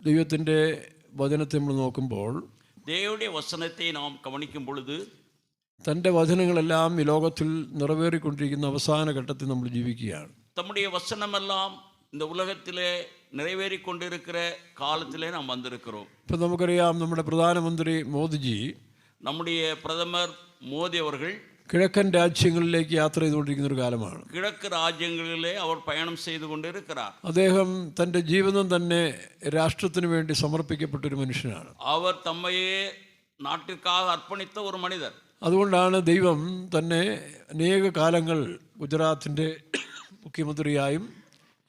ദൈവത്തിൻ്റെ വചനത്തെ നമ്മൾ നോക്കുമ്പോൾ தேவனுடைய வசனத்தை நாம் கவனிக்கும் பொழுது തൻ്റെ വചനങ്ങളെല്ലാം ഈ ലോകത്തിൽ നിറവേറിക്കൊണ്ടിരിക്കുന്ന അവസാന ഘട്ടത്തിൽ നമ്മൾ ജീവിക്കുകയാണ്. தம்முடைய வசனமெல்லாம் இந்த உலகத்திலே நிறைவேறிக்கொண்டிருக்கிற காலத்திலே நாம் வந்திருக்கிறோம். ഇപ്പം നമുക്കറിയാം, നമ്മുടെ പ്രധാനമന്ത്രി മോദിജി, நம்முடைய பிரதமர் மோடி அவர்கள் കിഴക്കൻ രാജ്യങ്ങളിലേക്ക് യാത്ര ചെയ്തുകൊണ്ടിരിക്കുന്ന ഒരു കാലമാണ്. கிழக்கு ராஜ்யங்களிலே அவர் பயணம் செய்து கொண்டிருக்கிறார். അദ്ദേഹം തൻ്റെ ജീവിതം തന്നെ രാഷ്ട്രത്തിന് വേണ്ടി സമർപ്പിക്കപ്പെട്ടൊരു മനുഷ്യനാണ്. அவர் தம்மையே നാട്ടിற்காக അർപ്പണിത്ത ഒരു മനുഷ്യർ. അതുകൊണ്ടാണ് ദൈവം തന്നെ അനേക കാലങ്ങൾ ഗുജറാത്തിൻ്റെ മുഖ്യമന്ത്രിയായും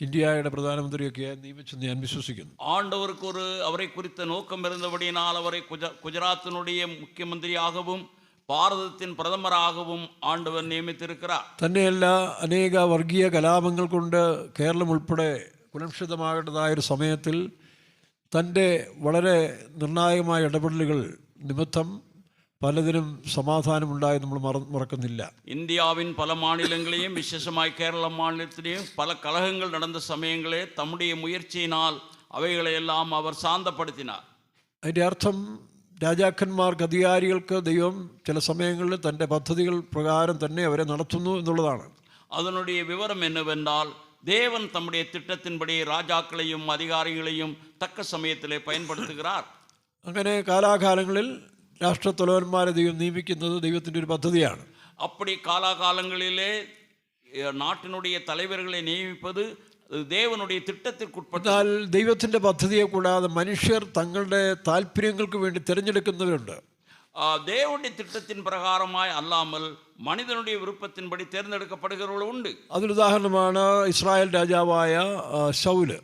ഇന്ത്യയുടെ പ്രധാനമന്ത്രിയൊക്കെയായി നിയമിച്ചെന്ന് ഞാൻ വിശ്വസിക്കുന്നു. ஆண்டவருக்கு அவரை குறித்த நோக்கம் இருந்தபடியினால் அவரை குஜராத்தினுடைய മുഖ്യമന്ത്രിയാகவும் ഭാരതത്തിൻ പ്രഥമരാகவும் ആണ്ടവൻ നിയമിച്ചിരിക്കുകയാണ്. തന്നെയല്ല, അനേക വർഗീയ കലാപങ്ങൾ കൊണ്ട് കേരളം ഉൾപ്പെടെ കുലംഷിതമാകേണ്ടതായൊരു സമയത്തിൽ തൻ്റെ വളരെ നിർണായകമായ ഇടപെടലുകൾ നിമിത്തം പലതിനും സമാധാനമുണ്ടായി നമ്മൾ മറക്കുന്നില്ല. இந்தியாவின் பல மாநிலங்களையும் விசேஷமாய் கேரள மாநிலத்திலேயும் பல கலகங்கள் நடந்த சமயங்களே தம்முடைய முயற்சியினால் அவைகளை எல்லாம் அவர் சாந்தப்படுத்தினார். അതിൻ്റെ അർത്ഥം, രാജാക്കന്മാർക്ക്, അധികാരികൾക്ക് ദൈവം ചില സമയങ്ങളിൽ തൻ്റെ പദ്ധതികൾ പ്രകാരം തന്നെ അവരെ നടത്തുന്നു എന്നുള്ളതാണ്. அதனுடைய விவரம் என்னவென்றால், தேவன் தம்முடைய திட்டத்தின்படி ராஜாக்களையும் அதிகாரிகளையும் தக்க சமயத்திலே பயன்படுத்துகிறார். അങ്ങനെ കാലാകാലങ്ങളിൽ രാഷ്ട്രത്തലവന്മാരെ ദൈവം നിയമിക്കുന്നത് ദൈവത്തിൻ്റെ ഒരു പദ്ധതിയാണ്. அப்படி காலாகாலங்களிலே நாட்டினுடைய தலைவர்களை நியமிப்பது ദേവനുடைய തിട്ടത്തിൽക്കുൾപ്പെട്ട. എന്നാൽ ദൈവത്തിൻ്റെ പദ്ധതിയെ കൂടാതെ മനുഷ്യർ തങ്ങളുടെ താല്പര്യങ്ങൾക്ക് വേണ്ടി തിരഞ്ഞെടുക്കുന്നവരുണ്ട്. ദേവനുடைய திட்டத்தின் பிரகாரமாய் அல்லாமல் மனிதனுடைய விருப்பத்தின்படி தேர்ந்தெடுக்கப்படுகிறவர்கள் உண்டு. അതിനുദാഹരണമാണ് ഇസ്രായേൽ രാജാവായ ശൗല്.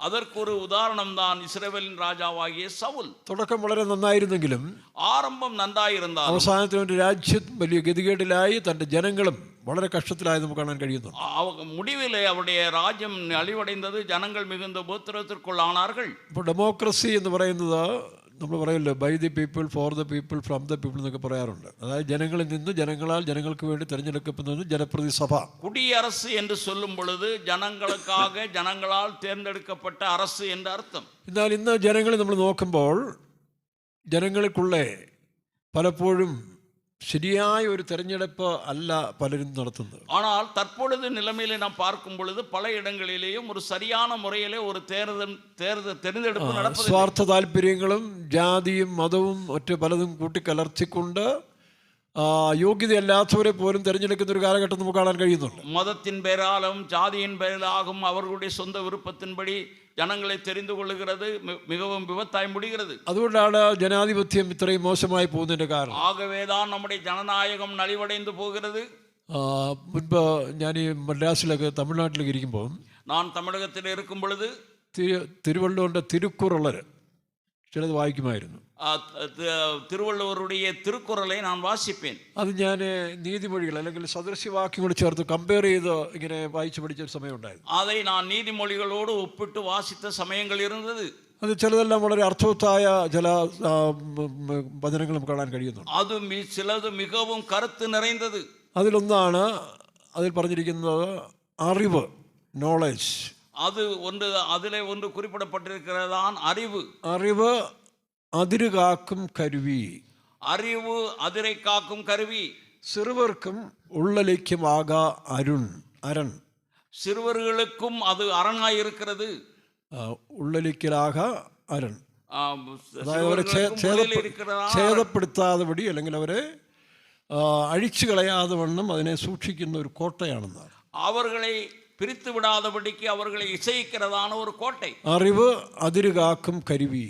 அதற்கு ஒரு உதாரணம் தான் இஸ்ரவேலின் ராஜாவாகிய சவுல். തുടക്കം വളരെ നന്നായിരുന്നെങ്കിലും ആരംഭം നന്നായിരുന്നാൽ അവസാനത്തിൽ അവൻ്റെ രാജ്യം വലിയ ഗതികേടിലായി, തൻ്റെ ജനങ്ങളും വളരെ കഷ്ടത്തിലായി നമുക്ക് കാണാൻ കഴിയുന്നു. முடிவிலே அவருடைய ராஜ்யம் அழிவடைந்தது, ஜனங்கள் மிகுந்த உபத்திரவத்திற்குள்ளானார்கள். ഇപ്പോൾ ഡെമോക്രസി എന്ന് പറയുന്നത് നമ്മൾ പറയല്ലോ, by the people, for the people, from the people എന്നൊക്കെ പറയാറുണ്ട്. അതായത് ജനങ്ങളിൽ നിന്ന്, ജനങ്ങളാൽ, ജനങ്ങൾക്ക് വേണ്ടി തിരഞ്ഞെടുക്കപ്പെടുന്നത് ജനപ്രതി സഭ. കുടിയരசு என்று சொல்லும் பொழுது ജനങ്ങൾക്കാக ജനങ്ങളാൽ തിരഞ്ഞെടുക്കപ്പെട്ട அரசு എന്ന അർത്ഥം. എന്നാൽ ഇന്ന് ജനങ്ങളെ നമ്മൾ നോക്കുമ്പോൾ ജനങ്ങൾക്കുള്ള പലപ്പോഴും ശരിയായ ഒരു തെരഞ്ഞെടുപ്പ് അല്ല പലരും നടത്തുന്നത്. ஆனால் தற்பொழுது நிலைமையிலே நாம் பார்க்கும் பொழுது பல இடங்களிலேயும் ஒரு சரியான முறையிலே ஒரு തെരഞ്ഞെടുപ്പ് നടത്തുന്നു. സ്വാർത്ഥ താല്പര്യങ്ങളും ജാതിയും മതവും മറ്റ് പലതും കൂട്ടിക്കലർത്തിക്കൊണ്ട് യോഗ്യതയല്ലാത്തവരെ പോലും തിരഞ്ഞെടുക്കുന്ന ഒരു കാലഘട്ടം നമുക്ക് കാണാൻ കഴിയുന്നുണ്ട്. മതത്തിൻ പേരാലും ജാതിயின் പേരിലാകും അവരുടെ സ്വന്തം വിருப்பத்தின்படி ജനങ്ങളെ தெரிந்து கொள்ளுகிறது மிகவும் விபத்தாய் முடிகிறது. അതുകൊണ്ടാണ് ജനാധിപത്യം ഇത്രയും മോശമായി പോകുന്നതിൻ്റെ കാരണം. ആകവേதான் നമ്മുടെ ജനനായകം നലിവടൈந்து പോകുന്നത്. മുൻപ് ഞാൻ ഈ മദ്രാസിലൊക്കെ തമിഴ്നാട്ടിലൊക്കെ ഇരിക്കുമ്പോൾ, ഞാൻ തമിഴകത്തിൽ ഇരിക്കും പൊഴുത് തിരുവള്ളുവറിൻ്റെ തിരുക്കുറളർ ചിലത് വായിക്കുമായിരുന്നു. തിരുവള്ളുവറുடைய തിരുക്കുറളെ ഞാൻ വാസിപ്പേൻ. അത് ഞാൻ നീതിമൊഴികൾ അല്ലെങ്കിൽ സദൃശ്യവാക്യങ്ങൾ ചേർത്ത് കമ്പയർ ചെയ്ത് ഇങ്ങനെ വായിച്ചു പഠിച്ച ഒരു സമയം ഉണ്ടായിരുന്നു. அதை நான் நீதிமொழிகளோடு ஒப்பிட்டு வாசித்த சமயங்கள் இருந்தது. അത് ചിലതെല്ലാം വളരെ അർത്ഥവത്തായ ചില വചനങ്ങൾ നമുക്ക് കാണാൻ കഴിയുന്നുണ്ട്. അത് ചിലത് മികവും കരുത്ത് നിറഞ്ഞത്. അതിലൊന്നാണ് അതിൽ പറഞ്ഞിരിക്കുന്നത് അറിവ്, നോളജ്. അത് ഒന്ന് അതിലെ ഒന്ന് குறிப்பிடப்பட்டிருக்கிறதான் அறிவு. അറിവ് അതിര് കാക്കും കരുവി. അറിവ് അതിരെ കാക്കും കരുവി. சிறுவர்க்கும் உள்ளலிக்குமாக அரண். சிறுவர்களுக்கும் அது அரணாய் இருக்கிறது. ഉള്ളലിക്കലാക അരൺ, അതായത് അവരെ ഛേദപ്പെടുത്താതെപടി അല്ലെങ്കിൽ അവരെ അഴിച്ചു കളയാതെ വണ്ണം അതിനെ സൂക്ഷിക്കുന്ന ഒരു കോട്ടയാണെന്നാണ്. അവர்களை பிரித்து விடாதபடிக்கு அவர்களை இசைக்கிறதான ஒரு கோட்டை. അറിവ് അതിര് കാക്കും കരുവി.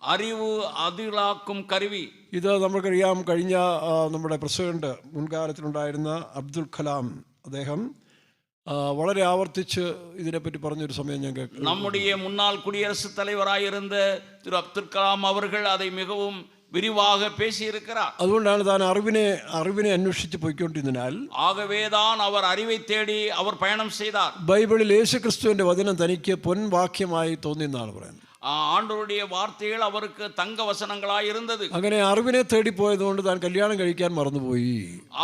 അറിവ് അതിലാക്കും കരുവി. ഇത് നമുക്കറിയാം. കഴിഞ്ഞ നമ്മുടെ പ്രസിഡന്റ് മുൻകാലത്തിലുണ്ടായിരുന്ന അബ്ദുൽ കലാം, അദ്ദേഹം വളരെ ആവർത്തിച്ച് ഇതിനെപ്പറ്റി പറഞ്ഞൊരു സമയം ഞാൻ കേട്ടു. நம்முடைய முன்னாள் குடியரசுத் தலைவராயிருந்த திரு அப்துல் கலாம் அவர்கள் அதை மிகவும் விரிவாக பேசியிருக்கிறார். അതുകൊണ്ടാണ് താൻ അറിവിനെ അന്വേഷിച്ച് പോയിക്കൊണ്ടിരുന്നതിനാൽ, ஆகவேதான் அவர் அறிவை தேடி அவர் பயணம் செய்தார். ബൈബിളിൽ യേശുക്രിസ്തുവിന്റെ വചനം തനിക്ക് പൊൻവാക്യമായി തോന്നിയെന്നാണ് പറയുന്നത്. ஆண்டவருடைய வார்த்தைகள் அவருக்கு தங்க வசனங்களாய் இருந்தது. അങ്ങനെ അറിവിനെ തേടി പോയതുകൊണ്ട് താൻ കല്യാണം കഴിക്കാൻ മറന്നുപോയി.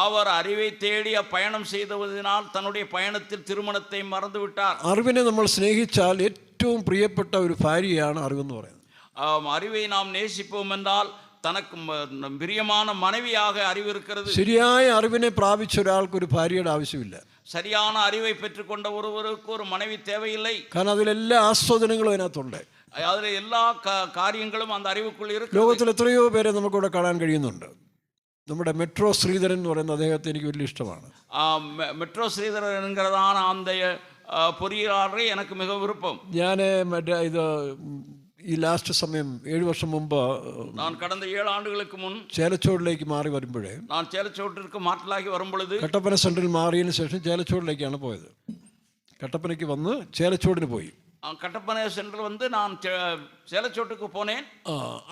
அவர் அறிவை தேடி பயணம் செய்ததினால் தன்னுடைய பயணத்தில் திருமணத்தை மறந்து விட்டார். അറിവിനെ നമ്മൾ സ്നേഹിച്ചാൽ ഏറ്റവും പ്രിയപ്പെട്ട ഒരു ഭാര്യയാണ് അറിവെന്ന് പറയുന്നത്. அறிவை நாம் நேசிப்போம் என்றால் തനക്ക് പ്രിയமான മனைവിயாக അറിവ് இருக்கிறது. ശരിയായ അറിവിനെ പ്രാപിച്ച ഒരാൾക്ക് ഒരു ഭാര്യയുടെ ആവശ്യമില്ല. சரியான அறிவை பெற்றுக்கொண்ட ஒருவருக்கு ஒரு மனைவி தேவையில்லை. കാരണം അതിലെല്ലാ ആസ്വാദനങ്ങളും അതിനകത്തുണ്ട്. അതിലെ എല്ലാ കാര്യങ്ങളും அந்த അറിவுக்குள் இருக்கு. ലോകത്തിൽ എത്രയോ പേരെ നമുക്കിവിടെ കാണാൻ കഴിയുന്നുണ്ട്. നമ്മുടെ മെട്രോ ശ്രീധരൻ എന്ന് പറയുന്ന അദ്ദേഹത്തെ എനിക്ക് വലിയ ഇഷ്ടമാണ്. മെട്രോ ശ്രീധരൻ എன்கிறதான அந்த பொறியாளரை எனக்கு மிக விருப்பம். ഞാൻ മറ്റേ ഈ ലാസ്റ്റ് സമയം 7 വർഷം മുമ്പ് நான் கடந்த 7 ആണ്ടുകൾക്ക് മുൻ ചേലച്ചോടിലേക്ക് മാറി വരുമ്പോഴേ நான் ചേലച്ചോട്ടിற்கு മാറ്റലാക്കി വരുമ്പൊழுது കട്ടപ്പന സെൻട്രൽ മാറിയതിന് ശേഷം ചേലച്ചോടിലേക്കാണ് പോയത്. കട്ടപ്പനയ്ക്ക് വന്ന് ചേലച്ചോടിന് പോയി. കട്ടപ്പന സെൻട്രൽ വന്ന് ഞാൻ ചേലച്ചോട്ടുക്ക് പോനേൻ.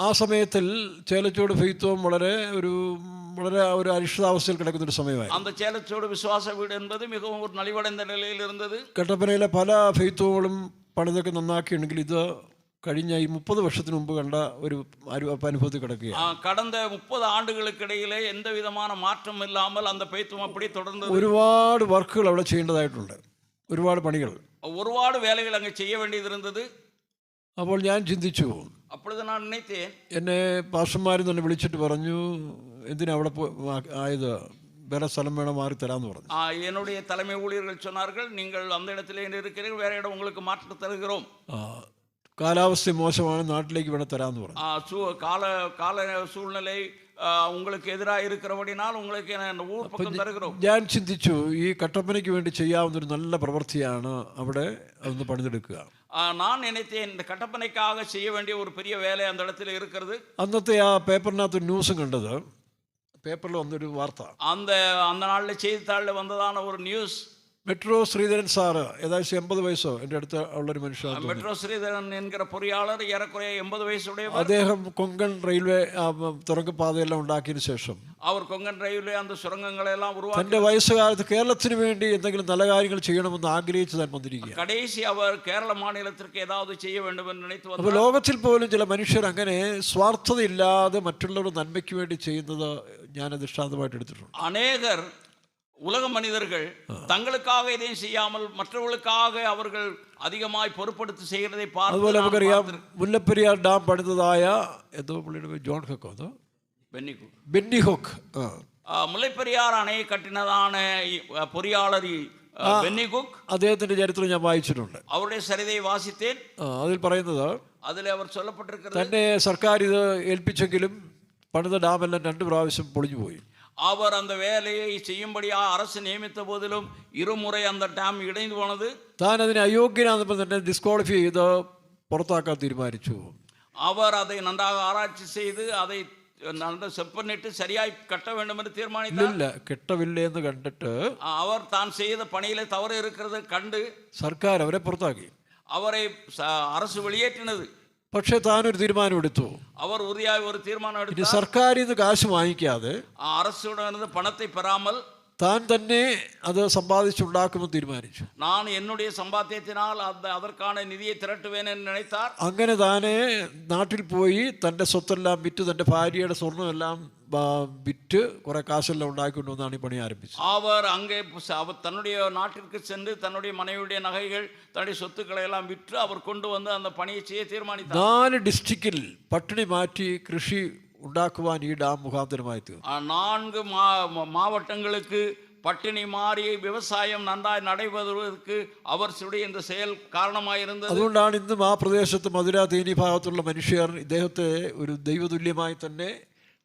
ആ സമയത്തിൽ ചേലച്ചോട് ഫെയ്ത്തും വളരെ ഒരു അരിഷ്ടതാവസ്ഥയിൽ കിടക്കുന്നൊരു സമയമായി. அந்த ചേലച്ചോട് വിശ്വാസ വീട് என்பது മിகவும் ഒരു നലിവടൈந்த നിലയിൽ ഇരുന്നത്. കട്ടപ്പനയിലെ പല ഫെയ്ത്തുകളും പണിതൊക്കെ നന്നാക്കിയുണ്ടെങ്കിൽ ഇത് കഴിഞ്ഞ ഈ 30 വർഷത്തിന് മുമ്പ് കണ്ട ഒരു അനുഭവത്തിൽ കിടക്കുകയാണ്. கடந்த 30 ആണ്ടുകൾക്കിടയിലെ എന്ത് വിധமான മാറ്റം ഇല്ലാமல் அந்த பெய்த்தும் அப்படி தொடர்ந்து ഒരുപാട് വർക്കുകൾ അവിടെ ചെയ്യേണ്ടതായിട്ടുണ്ട്. ഒരുപാട് പണികൾ, ഒരുപാട് വേലകൾ അങ്ങ് ചെയ്യ വേണ്ടിയിരുന്നത്. അപ്പോൾ ഞാൻ ചിന്തിച്ചു, അപ്പോഴത് ഞാൻ നിனைத்தேன், എന്നെ പാസ്റ്റർമാരും തന്നെ വിളിച്ചിട്ട് പറഞ്ഞു, എന്തിനാ അവിടെ ആയത്, വേറെ സ്ഥലം വേണം മാറി തരാമെന്ന് പറഞ്ഞു. என்னுடைய தலைமை ஊழியர்கள் சொன்னார்கள், நீங்கள் அந்த இடத்துல இருக்கிறீர்கள், வேற இடம் உங்களுக்கு மாற்றி தருகிறோம். കാലാവസ്ഥ മോശമാണ്, നാട്ടിലേക്ക് വേണം തരാമെന്ന് പറഞ്ഞു. കാല സൂழ்நிலை உங்களுக்கு എതിരായി இருக்கிறபடினால் உங்களுக்கு ஊர் பக்கம் தருகிறோம். ഞാൻ ചിന്തിച്ചു, ഈ കട്ടപ്പനയ്ക്ക് വേണ്ടി ചെയ്യാവുന്ന ഒരു നല്ല പ്രവൃത്തിയാണ് അവിടെ അതൊന്ന് പണിതെടുക്കുക. நான் நினைத்தேன், இந்த கட்டப்பனைக்காக செய்ய வேண்டிய ஒரு பெரிய வேலை அந்த இடத்துல இருக்கிறது. അന്നത്തെ ആ പേപ്പറിനകത്ത് ന്യൂസും കണ്ടത്, പേപ്പറിൽ വന്നൊരു വാർത്ത, அந்த നാളിലെ ചെയ്തിത്താളിൽ വന്നതാണ് ഒരു ന്യൂസ്. മെട്രോ ശ്രീധരൻ സാറ് ഏകദേശം 80 വയസ്സോ എൻ്റെ അടുത്ത് ഉള്ളൊരു മനുഷ്യൻ. മെട്രോ ശ്രീധരൻ എன்கிற பொறியாளர் ഏറെക്കുറെ 80 വയസ്സുടയவர். അദ്ദേഹം കൊങ്കൺ റെയിൽവേ തുറങ്കപ്പാതയെല്ലാം ഉണ്ടാക്കിയതിനു ശേഷം അവർ കൊങ്കൺ റെയിൽവേ அந்த சுரங்கங்களெல்லாம் உருவாக்கி തൻ്റെ വയസ്സുകാലത്ത് കേരളത്തിന് വേണ്ടി എന്തെങ്കിലും നല്ല കാര്യങ്ങൾ ചെയ്യണമെന്ന് ആഗ്രഹിച്ച് താൻ വന്നിരിക്കുക. കടേശി അവർ കേരള മാநிலத்திற்கு ஏதாவது செய்ய வேண்டும் என்று நினைத்து வந்தார். അപ്പോൾ ലോകത്തിൽ പോലും ചില മനുഷ്യർ അങ്ങനെ സ്വാർത്ഥതയില്ലാതെ മറ്റുള്ളവരുടെ നന്മയ്ക്ക് വേണ്ടി ചെയ്യുന്നത് ഞാൻ ദൃഷ്ടാന്തമായിട്ട് എടുത്തിട്ടുണ്ട്. അനേകർ உலக மனிதர்கள் தங்களுக்காக எதையும் செய்யாமல் மற்றவர்களுக்காக அவர்கள் அதிகமாய் பொறுப்படுத்தி செய்கிறதை பார்த்து, അതുപോലെ നമുക്കറിയാം മുല്ലപ്പെരിയാർ ഡാം പണിതതായ എന്തോ പുള്ളിയുടെ ജോൺ ഹോക്കോ അതോ ബെന്നി ഹോക്ക്, മുല്ലപ്പെരിയാർ അണയെ കട്ടിനതാണ് പൊറിയാളർ ബെന്നി ഹുക്ക്. അദ്ദേഹത്തിന്റെ ചരിത്രം ഞാൻ വായിച്ചിട്ടുണ്ട്. അവരുടെ സരിതയെ വാസിത്തേൻ. അതിൽ പറയുന്നത്, അതിൽ അവർ ചൊല്ലപ്പെട്ടിരിക്കുന്നത്, തന്നെ സർക്കാർ ഇത് ഏൽപ്പിച്ചെങ്കിലും പണിത ഡാമെല്ലാം 2 പ്രാവശ്യം പൊളിഞ്ഞു പോയി. அவர் அந்த வேலையை செய்யும்படியாக அரசு நியமித்த போதிலும் 2 முறை அந்த டேம் இடைந்து போனது. താൻ അതിനെ അയോഗ്യനാണെന്നപ്പോൾ തന്നെ ഡിസ്ക്വാളിഫൈ ചെയ്ത് പുറത്താക്കാൻ തീരുമാനിച്ചു. அவர் அதை നന്നാக ആരാய்ச்சி ചെയ്ത് அதை സെപ്പറേറ്റ് ശരിയായി കട്ട വേണമെന്ന് തീരുമാനിച്ചു. ഇല്ല, കെട്ടവില്ല എന്ന് കണ്ടിട്ട് അവർ താൻ ചെയ്ത പണിയിലെ തവറ് ഇരിക്കുന്നത് കണ്ട് സർക്കാർ അവരെ പുറത്താക്കി. അവരെ அரசு வெளியேற்றினது. പക്ഷെ താനൊരു തീരുമാനമെടുത്തു. അവർ ഉറിയായി ഒരു തീരുമാനം എടുത്തു. സർക്കാരിൽ നിന്ന് കാശ് വാങ്ങിക്കാതെ, அரசுடன் പണത്തെ பெறாமல் താൻ തന്നെ അത് സമ്പാദിച്ചുണ്ടാക്കുമെന്ന് തീരുമാനിച്ചു. நான் என்னுடைய சம்பாத்தியத்தினால் அதற்கான நிதியை திரட்டுவேன் என்று நினைத்தார். അങ്ങനെ താനെ നാട്ടിൽ പോയി തൻ്റെ സ്വത്തെല്ലാം വിറ്റ്, തൻ്റെ ഭാര്യയുടെ സ്വർണ്ണമെല്ലാം വിറ്റ് കുറെ കാശെല്ലാം ഉണ്ടാക്കിക്കൊണ്ടുവന്നാണ് ഈ പണി ആരംഭിച്ചത്. அவர் அங்கே தன்னுடைய நாட்டிற்கு சென்று தன்னுடைய மனைவியுடைய நகைகள், தன்னுடைய சொத்துக்களை எல்லாம் விற்று அவர் கொண்டு வந்து அந்த பணியை செய்ய தீர்மானித்தார். 4 ഡിസ്ട്രിക്റ്റിൽ പട്ടിണി മാറ്റി കൃഷി ഉണ്ടാക്കുവാൻ ഈ ഡാം മുഖാന്തരമായി തീർന്നു. 4 மாவட்டங்களுக்கு பட்டினி மாறி விவசாயம் நன்றாய் நடைபெறுவதற்கு அவர் சுடைய இந்த செயல் காரணமாயிருந்தது. അതുകൊണ്ടാണ് ഇന്നും ആ പ്രദേശത്ത് മധുര തേനി ഭാഗത്തുള്ള മനുഷ്യർ ഇദ്ദേഹത്തെ ഒരു ദൈവതുല്യമായി തന്നെ,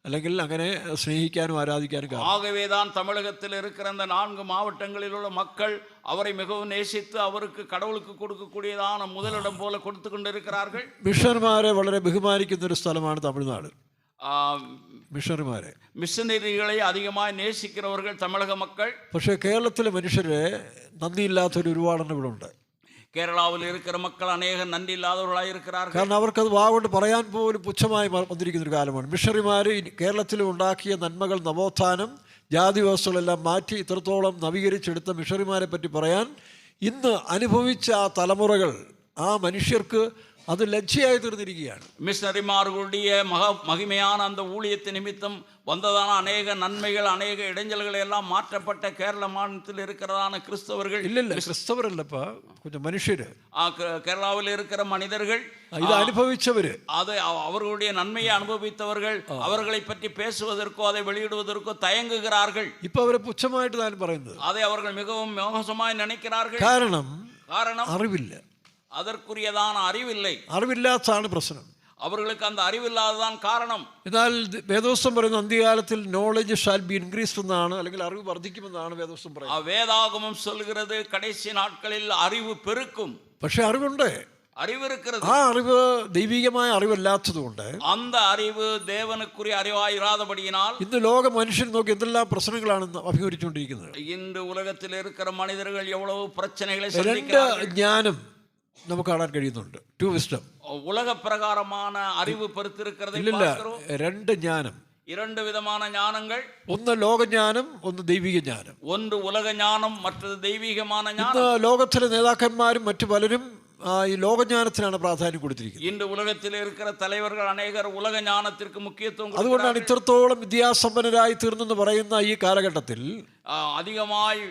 അല്ലെങ്കിൽ അങ്ങനെ സ്നേഹിക്കാനും ആരാധിക്കാനും കാരണം. ஆகவேதான் தமிழகத்தில் இருக்கிற அந்த 4 மாவட்டங்களில் உள்ள மக்கள் அவரை மிகவும் நேசித்து அவருக்கு கடவுளுக்கு கொடுக்கக்கூடியதான முதலிடம் போல கொடுத்து கொண்டிருக்கிறார்கள். മിഷണറിമാരെ വളരെ ബഹുമാനിക്കുന്ന ഒരു സ്ഥലമാണ് തമിഴ്നാട്. മിഷനറികളെ അധികമായി നേസിക്കുന്നവர்கள் തമിഴക മക്കൾ. പക്ഷേ കേരളത്തിലെ മനുഷ്യരെ നന്ദിയില്ലാത്തൊരു ഒരുപാടെണ്ണം ഇവിടെ ഉണ്ട്. കേരളത്തിൽ இருக்கிற மக்கள் അനേകം നന്ദി ഇല്ലാത്തവരായി இருக்கிறார்கள். കാരണം അവർക്കത് വാഗോണ്ട് പറയാൻ പോലും പുച്ഛമായി വന്നിരിക്കുന്ന ഒരു കാലമാണ്. മിഷണറിമാർ കേരളത്തിൽ ഉണ്ടാക്കിയ നന്മകൾ, നവോത്ഥാനം, ജാതി വ്യവസ്ഥകളെല്ലാം മാറ്റി ഇത്രത്തോളം നവീകരിച്ചെടുത്ത മിഷണറിമാരെ പറ്റി പറയാൻ ഇന്ന് അനുഭവിച്ച ആ തലമുറകൾ, ആ മനുഷ്യർക്ക് അത് ലജ്ജയായി തീർന്നിരിക്കുകയാണ്. மிஷனரிமார்களுடைய மகிமையான அந்த ஊழியத்து நிமித்தம் வந்ததான அநேக நன்மைகள், அநேக இடைஞ்சல்கள் எல்லாம் மாற்றப்பட்ட கேரள மாநிலத்தில் இருக்கிறதான கிறிஸ்தவர்கள், இல்ல கிறிஸ்தவரல்லப்பா, கொஞ்சம் மனுஷரு, கேரளாவில் இருக்கிற மனிதர்கள், இது அனுபவிச்சவரு, அதை அவர்களுடைய நன்மையை அனுபவித்தவர்கள் அவர்களை பற்றி பேசுவதற்கோ அதை வெளியிடுவதற்கோ தயங்குகிறார்கள். இப்ப அவரை புச்சமாயிட்டு தான் പറയുന്നത്. அதை அவர்கள் மிகவும் மோசமாய் நினைக்கிறார்கள். காரணம் அறிவில்ல, அதற்குரியதான அறிவில்லை. അറിവില്ലാത്തതാണ് പ്രശ്നം. அவர்களுக்கு அந்த அறிவில்லாததான் காரணம். എന്നാൽ വേദോസ്തം പറയുന്ന അന്ത്യകാലത്തിൽ നോളജ് ഷാൽ ബി ഇൻക്രീസ്ഡ് എന്നാണ്, അല്ലെങ്കിൽ അറിവ് വർദ്ധിക്കുമെന്നാണ് വേദോസ്തം പറയുന്നത്. வேதாகமம் சொல்கிறது கடைசி நாட்களில் அறிவு பெருக்கும். പക്ഷെ അറിവുണ്ട്, அறிவு இருக்கிறது. ആ അറിവ് ദൈവികമായ അറിവല്ലാത്തതുകൊണ്ട്, அந்த அறிவு தேவனுக்குரிய அறிவாய் இராதபடியினால் ഇന്ന് ലോക മനുഷ്യൻ നോക്കി എന്തെല്ലാം പ്രശ്നങ്ങളാണ് അഭിമുഖീകരിച്ചുകൊണ്ടിരിക്കുന്നത്. இன்று உலகத்தில் இருக்கிற மனிதர்கள் எவ்வளவு பிரச்சனைகளை രണ്ട് சந்திக்கிறார்கள். ജ്ഞാനം നമുക്ക് കാണാൻ കഴിയുന്നുണ്ട്. ടു വിസ്ഡം, உலக பிரகாரமான அறிவு பெருத்திருக்கிறதை ഇല്ലില്ല, பார்க்கிறோம். രണ്ട് ജ്ഞാനം, இரண்டு விதமான ஞானங்கள். ഒന്ന് ലോകജ്ഞാനം, ഒന്ന് ദൈവിക ജ്ഞാനം. ஒன்று உலக ஞானம், மற்றது தெய்வீகமான ഇന്ന് ஞானம். ലോകത്തിലെ നേതാക്കന്മാരും മറ്റു പലരും ഈ ലോകജ്ഞാനത്തിനാണ് പ്രാധാന്യം കൊടുത്തിരിക്കുന്നത്. இன்று உலகத்தில் இருக்கிற தலைவர்கள் அநேகர் உலக ஞானத்திற்கு முக்கியத்துவம் അതുകൊണ്ടാണ് கொடுக்கிறார்கள். ഇത്രത്തോളം വിദ്യാസമ്പന്നരായി തീർന്നെന്ന് പറയുന്ന ഈ കാലഘട്ടത്തിൽ அதிகமாய்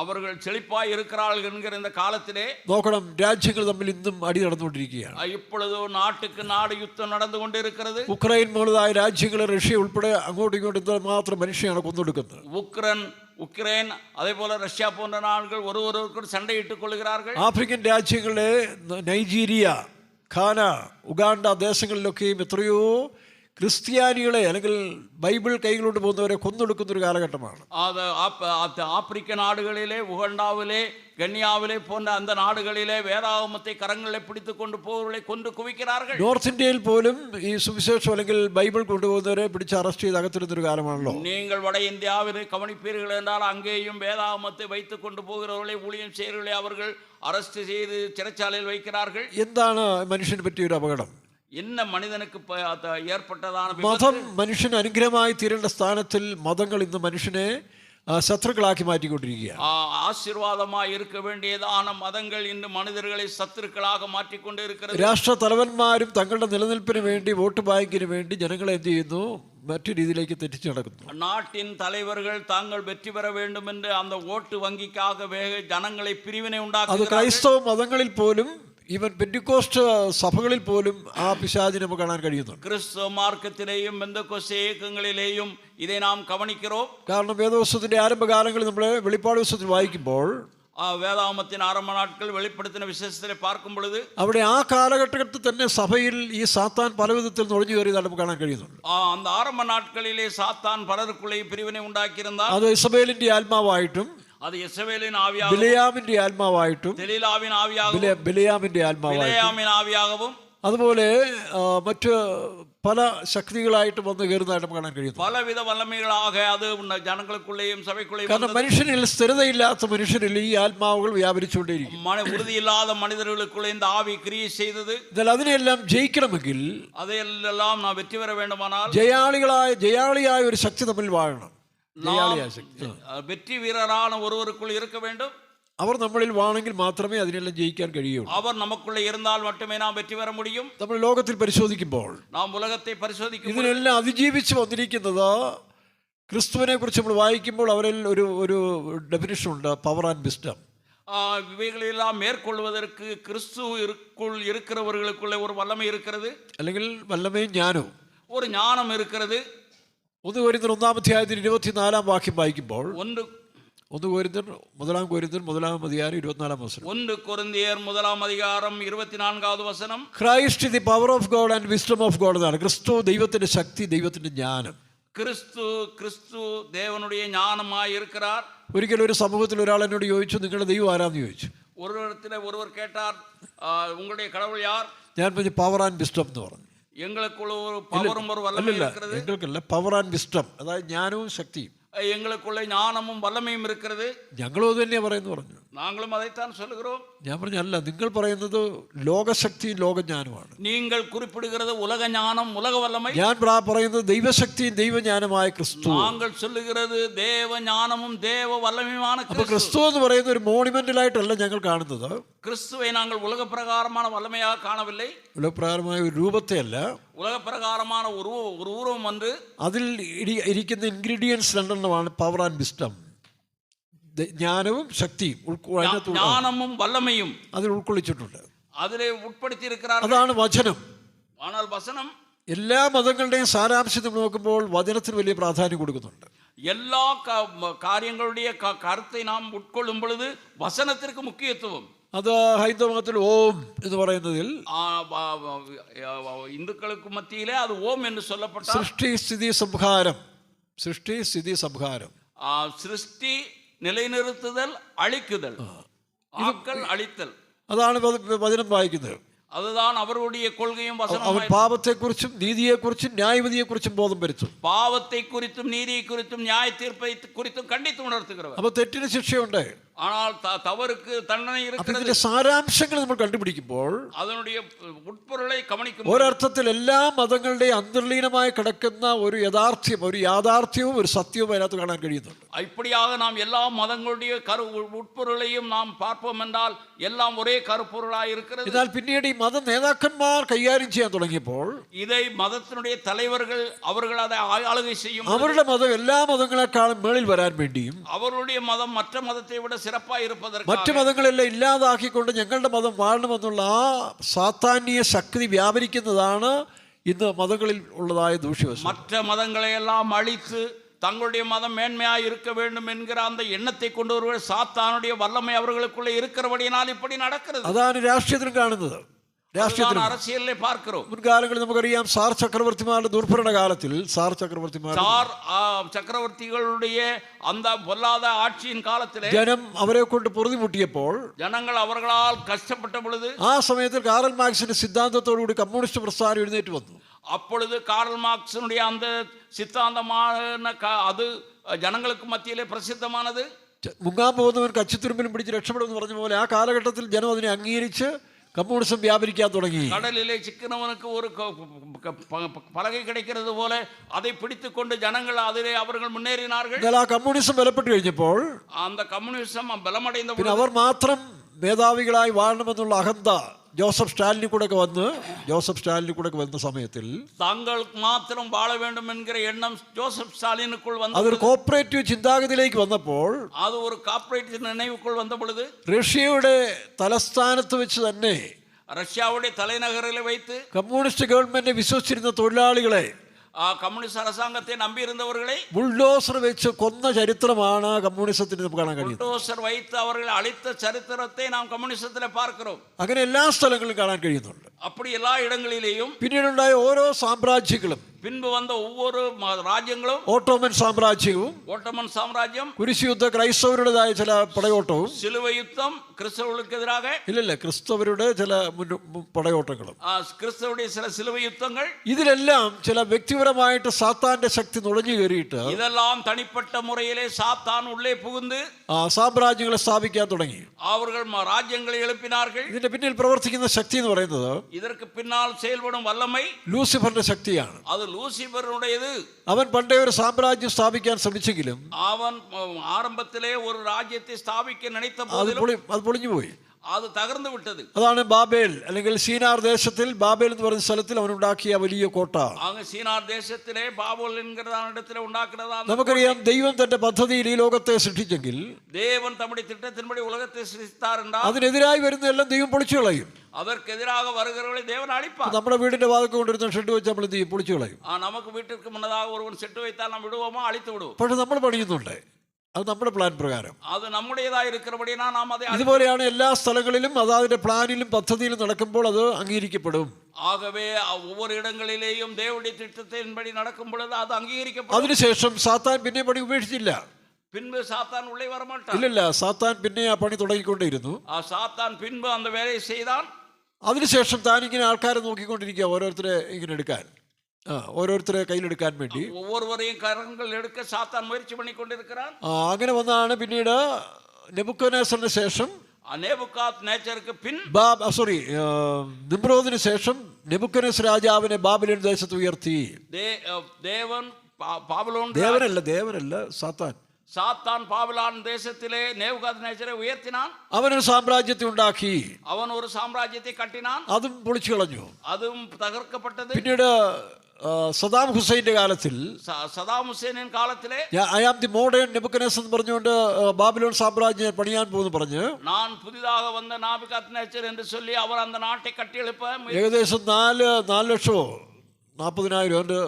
அவர்கள் செழிப்பாய் இருக்கிறார்கள் என்கிற இந்த காலத்திலே നോക്കണം, രാജ്യങ്ങൾ തമ്മിൽ ഇന്നും അടി നടന്നുകൊണ്ടിരിക്കുകയാണ്. இப்பொழுது நாட்டுக்கு நாடு யுத்தம் நடந்து கொண்டு இருக்கிறது. ഉക്രൈൻ മുതലായ രാജ്യങ്ങൾ, റഷ്യ ഉൾപ്പെടെ അങ്ങോട്ടും ഇങ്ങോട്ടും ഇത്രമാത്രം മനുഷ്യനാണ് കൊന്നൊടുക്കുന്നത്. உக்ரைன் அதே போல ரஷ்யா போன்ற நாடுகள் ஒருவருக்கு சண்டையிட்டுக் கொள்கிறார்கள். ആഫ്രിക്കൻ രാജ്യങ്ങളിലെ നൈജീരിയ, ഘാന, ഉഗാണ്ട ദേശങ്ങളിലൊക്കെയും എത്രയോ ക്രിസ്ത്യാനികളെ അല്ലെങ്കിൽ ബൈബിൾ കൈകൊണ്ട് പോകുന്നവരെ കൊന്നൊടുക്കുന്ന ഒരു കാലഘട്ടമാണ്. ஆப்பிரிக்க நாடுகளிலே, உகண்டாவிலே, கன்னியாவிலே போன்ற அந்த நாடுகளிலே வேதாகமத்தை கரங்களை பிடித்துக் கொண்டு போவர்களை கொண்டு குவிக்கிறார்கள். നോർത്ത് ഇന്ത്യയിൽ പോലും ഈ സുവിശേഷം അല്ലെങ്കിൽ ബൈബിൾ കൊണ്ടുപോകുന്നവരെ പിടിച്ച് അറസ്റ്റ് ചെയ്ത് അകത്തിടുന്നൊരു കാലമാണല്ലോ. நீங்கள் வட இந்தியாவில் கவனிப்பீர்கள் என்றால் அங்கேயும் வேதாகமத்தை வைத்துக் கொண்டு போகிறவர்களை, ஊழியம் செய்கிறவர்களை அவர்கள் அரெஸ்ட் செய்து சிறைச்சாலையில் வைக்கிறார்கள். എന്താണ് മനുഷ്യന് പറ്റിയ ഒരു അപകടം? என்ன மனிதனுக்கு ஏற்பட்டதான മതം മനുഷ്യന് അനുഗ്രഹമായി തീരേണ്ട സ്ഥാനത്തിൽ മതങ്ങൾ ഇന്ന് മനുഷ്യനെ ശത്രുക്കളാക്കി മാറ്റിക്കൊണ്ടിരിക്കുകയാണ്. ஆசீர்வாதமாய் இருக்க வேண்டியதான மதங்கள் இன்று மனிதர்களை சத்துருக்களாக மாற்றிக்கொண்டு இருக்கிறது. രാഷ്ട്ര തലവന്മാരും തങ്ങളുടെ നിലനിൽപ്പിന് വേണ്ടി, വോട്ട് ബാങ്കിന് വേണ്ടി ജനങ്ങളെ എന്ത് ചെയ്യുന്നു? മറ്റു രീതിയിലേക്ക് തെറ്റിച്ചു നടക്കുന്നു. நாட்டின் தலைவர்கள் தாங்கள் வெற்றி பெற வேண்டும் என்று அந்த ஓட்டு வங்கிக்காக ஜனங்களை பிரிவினை അത് உண்டாக்குகிறார்கள். ക്രൈസ്തവ മതങ്ങളിൽ പോലും, ഈവൻ പെന്തിക്കോസ്റ്റ് സഭകളിൽ പോലും ആ പിശാചിനെ നമുക്ക് കാണാൻ കഴിയുന്നുണ്ട്. கிறிஸ்தவ மார்க்கத்திலேயும் பெந்தகோஸ்தே இயக்கங்களிலேயும் இதை நாம் கவனிக்கிறோம். കാരണം വേദപുസ്തകത്തിന്റെ ആരംഭകാലങ്ങളിൽ നമ്മൾ വെളിപ്പാട് പുസ്തകത്തിൽ വായിക്കുമ്പോൾ, வேதாகமத்தின் ஆரம்ப நாட்கள் வெளிப்படுத்தின விசேஷத்தை பார்க்கும் பொழுது അവിടെ ആ കാലഘട്ടത്തിൽ തന്നെ സഭയിൽ ഈ സാത്താൻ പല വിധത്തിൽ നുഴഞ്ഞു കയറിയതായി നമുക്ക് കാണാൻ കഴിയുന്നുണ്ട്. அந்த ஆரம்ப நாட்களிலே சாத்தான் பலருக்குள்ளே பிரிவினை உண்டாக்கியிருந்தார். അത് ഇസബേലിന്റെ ആത്മാവായിട്ടും, அது யெசபேலின் ஆவியாகவும், ബിലയാമിന്റെ ആത്മാവായിട്ടും, தெலீலாவின் ஆவியாகவும், ബിലയാമിന്റെ ആത്മാവായിട്ടും, பிலேயாமின் ஆவியாகவும், അതുപോലെ മറ്റ് പല ശക്തികളായിട്ട് വന്ന് കയറുന്നതായിട്ട് നമുക്ക് കാണാൻ കഴിയുന്നു. பலவித வல்லமைகளாக அது ஜனங்களுக்குள்ளேயும் சபைக்குள்ளேயும் കാരണം മനുഷ്യനിൽ സ്ഥിരതയില്ലാത്ത മനുഷ്യരിൽ ഈ ആത്മാവുകൾ വ്യാപരിച്ചുകൊണ്ടേയിരിക്കും. உறுதியில்லாத மனிதர்களுக்குள்ளே இந்த ஆவி கிரியை செய்தது. എന്നാൽ അതിനെല്ലാം ജയിക്കണമെങ്കിൽ, அதையெல்லாம் நான் வெற்றி பெற வேண்டுமானால் ജയാളിയായ ഒരു ശക്തി തമ്മിൽ വാഴണം. வெற்றி வீரரான ஒருவருக்குள் இருக்க வேண்டும். അവർ നമ്മളിൽ വാണെങ്കിൽ മാത്രമേ അതിനെല്ലാം ജയിക്കാൻ കഴിയുള്ളൂ. அவர் நமக்குள்ளே இருந்தால் மட்டுமே நாம் வெற்றி பெற முடியும். നമ്മൾ ലോകത്തിൽ പരിശോധിക്കുമ്പോൾ, நாம் ഉലകത്തെ പരിശോധിക്കുമ്പോൾ, ഇതിനെല്ലാം അതിജീവിച്ച് വന്നിരിക്കുന്നത്, ക്രിസ്തുവിനെ കുറിച്ച് നമ്മൾ വായിക്കുമ്പോൾ അവരിൽ ഒരു ഡെഫിനിഷൻ ഉണ്ട്, പവർ ആൻഡ് വിസ്ഡം. இவைகளெல்லாம் மேற்கொள்வதற்கு கிறிஸ்துவுக்குள் இருக்கிறவர்களுக்குள்ளே ஒரு வல்லமை இருக்கிறது, അല്ലെങ്കിൽ വല്ലമയും ജ്ഞാനവും, ஒரு ஞானம் இருக்கிறது. 1 കൊരിന്ത്യർ 1-ാം അധ്യായത്തിൽ 24-ാം വാക്യം വായിക്കുമ്പോൾ, 1 കൊരിന്ത്യർ 1-ാം കൊരിന്ത്യർ 1-ാം അധ്യായം 24-ാം വചനം, 1 കൊരിന്ത്യർ 1-ാം അധികാരം 24-ാவது വചനം, Christ the power of God and wisdom of God എന്നാണ്. ക്രിസ്തു ദൈവത്തിന്റെ ശക്തി, ദൈവത്തിന്റെ ജ്ഞാനം. கிறிஸ்து தேவனுடைய ஞானமாய் இருக்கிறார். ഒരിക്കലും ഒരു സമൂഹത്തിൽ ഒരാൾ എന്നോട് ചോദിച്ചു, നിങ്ങളുടെ ദൈവം ആരാന്ന് ചോദിച്ചു. ஒருவர் கேட்டார், உங்களுடைய கடவுள் யார்? ഞാൻ പറഞ്ഞു പവർ ആൻഡ് വിസ്ഡം എന്ന് പറഞ്ഞു. எங்களுக்குள்ள ஒரு பவரும் ஒரு வல்லமையும் இருக்கிறது. എങ്ങൾക്കല്ല, പവർ ആൻഡ് വിസ്ഡം, അതായത് ജ്ഞാനവും ശക്തിയും. எங்களுக்குள்ள ஞானமும் வல்லமையும் இருக்கிறது. ഞങ്ങളും അത് തന്നെയാ പറയുന്നു പറഞ്ഞു. நாங்களும் அதைத்தான் சொல்லுகிறோம். ഞാൻ പറഞ്ഞല്ല, നിങ്ങൾ പറയുന്നത് ലോകശക്തിയും ലോകജ്ഞാനമാണ്. நீங்கள் குறிப்பிடுகிறது உலக ஞானம், உலக வல்லமை. ഞാൻ പറയുന്നത് ദൈവശക്തിയും ദൈവജ്ഞാനമായ ക്രിസ്തു. நாங்கள் சொல்லுகிறது தேவ ஞானமும் தேவ வல்லமையுமான അപ്പൊ கிறிஸ்து. ക്രിസ്തു എന്ന് പറയുന്ന ഒരു മോണിമെന്റലായിട്ടല്ല ഞങ്ങൾ കാണുന്നത്. கிறிஸ்துவை நாங்கள் உலக பிரகாரமான வல்லமையாக காணவில்லை, ഉലകപ്രകാരമായ ഒരു രൂപത്തെ അല്ല. உலக பிரகாரமான ஒரு உருவம் வந்து അതിൽ ഇരിക്കുന്ന ഇൻഗ്രീഡിയൻസ് രണ്ടെണ്ണമാണ്: പവർ ആൻഡ് വിസ്ഡം. ജ്ഞാനവും ശക്തിയും ஞானமும் வல்லமையும் അതിൽ ഉൾക്കൊള്ളിച്ചിട്ടുണ്ട്. அதிலே உட்படுத்தி இருக்கிறார். അതാണ് വചനം. ஆனால் வசனம் എല്ലാ മതങ്ങളുടെയും സാരാംശത്തിൽ നോക്കുമ്പോൾ വചനത്തിന് വലിയ പ്രാധാന്യം കൊടുക്കുന്നുണ്ട്. எல்லா காரியங்களுடைய கருத்தை நாம் உட்கொள்ளும் பொழுது வசனத்திற்கு முக்கியத்துவம். അത് ഹൈന്ദവ മതത്തിൽ ഓം എന്ന് പറയുന്നതിൽ இந்துக்களுக்கு மத்தியிலே அது ஓம் என்று சொல்லப்பட்ட സൃഷ്ടി സ്ഥിതി സംഹാരം. സൃഷ്ടി സ്ഥിതി സംഹാരം. சிருஷ்டி, நிலைநிறுத்துதல், அழிக்குதல், ஆக்கல், அழித்தல். അതാണ് വചനം വായിക്കുന്നത്. அதுதான் அவருடைய கொள்கையும் അവൻ வசனமும். പാപത്തെക്കുറിച്ചും നീതിയെക്കുറിച്ചും ന്യായവിധിയെക്കുറിച്ചും ബോധം വരുത്തും. பாவத்தை குறித்தும் நீதியை குறித்தும் நியாய தீர்ப்பை குறித்தும் கண்டித்து உணர்த்துகிறவர். അപ്പൊ തെറ്റിന് ശിക്ഷയുണ്ട്. ஆனால் தவறுக்கு தண்டனை അപ്പൊ இருக்கிறது. ഇതിന്റെ സാരാംശങ്ങൾ നമ്മൾ കണ്ടുപിടിക്കുമ്പോൾ அதனுடைய உட்பொருளை கவனிக்கும் ഒരർത്ഥത്തിൽ എല്ലാ മതങ്ങളുടെയും അന്തർലീനമായി കിടക്കുന്ന ഒരു യാഥാർത്ഥ്യവും ഒരു സത്യവും അതിനകത്ത് കാണാൻ കഴിയുന്നുണ്ട്. இப்படியாக நாம் எல்லா மதங்களுடைய உட்பொருளையும் நாம் பார்ப்போம் என்றால் எல்லாம் ஒரே கருப்பொருளாய் இருக்கிறது. എന്നാൽ പിന്നീട് ഈ മത നേതാക്കന്മാർ കൈകാര്യം ചെയ്യാൻ തുടങ്ങിയപ്പോൾ இதை மதத்தினுடைய தலைவர்கள் அவர்கள் அதை ஆளுகை செய்யும். അവരുടെ മതം എല്ലാ മതങ്ങളെക്കാളും മേളിൽ വരാൻ വേണ്ടിയും அவருடைய மதம் மற்ற மதத்தை விட சிறப்பாய் இருப்பதற்கு മറ്റു മതങ്ങളെല്ലാം ഇല്ലാതാക്കിക്കൊണ്ട് ഞങ്ങളുടെ മതം വാഴണമെന്നുള്ള ആ സാത്താന്യ ശക്തി വ്യാപരിക്കുന്നതാണ് ഇന്ന് മതങ്ങളിൽ ഉള്ളതായ ദൂഷ്യവശം. மற்ற மதங்களை எல்லாம் அழித்து தங்களுடைய மதம் மேன்மையாக இருக்க வேண்டும் என்கிற அந்த எண்ணத்தை கொண்டு வருவது சாத்தானுடைய வல்லமை அவர்களுக்குள்ளே இருக்கிறபடியினால் இப்படி நடக்கிறது. അതാണ് രാഷ്ട്രീയത്തിലും കാണുന്നത്. രാഷ്ട്രീയത്തിലും அரசியലിലെ பார்க்கிறோம். മുൻകാലങ്ങളിൽ നമുക്കറിയാം, സാർ ചക്രവർത്തിമാരുടെ ദുർഭരണ കാലത്തിൽ சக்கரவர்த்திகளுடைய அந்த பொல்லாத ஆட்சியின் காலத்திலே ജനം അവരെ കൊണ്ട് പൊറുതിമുട്ടിയപ്പോൾ, ஜனங்கள் அவர்களால் கஷ்டப்பட்ட பொழுது ആ സമയത്തിൽ കാറൽ മാർക്സിന്റെ സിദ്ധാന്തത്തോടുകൂടി കമ്മ്യൂണിസ്റ്റ് പ്രസ്ഥാനം എഴുന്നേറ്റ് വന്നു. அப்பொழுது கார்ல் மார்க்ஸினுடைய அந்த சித்தாந்தமான அது ஜனங்களுக்கு மத்தியிலே பிரசித்தமானது. മുങ്ങാൻ പോകുന്നവൻ കച്ചിത്തുരുമ്പിലും പിടിച്ച് രക്ഷപ്പെടുമെന്ന് പറഞ്ഞ പോലെ ആ കാലഘട്ടത്തിൽ ജനം അതിനെ അംഗീകരിച്ച് കമ്മ്യൂണിസം വ്യാപരിക്കാൻ തുടങ്ങി. கடலிலே சிக்கினவனுக்கு ஒரு பலகை கிடைக்கிறது போல அதை பிடித்துக் கொண்டு ஜனங்கள் அதிலே அவர்கள் முன்னேறினார்கள். എന്നാൽ ആ കമ്മ്യൂണിസം ബലപ്പെട്ടു കഴിഞ്ഞപ്പോൾ அந்த கம்யூனிசம் பலமடைந்த പിന്നെ അവർ മാത്രം മേധാവികളായി വാഴണമെന്നുള്ള അഹന്ത ജോസഫ് സ്റ്റാലിനി കൂടെ ഒക്കെ വന്ന സമയത്തിൽ தாங்களுக்கு மாத்திரம் வாழ வேண்டும் என்கிற எண்ணம் ஜோசப் ஸ்டாலினுக்குள் வந்தது. അതൊരു കോപ്പറേറ്റീവ് ചിന്താഗതിയിലേക്ക് വന്നപ്പോൾ, அது ஒரு கார்ப்பரேட் நினைவுக்குள் வந்த பொழுது റഷ്യയുടെ തലസ്ഥാനത്ത് വെച്ച് തന്നെ ரஷ்யாவுடைய தலைநகரில் வைத்து കമ്മ്യൂണിസ്റ്റ് ഗവൺമെന്റിനെ വിശ്വസിച്ചിരുന്ന തൊഴിലാളികളെ, கம்யூனிஸ்ட் அரசாங்கத்தை நம்பி இருந்தவர்களை ബുൾഡോസർ വെച്ച് കൊന്ന ചരിത്രമാണ് കമ്മ്യൂണിസത്തിന് നമുക്ക് കാണാൻ കഴിയുന്നത്. புல்டோசர் வைத்து அவர்களை அழித்த சரித்திரத்தை நாம் கம்யூனிசத்தில் பார்க்கிறோம். അങ്ങനെ എല്ലാ സ്ഥലങ്ങളിലും കാണാൻ കഴിയുന്നുണ്ട്. அப்படி எல்லா இடங்களிலேயும் പിന്നീടുണ്ടായ ഓരോ സാമ്രാജ്യങ്ങളും, பின்பு வந்த ஒவ்வொரு ராஜ்யங்களும், ഓട്ടോമൻ സാമ്രാജ്യവും, ஓட்டமன் சாம்ராஜ்யம், കുരിശുയുദ്ധ ക്രൈസ്തവരുടേതായ ചില പടയോട്ടവും, சிலுவை யுத்தம் கிறிஸ்தவர்களுக்கு எதிராக, ക്രിസ്തവരുടെ ചില പടയോട്ടങ്ങളും, கிறிஸ்தவருடைய சில சிலுவை யுத்தங்கள், ഇതിലെല്ലാം ചില വ്യക്തിപരമായിട്ട് സാത്താന്റെ ശക്തി നുഴഞ്ഞു കയറിയിട്ട് இதெல்லாம் தனிப்பட்ட முறையிலே சாத்தான் உள்ளே புகுந்து സാമ്രാജ്യങ്ങളെ സ്ഥാപിക്കാൻ തുടങ്ങി. அவர்கள் ராஜ்யங்களை எழுப்பினார்கள். ഇതിന്റെ പിന്നിൽ പ്രവർത്തിക്കുന്ന ശക്തി എന്ന് പറയുന്നത് இதற்கு பின்னால் செயல்படும் வல்லமை ലൂസിഫറിന്റെ ശക്തിയാണ്. அது லூசிபருடையது. അവൻ പണ്ടേ ഒരു സാമ്രാജ്യം സ്ഥാപിക്കാൻ ശ്രമിച്ചെങ്കിലും அவன் ஆரம்பத்திலே ஒரு ராஜ்யத்தை ஸ்தாபிக்க நினைத்த അത് போதிலும் പൊളിഞ്ഞുപോയി. அது തകർന്നു വിട്ടത്. അതാണ് ബാബേൽ, അല്ലെങ്കിൽ സീനാർ ദേശത്തിൽ ബാബേൽ എന്ന് പറയുന്ന സ്ഥലത്തിൽ അവൻ ഉണ്ടാക്കിയ വലിയ കോട്ട. അങ്ങ് സീനാർ ദേശത്തിലെ ബാബേൽ എன்கிறதான இடத்திலே ഉണ്ടാക്കുന്നതാണ്. നമുക്കറിയാം, ദൈവം തന്റെ പദ്ധതിയിൽ ഈ ലോകത്തെ സൃഷ്ടിച്ചെങ്കിൽ தேவன் தம்முடைய திட்டத்தின்படி உலகத்தை சிருஷ்டித்தார் என்றால் അതിനെതിരായി വരുന്ന എല്ലാം ദൈവം പൊളിച്ചു കളയും. அதற்கெதிராக வருகிறவர்களை தேவன் அழிப்பார். നമ്മുടെ വീടിന്റെ വാതിൽക്ക് കൊണ്ടിരുന്ന ഷെഡ് വെച്ച് നമ്മൾ എന്ത് ചെയ്യും? പൊളിച്ചു കളയും. நமக்கு வீட்டிற்கு முன்னதாக ஒருவன் செட்டு வைத்தால் நாம் விடுவோமோ அழித்து விடுவோம். പക്ഷെ നമ്മൾ പണിയുന്നുണ്ട്. അത് നമ്മുടെ പ്ലാൻ പ്രകാരം. அது நம்முடையதாக இருக்கிறபடினா நாம் அதை ഇതുപോലെയാണ് എല്ലാ സ്ഥലങ്ങളിലും അത് അതിന്റെ പ്ലാനിലും പദ്ധതിയിലും നടക്കുമ്പോൾ അത് അംഗീകരിക്കപ്പെടും. ஆகவே ஒவ்வொரு இடங்களிலேயும் தேவனுடைய திட்டத்தின்படி நடக்கும் பொழுது அது அங்கீகரிக்கப்படும். അതിനുശേഷം സാത്താൻ പിന്നെ പണി ഉപേക്ഷിച്ചില്ല. பின்பு சாத்தான் உள்ளே வரமாட்டான். ഇല്ലല്ല, സാത്താൻ പിന്നെ ആ പണി തുടങ്ങിക്കൊണ്ടേയിരുന്നു. சாத்தான் பின்பு அந்த வேலையை செய்தான். അതിനുശേഷം താൻ ഇങ്ങനെ ആൾക്കാരെ നോക്കിക്കൊണ്ടിരിക്കുക, ഓരോരുത്തരെ ഇങ്ങനെ എടുക്കാൻ, ഓരോരുത്തരെ കയ്യിലെടുക്കാൻ വേണ്ടി. ஒவ்வொருவரையும் கரங்கள் எடுக்க சாத்தான் முயற்சி பண்ணி கொண்டிருக்கிறான். അങ്ങനെ വന്നാണ് പിന്നീട് നെബൂഖദ്നേസറിന് ശേഷം நேபுகாத் நேச்சருக்கு பின் നിമ്രോദിന് ശേഷം നെബൂഖദ്നേസർ രാജാവിനെ ബാബിലോൺ ദേശത്ത് ഉയർത്തി. தேவன் பாபிலோன் ദേവനല്ല സാത്താൻ. சாத்தான் பாபிலோன் தேசத்திலே நேபுகாத்நேச்சரை உயர்த்தினான். അവനൊരു സാമ്രാജ്യത്തെ ഉണ്ടാക്കി. அவன் ஒரு சாம்ராஜ்யத்தை கட்டினான். അതും പൊളിച്ചു കളഞ്ഞു. அதுவும் தகர்க்கப்பட்டது. പിന്നീട് സദാം ഹുസൈന്റെ കാലത്തിൽ സദാം ഹുസൈനിൻ കാലത്തിലെ I am the modern Nebuchadnezzar എന്ന് പറഞ്ഞുകൊണ്ട് ബാബിലോൺ സാമ്രാജ്യം പണിയാൻ പോകുന്നു പറഞ്ഞ് ഞാൻ പുതിയதாக വന്ന നാബുക്കദ്നേസർ എന്ന് சொல்லி അവർ அந்த നാട്ടെ കട്ടിയെഴുപ്പ ഏകദേശം 4,40,000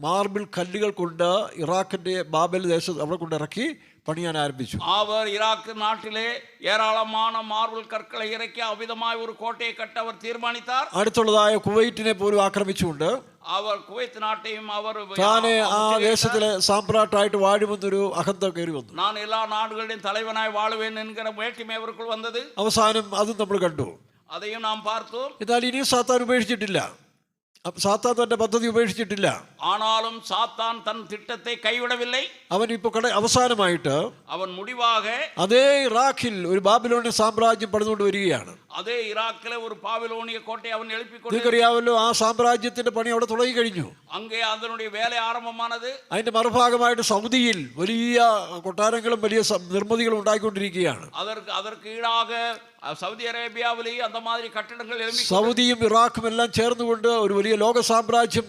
മാർബിൾ കല്ലുകൾ കൊണ്ട് ഇറാഖിന്റെ ബാബേൽ ദേശത്ത് അവിടെ കൊണ്ട് ഇറക്കി പണിയാൻ ആരംഭിച്ചു. അവർ ഇറാഖ് നാട്ടിലെ ഏരാളமான മാർബിൾ കற்களை ഇറക്കി അവിധമായ ഒരു കോട്ടയെ കെട്ട അവർ തീരുമാനിത്താർ. അടുത്തുള്ളതായ കുവൈറ്റിനെ പോലും ആക്രമിച്ചുകൊണ്ട് അവർ കുവൈത്ത് നാട്ടെയും അവർ താനെ ആ ദേശത്തിലെ സാമ്രാട്ടായിട്ട് വാഴുമെന്നൊരു അഹന്ത കയറി വന്നു. ഞാൻ എല്ലാ നാടുകളുടെയും തലവനായി വാഴുവേൻ എன்கிற വേട്ടിമേ അവർക്കുൾ വന്നത്. അവസാനം അതും നമ്മൾ കണ്ടു. അതെയും നാം പാർത്തു. എന്നാൽ ഇനിയും സാത്താൻ ഉപേക്ഷിച്ചിട്ടില്ല. സാത്താൻ തന്റെ പദ്ധതി ഉപേക്ഷിച്ചിട്ടില്ല. ஆனாலும் சாத்தான் தன் திட்டத்தை கைவிடவில்லை. അവൻ ഇപ്പോൾ അവസാനമായിട്ട് അവൻ മുടിവാക അതേ ഇറാഖിൽ ഒരു ബാബിലോണിയ സാമ്രാജ്യം പണിതുകൊണ്ട് വരികയാണ്. അതേ ഇറാഖിലെ ഒരു ബാബിലോണിയ കോട്ടയെ അവൻ എഴുപ്പിക്കൊണ്ട്. നിങ്ങൾക്കറിയാമല്ലോ ആ സാമ്രാജ്യത്തിന്റെ പണി അവിടെ തുടങ്ങി കഴിഞ്ഞു. അങ്ങേ അതിനുடைய വേല ആരംഭമാനത്. അതിന്റെ മറുഭാഗമായിട്ട് സൗദിയിൽ വലിയ കൊട്ടാരങ്ങളും വലിയ നിർമ്മിതികളും ഉണ്ടായിക്കൊണ്ടിരിക്കുകയാണ്. அதற்கு ஈடாக സൗദി അറേബ്യാവിലെയും அந்த மாதிரி കെട്ടിടങ്ങൾ எழும்பி സൗദിയും ഇറാഖും എല്ലാം ചേർന്നുകൊണ്ട് ഒരു വലിയ ലോക സാമ്രാജ്യം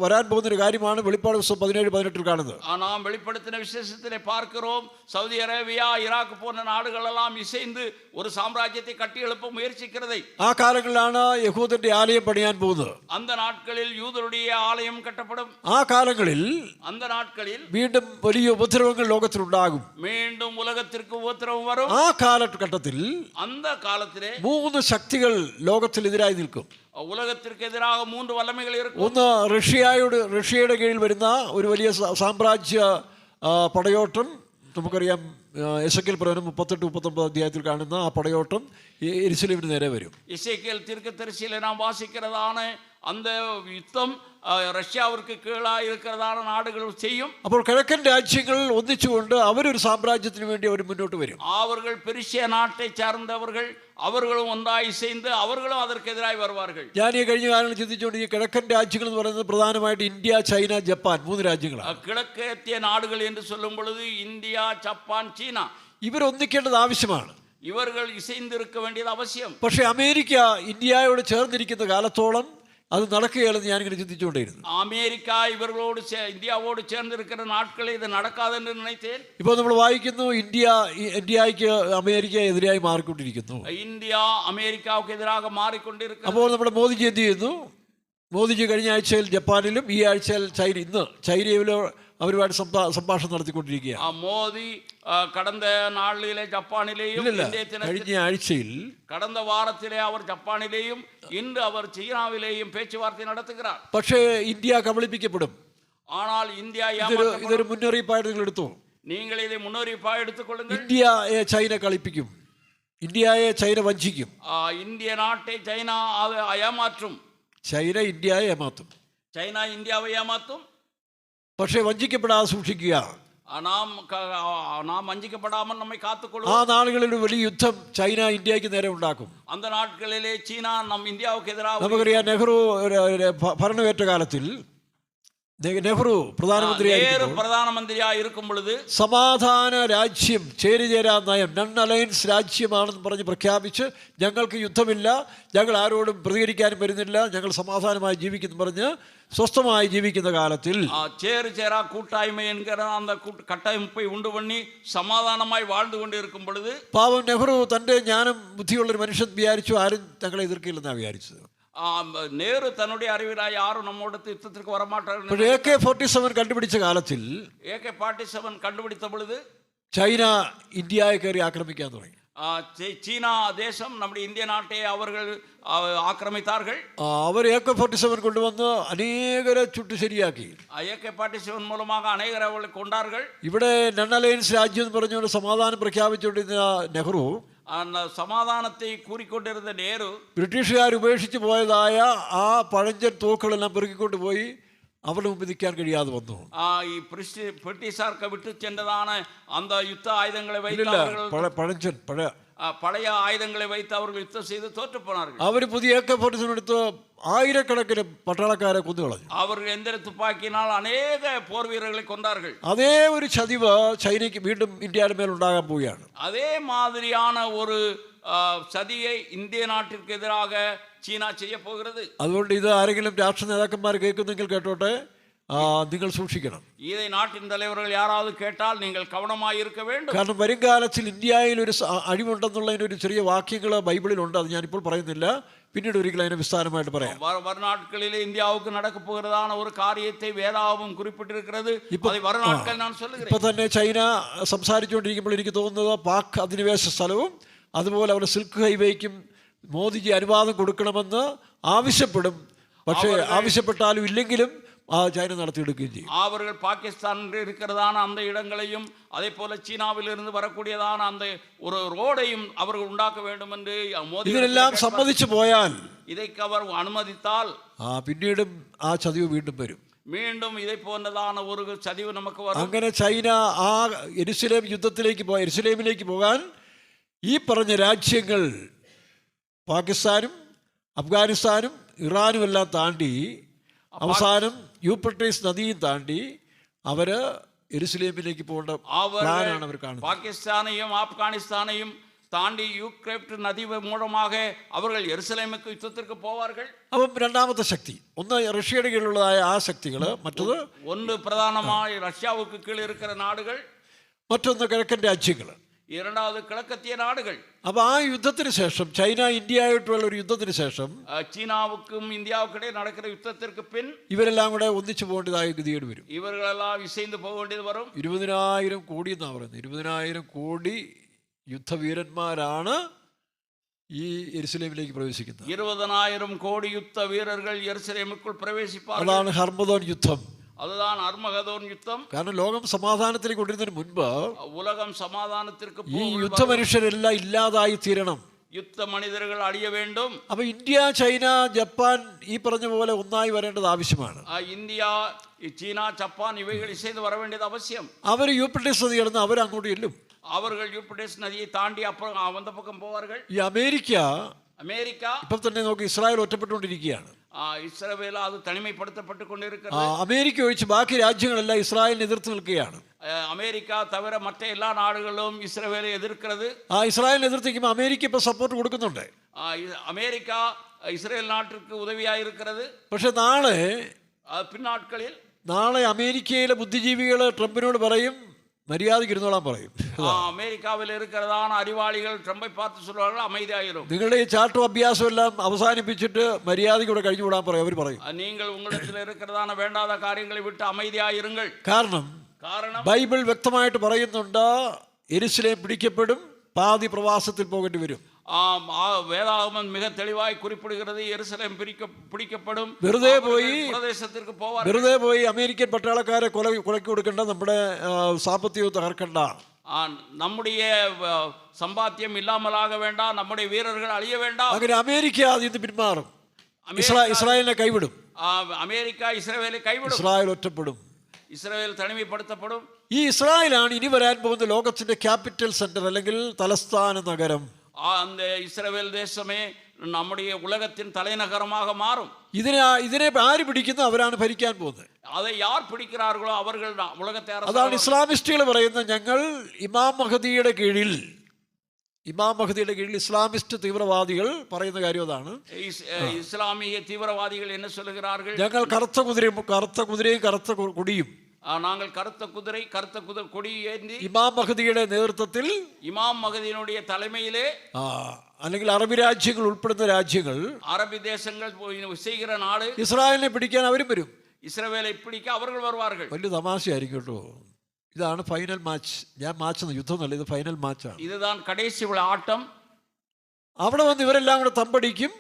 വരാൻ പോകുന്ന ഒരു കാര്യമാണ് വെളിപ്പാട് പുസ്തകം 17-18 കാണുന്നത്. നാം വെളിപ്പെടുത്തിன വിശേഷത്തിലെ பார்க்கிறோம். സൗദി അറേബ്യ ഇറാഖ് പോന്ന നാടുകൾ എല്ലാം ഇസൈந்து ഒരു സാമ്രാജ്യത്തെ കട്ടിയെഴുപ്പ മുയற்சிக்கிறது. ആ കാലങ്ങളിലാണ് യഹൂദന്റെ ആലയം പണിയാൻ പോകുന്നത്. அந்த നാட்களிൽ യൂദരുടെ ആലയം കെട്ടപ്പെടും. ആ കാലങ്ങളിൽ அந்த നാட்களிൽ വീണ്ടും വലിയ ഉപദ്രവങ്ങൾ ലോകത്തിലുണ്ടാകും. വീണ്ടും ഉലകത്തിற்கு ഉപദ്രവം വരും. ആ കാലഘട്ടത്തിൽ அந்த കാലത്തിലെ 3 ശക്തികൾ ലോകത്തിനെതിരായി നിൽക്കും. ഉലകത്തിற்கு എതിരാக 3 വല്ലമകൾ இருக்கும். ഒന്ന് റഷ്യയുടെ കീഴിൽ വരുന്ന ഒരു വലിയ സാമ്രാജ്യ പടയോട്ടം. നമുക്കറിയാം എസെക്കിയേൽ പ്രവചനം 38-39 അധ്യായത്തിൽ കാണുന്ന ആ പടയോട്ടം യെരുശലേമിന് നേരെ വരും. എസെക്കിയേൽ தீர்க்கதரிசியிலே நாம் வாசிக்கிறதான அந்த யுத்தம் റഷ്യാവർക്ക് കീഴായി ഇരിക്കുന്നതാണ് നാടുകൾ ചെയ്യും. അപ്പോൾ കിഴക്കൻ രാജ്യങ്ങൾ ഒന്നിച്ചുകൊണ്ട് അവരൊരു സാമ്രാജ്യത്തിന് വേണ്ടി അവർ മുന്നോട്ട് വരും. അവர்கள் പെർഷ്യ നാട്ടെ ചേർന്നവர்கள் അവர்களுം ഒന്നായി சேர்ந்து അവர்களுം അതற்കെതിരായി വരുവാர்கள். ഞാൻ ഈ കഴിഞ്ഞ കാലങ്ങളിൽ ചിന്തിച്ചുകൊണ്ട് ഈ കിഴക്കൻ രാജ്യങ്ങൾ എന്ന് പറയുന്നത് പ്രധാനമായിട്ട് ഇന്ത്യ, ചൈന, ജപ്പാൻ 3 രാജ്യങ്ങളാണ്. കിഴക്കേത്തിയ നാടുകൾ എന്ന് சொல்லும் பொழுது ഇന്ത്യ, ജപ്പാൻ, ചൈന ഇവരൊന്നിക്കേണ്ടത് ആവശ്യമാണ്. ഇവர்கள் ഇസൈந்திருக்க വേണ്ടിയത് ആവശ്യം. പക്ഷേ അമേരിക്ക ഇന്ത്യയോട് ചേർന്നിരിക്കുന്ന കാലത്തോളം അത് നടക്കുകയാണെന്ന് ഞാനിങ്ങനെ ചിന്തിച്ചുകൊണ്ടിരുന്നു. അമേരിക്ക ഇവരോട് ഇന്ത്യയോട് ചേർന്നിരിക്കുന്ന നാട്കളിൽ ഇത് നടക്കാതെന്ന് നിனைத்தேன். ഇപ്പോൾ നമ്മൾ വായിക്കുന്നു ഇന്ത്യക്ക് അമേരിക്ക എതിരായി മാറിക്കൊണ്ടിരിക്കുന്നു. ഇന്ത്യ അമേരിക്കക്ക് എതിരാக മാറിക്കൊണ്ടിരിക്കുന്നു. അപ്പോൾ നമ്മുടെ മോദിജി എന്ത് ചെയ്യുന്നു? മോദിജി കഴിഞ്ഞ ആഴ്ചയിൽ ജപ്പാനിലും ഈ ആഴ്ചയിൽ ചൈനയിലും അവരുമായിട്ട് സംഭാഷണം നടത്തിക്കൊണ്ടിരിക്കുകയാണ്. മോദി കടந்த നാളിലെ ജപ്പാനിലെയും കഴിഞ്ഞ ആഴ്ചയിൽ കടந்த വാരത്തിലെ അവർ ജപ്പാനിലെയും ഇന്ന് അവർ ചൈനയിലെയും പേച്ചുവാർത്ത നടത്തുകയാണ്. പക്ഷേ ഇന്ത്യ കബളിപ്പിക്കപ്പെടും. ஆனால் இந்தியா ഇതൊരു മുന്നറിയിപ്പായിട്ട് നിങ്ങൾ എടുത്തു. നിങ്ങൾ ഇത് മുന്നറിയിപ്പായി എടുത്തുകൊള്ളുക. ഇന്ത്യയെ ചൈന കളിപ്പിക്കും. ഇന്ത്യയെ ചൈന വഞ്ചിക്കും. ഇന്ത്യ നാട്ടെ ചൈന ഏമാറ്റും. ചൈന ഇന്ത്യയെ ഏമാത്തും. ചൈന ഇന്ത്യയെ ഏമാത്തും. പക്ഷേ വഞ്ചിക്കപ്പെടാതെ സൂക്ഷിക്കുക. നാം വഞ്ചിക്കപ്പെടാமல் നമ്മെ കാത്തുകൊള്ളുക. ആ നാളുകളിൽ വലിയ യുദ്ധം ചൈന ഇന്ത്യക്ക് നേരെ ഉണ്ടാക്കും. அந்த നാടുകളിലെ ചൈന ഇന്ത്യക്ക് എതിരാக. നമുക്കറിയാം നെഹ്റു ഭരണമേറ്റ കാലത്തിൽ നെഹ്റു പ്രധാനമന്ത്രിയായി ഇരിക്കും പൊழுது സമാധാന രാജ്യം ചേരിചേരാ നയം നൺ അലയൻസ് രാജ്യമാണെന്ന് പറഞ്ഞ് പ്രഖ്യാപിച്ച് ഞങ്ങൾക്ക് യുദ്ധമില്ല, ഞങ്ങൾ ആരോടും പ്രതികരിക്കാനും വരുന്നില്ല, ഞങ്ങൾ സമാധാനമായി ജീവിക്കുന്നു പറഞ്ഞ് സ്വസ്ഥമായി ജീവിക്കുന്ന കാലത്തിൽ ചേരാ കൂട്ടായ്മ എൻகிற அந்த கட்டமைப்பை உண்டு பண்ணி സമാധാനമായി வாழ்ந்துകൊണ്ടിരിക്കും பொழுது പാവം നെഹ്റു തന്റെ ജ്ഞാനം ബുദ്ധിയുള്ളൊരു മനുഷ്യൻ വിചാരിച്ചു ആരും തങ്ങളെ എതിർക്കില്ലെന്നാണ് വിചാരിച്ചത്. നേരു തന്നുடைய അറിവിലായി ആരും നമ്മോട് യുദ്ധത്തിற்கு வரமாட்டார்கள். AK-47 കണ്ടുപിടിച്ച കാലത്തിൽ AK-47 കണ്ടുപിടിച്ച പൊழுது ചൈന ഇന്ത്യയെ കയറി ആക്രമിക്കാൻ തുടങ്ങി. ചീന ദേശം നമ്മുടെ ഇന്ത്യ നാട്ടെ അവർ ആക്രമിത്താர்கள். അവർ AK-47 കൊണ്ടുവന്ന് അനേകരെ ചുട്ടു ശരിയാക്കി. AK-47 മൂലமாக അനേകരെ കൊണ്ടാர்கள். ഇവിടെ നൺ അലയൻസ് രാജ്യം എന്ന് പറഞ്ഞുകൊണ്ട് സമാധാനം പ്രഖ്യാപിച്ചുകൊണ്ടിരുന്ന നെഹ്റു സമാധാനത്തെ കൂറിക്കൊണ്ടിരുന്ന നെഹ്റു ബ്രിട്ടീഷുകാർ ഉപേക്ഷിച്ച് പോയതായ ആ പഴഞ്ചൻ തോക്കുകളെല്ലാം പെറുക്കിക്കൊണ്ട് പോയി അവരുടെ മുമ്പിൽ നിൽക്കാൻ കഴിയാതെ വന്നു. ഈ பிரிட்டிஷாருக்கு விட்டு சென்றதான அந்த யுத்த ஆயுதங்களை வைத்து பழைய ஆயுதங்களை வைத்து அவர்கள் யுத்தம் செய்து தோற்று போனார்கள். അവർ പുതിയ AK-47 ആയിരക്കണക്കിന് പട്ടാളക്കാരെ കൊന്നുകളഞ്ഞു. அவர்கள் எந்திர துப்பாக்கியினால் அநேக போர் வீரர்களை கொண்டார்கள். അതേ ഒരു ചതിവ് ചൈനയ്ക്ക് വീണ്ടും ഇന്ത്യയുടെ മേൽ ഉണ്ടാകാൻ പോവുകയാണ്. அதே மாதிரியான ஒரு சதியை இந்திய நாட்டிற்கு எதிராக சீனா செய்ய போகிறது. അതുകൊണ്ട് ഇത് ആരെങ്കിലും രാഷ്ട്രീയ നേതാക്കന്മാർ കേൾക്കുന്നെങ്കിൽ കേട്ടോട്ടെ, നിങ്ങൾ സൂക്ഷിക്കണം. இதை நாட்டின் தலைவர்கள் யாராவது கேட்டால் நீங்கள் கவனமாக இருக்க வேண்டும். കാരണം വരും കാലത്തിൽ ഇന്ത്യയിൽ ഒരു അഴിവുണ്ടെന്നുള്ളതിന് ഒരു ചെറിയ വാക്യങ്ങൾ ബൈബിളിലുണ്ട്. അത് ഞാനിപ്പോൾ പറയുന്നില്ല, പിന്നീട് ഒരിക്കലും അതിനെ വിസ്താരമായിട്ട് പറയാം. வருநாட்களிலே இந்தியாவுக்கு நடக்க போகிறதான ஒரு காரியத்தை வேதாவும் குறிப்பிட்டிருக்கிறது. அதை வருநாட்கள் நான் சொல்லுகிறேன். ഇപ്പൊ തന്നെ ചൈന സംസാരിച്ചുകൊണ്ടിരിക്കുമ്പോൾ എനിക്ക് തോന്നുന്നത് പാക് അധിനിവേശ സ്ഥലവും അതുപോലെ അവരുടെ സിൽക്ക് ഹൈവേക്കും മോദിജി അനുവാദം കൊടുക്കണമെന്ന് ആവശ്യപ്പെടും. പക്ഷേ ആവശ്യപ്പെട്ടാലും ഇല്ലെങ്കിലും ചൈന നടത്തിയെടുക്കുകയും ചെയ്യും. அவர்கள் பாகிஸ்தானில் இருக்கிறதான அந்த இடங்களையும் அதே போல சீனாவிலிருந்து வரக்கூடியதான அந்த ஒரு ரோடையும் அவர்கள் உண்டாக்க வேண்டும் என்று மோடி ഇതിനെല്ലാം സമ്മതിച്ചു പോയാൽ, இதற்கு அவர் அனுமதித்தால் പിന്നീടും ആ ചതിവ് വീണ്ടും വരും. மீண்டும் இதை போன்றதான ஒரு சதிவு நமக்கு வரும். അങ്ങനെ ചൈന ആ യെരുശലേമിലേക്ക് പോകാൻ ഈ പറഞ്ഞ രാജ്യങ്ങൾ പാകിസ്ഥാനും അഫ്ഗാനിസ്ഥാനും ഇറാനും എല്ലാം താണ്ടി അവസാനം യൂഫ്രട്ടീസ് നദിയും താണ്ടി അവര് യെരുശലേമിലേക്ക് പോകേണ്ട പ്ലാനാണ് അവർ കാണുന്നത്. പാകിസ്ഥാനെയും അഫ്ഗാനിസ്ഥാനെയും താണ്ടി യൂഫ്രട്ടീസ് നദി മൂലமாக അവர்கள் യെരുശലേമുக்கு യുദ്ധത്തിற்கு പോവാர்கள். അപ്പം രണ്ടാമത്തെ ശക്തി, ഒന്ന് റഷ്യയുടെ കീഴിലുള്ളതായ ആ ശക്തികൾ, മറ്റത് ഒന്ന് പ്രധാനമായി റഷ്യാവുക്ക് കീഴിൽ ഇരിക്കുന്ന നാടുകൾ, മറ്റൊന്ന് കിഴക്കൻ രാജ്യങ്ങൾ, இரண்டாவது கிழக்கத்திய நாடுகள். അപ്പൊ ആ യുദ്ധത്തിന് ശേഷം, ചൈന ഇന്ത്യയായിട്ടുള്ള ഒരു യുദ്ധത്തിന് ശേഷം, ചീനാവുക്കും ഇന്ത്യவுக்கும் നടക്കുന്ന യുദ്ധത്തിற்கு പിൻ ഇവരെല്ലാം കൂടെ ഒന്നിച്ചു പോകേണ്ടതായ ഗതികേട് വരും. ഇവരെല്ലാം വിസൈந்து പോകേണ്ടത് വരും. 20,000 കോടി എന്നാ പറയുന്നത്. 20,000 കോടി യുദ്ധവീരന്മാരാണ് ഈ യെരുശലേമിലേക്ക് പ്രവേശിക്കുന്നത്. 20,000 കോടി യുദ്ധ വീരர்கள் യെരുശലേമുக்குள் പ്രവേശിപ്പാர்கள். അതാണ് ഹർമദോൻ യുദ്ധം. அதுதான் அர்மகதோன் யுத்தம். കാരണം ലോകം സമാധാനത്തിലേക്ക് കൊണ്ടുവരുന്നതിന് മുൻപ് உலகம் சமாதானத்திற்கு ഈ യുദ്ധ മനുഷ്യരെല്ലാം ഇല്ലാതായി തീരണം. യുദ്ധ മനിതர்கள் അഴിയ വേണ്ടും. അപ്പൊ ഇന്ത്യ, ചൈന, ജപ്പാൻ ഈ പറഞ്ഞ പോലെ ഒന്നായി വരേണ്ടത് ആവശ്യമാണ്. ഇന്ത്യ, ചീന, ജപ്പാൻ ഇവകൾ ഇസൈந்து വര വേണ്ടത് ആവശ്യം. അവർ യൂഫ്രട്ടീസ് നദി കടന്ന് അവർ അങ്ങോട്ട് ചെല്ലും. അവர்கள் യൂഫ്രട്ടീസ് നദിയെ താണ്ടി അപ്പുറം അവന്ത പക്കം പോവാர்கள். ഈ അമേരിക്ക ഇപ്പൊ തന്നെ നോക്കി ഇസ്രായേൽ ഒറ്റപ്പെട്ടുകൊണ്ടിരിക്കുകയാണ്. ഇസ്രായേൽ അത് തനിമപ്പെടുത്തപ്പെട്ടുകൊണ്ടിരിക്കുന്നത്. അമേരിക്ക ഒഴിച്ച് ബാക്കി രാജ്യങ്ങളെല്ലാം ഇസ്രായേലിനെ എതിർത്ത് നിൽക്കുകയാണ്. അമേരിക്ക തവിര മറ്റേ എല്ലാ നാടുകളും ഇസ്രായേലെ എതിർക്കുന്നത്. ഇസ്രായേലിനെ എതിർത്തിരിക്കുമ്പോൾ അമേരിക്ക ഇപ്പൊ സപ്പോർട്ട് കൊടുക്കുന്നുണ്ട്. അമേരിക്ക ഇസ്രായേൽ നാട്ടിற்கு ഉദവിയായിരിക്കുന്നത്. പക്ഷെ പിന്നാட்களிൽ നാളെ അമേരിക്കയിലെ ബുദ്ധിജീവികൾ ട്രംപിനോട് പറയും, മര്യാദയ്ക്ക് ഇരുന്നോളാൻ പറയും. അമേരിക്കാവിൽ ഇരിക്കുന്നതാണ് അറിവാളികൾ ട്രംപை பார்த்து சொல்வார்கள் அமைதியாயிரும். നിങ്ങളുടെ ഈ ചാട്ടം അഭ്യാസം എല്ലാം അവസാനിപ്പിച്ചിട്ട് മര്യാദയ്ക്ക് ഇവിടെ കഴിഞ്ഞുകൂടാൻ പറയും. അവർ പറയും, നിങ്ങൾ ഉங்களிடத்தில் இருக்கிறதான வேண்டாத காரியங்களை விட்டு அமைதியாயிருங்கள். കാരണം ബൈബിൾ വ്യക്തമായിട്ട് പറയുന്നുണ്ട്, യെരുശലേം പിടിക്കപ്പെടും, പാതി പ്രവാസത്തിൽ പോകേണ്ടി വരും. வேதாகமம் மிக தெளிவாய் குறிப்பிடுகிறது, യെരുശലേം പിടിക്കപ്പെടും. വെറുതെ പോയി അമേരിക്കൻ പട്ടാളക്കാരെ കൊലയ്ക്ക് കൊടുക്കണ്ട, നമ്മുടെ സാമ്പത്തികം തകർക്കണ്ട, നമ്മുടെ സമ്പാദ്യം ഇല്ലാമലാക വേണ്ട, നമ്മുടെ വീരர்கள் അഴിയ വേണ്ട. അങ്ങനെ അമേരിക്ക അതിൽ നിന്ന് പിന്മാറും, ഇസ്രായേലിനെ കൈവിടും. അമേരിക്ക ഇസ്രായേലിനെ കൈവിടും, ഇസ്രായേൽ ഒറ്റപ്പെടും, ഇസ്രായേൽ തനിമപ്പെടുത്തപ്പെടും. ഈ ഇസ്രായേലാണ് ഇനി വരാൻ പോകുന്ന ലോകത്തിന്റെ ക്യാപിറ്റൽ സെന്റർ അല്ലെങ്കിൽ തലസ്ഥാന നഗരം. அந்த இஸ்ரவேல் தேசமே നമ്മുടെ ഉലകത്തിൻ തലനഗരமாக മാറും. ഇതിനെ ആര് പിടിക്കുന്നു അവരാണ് ഭരിക്കാൻ പോകുന്നത്. அதை யார் பிடிக்கிறார்களோ அவர்கள் உலகத்தை அரசாளுவார்கள். അതാണ് ഇസ്ലാമിസ്റ്റുകൾ പറയുന്നത്, ഞങ്ങൾ ഇമാം മഹദിയുടെ കീഴിൽ ഇസ്ലാമിസ്റ്റ് തീവ്രവാദികൾ പറയുന്ന കാര്യം അതാണ്. ഇസ്ലാമിക തീവ്രവാദികൾ എന്നെ சொல்லுகிறார்கள், ഞങ്ങൾ കറുത്ത കുതിരയും കറുത്ത കൊടിയും, நாங்கள் கருத்த கொடி ஏந்தி ഇമാം മഹദിയുടെ നേതൃത്വത്തിൽ, ഇമാം മഹദിയുടെ തലമയിലെ അല്ലെങ്കിൽ അറബി രാജ്യങ്ങൾ ഉൾപ്പെടുന്ന രാജ്യങ്ങൾ, അറബി ദേശങ്ങൾ ചെയ്യുന്ന നാട് ഇസ്രായേലിനെ പിടിക്കാൻ അവരും വരും. ഇസ്രായേലെ പിടിക്കാൻ അവർ വരുവാர்கள். വലിയ തമാശയായിരിക്കും കേട്ടോ. ഇതാണ് ഫൈനൽ മാച്ച്. ഞാൻ മാച്ച് യുദ്ധം എന്നല്ല, ഇത് ഫൈനൽ മാച്ചാണ്. ഇതാണ് കടേശി ആട്ടം. അവിടെ വന്ന് ഇവരെല്ലാം കൂടെ തമ്പടിക്കും.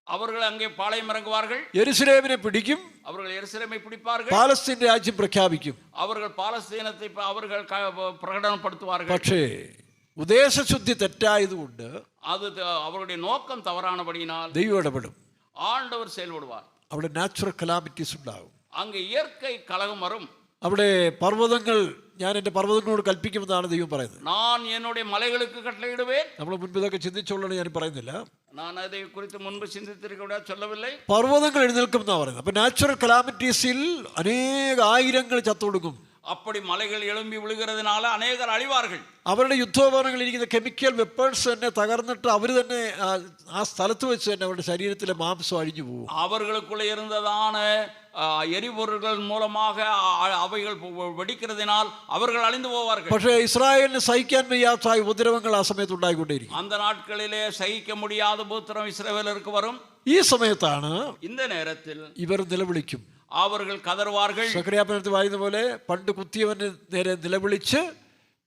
அவர்கள் அங்கே பாளையம் இறங்குவார்கள். യെരുശലേമിനെ പിടിക്കും. அவர்கள் எருசலேமை பிடிப்பார்கள். പാലസ്തീൻ രാജ്യം പ്രഖ്യാപിക്കും. அவர்கள் பாலஸ்தீனத்தை அவர்கள் பிரகடனப்படுத்துவார்கள். പക്ഷേ ഉദ്ദേശശുദ്ധി തെറ്റായതുകൊണ്ട്, അത് അവരുടെ നോക്കം തവറാണപടിയാൽ ദൈവം ഇടപെടും. ആണ്ടവർ செயல்படுவார். അവിടെ നാച്ചുറൽ കലാമിറ്റീസ് ഉണ്ടാകും. அங்கே இயற்கை கலகம் வரும். അവിടെ പർവ്വതങ്ങൾ, ഞാൻ എൻ്റെ പർവ്വതങ്ങളോട് കൽപ്പിക്കുമെന്നാണ് ദൈവം പറയുന്നത്. நான் என்னுடைய மலைகளுக்கு கட்டளையிடுவேன். നമ്മൾ മുൻപ് ഇതൊക്കെ ചിന്തിച്ചുകൊണ്ടാണ് ഞാൻ പറയുന്നില്ല. நான் அதை குறித்து முன்பு சிந்தித்திருக்க சொல்லவில்லை. പർവ്വതങ്ങൾ എഴുന്നേൽക്കും എന്നാണ് പറയുന്നത്. അപ്പം നാച്ചുറൽ കലാമിറ്റീസിൽ അനേക ആയിരങ്ങൾ ചത്തൊടുക്കും. அப்படி മലകൾ எழும்பി விழுகிறதுனால അനേകർ അഴിവാர்கள். അവരുടെ യുദ്ധോപകരണങ്ങളിൽ ഇരിക്കുന്ന കെമിക്കൽ വെപ്പൺസ് തന്നെ തകർന്നിട്ട് അവർ തന്നെ ആ സ്ഥലത്ത് വെച്ച് തന്നെ അവരുടെ ശരീരത്തിലെ മാംസം അഴിഞ്ഞു പോകും. அவர்களுக்குள்ள இருந்ததான எரிபொருள்கள் மூலமாக அவைகள் வெடிக்கிறதுனால் அவர்கள் அழிந்து போவார்கள். പക്ഷേ ഇസ്രായേലിന് സഹിക്കാൻ വയ്യാത്ത ഉപദ്രവങ്ങൾ ആ സമയത്ത് ഉണ്ടായിക്കൊണ്ടേയിരിക്കും. அந்த നാட்களிலே സഹിக்க முடியாத ഉപദ്രവം ഇസ്രായേലർക്ക് വരും. ഈ സമയത്താണ് இந்த நேரத்தில் ഇവർ നിലവിളിക്കും, அவர்கள் கதறுவார்கள். സക്കറിയാപ്പനത്ത് വായിക്കുന്ന പോലെ പണ്ട് കുത്തിയവന് നേരെ നിലവിളിച്ച്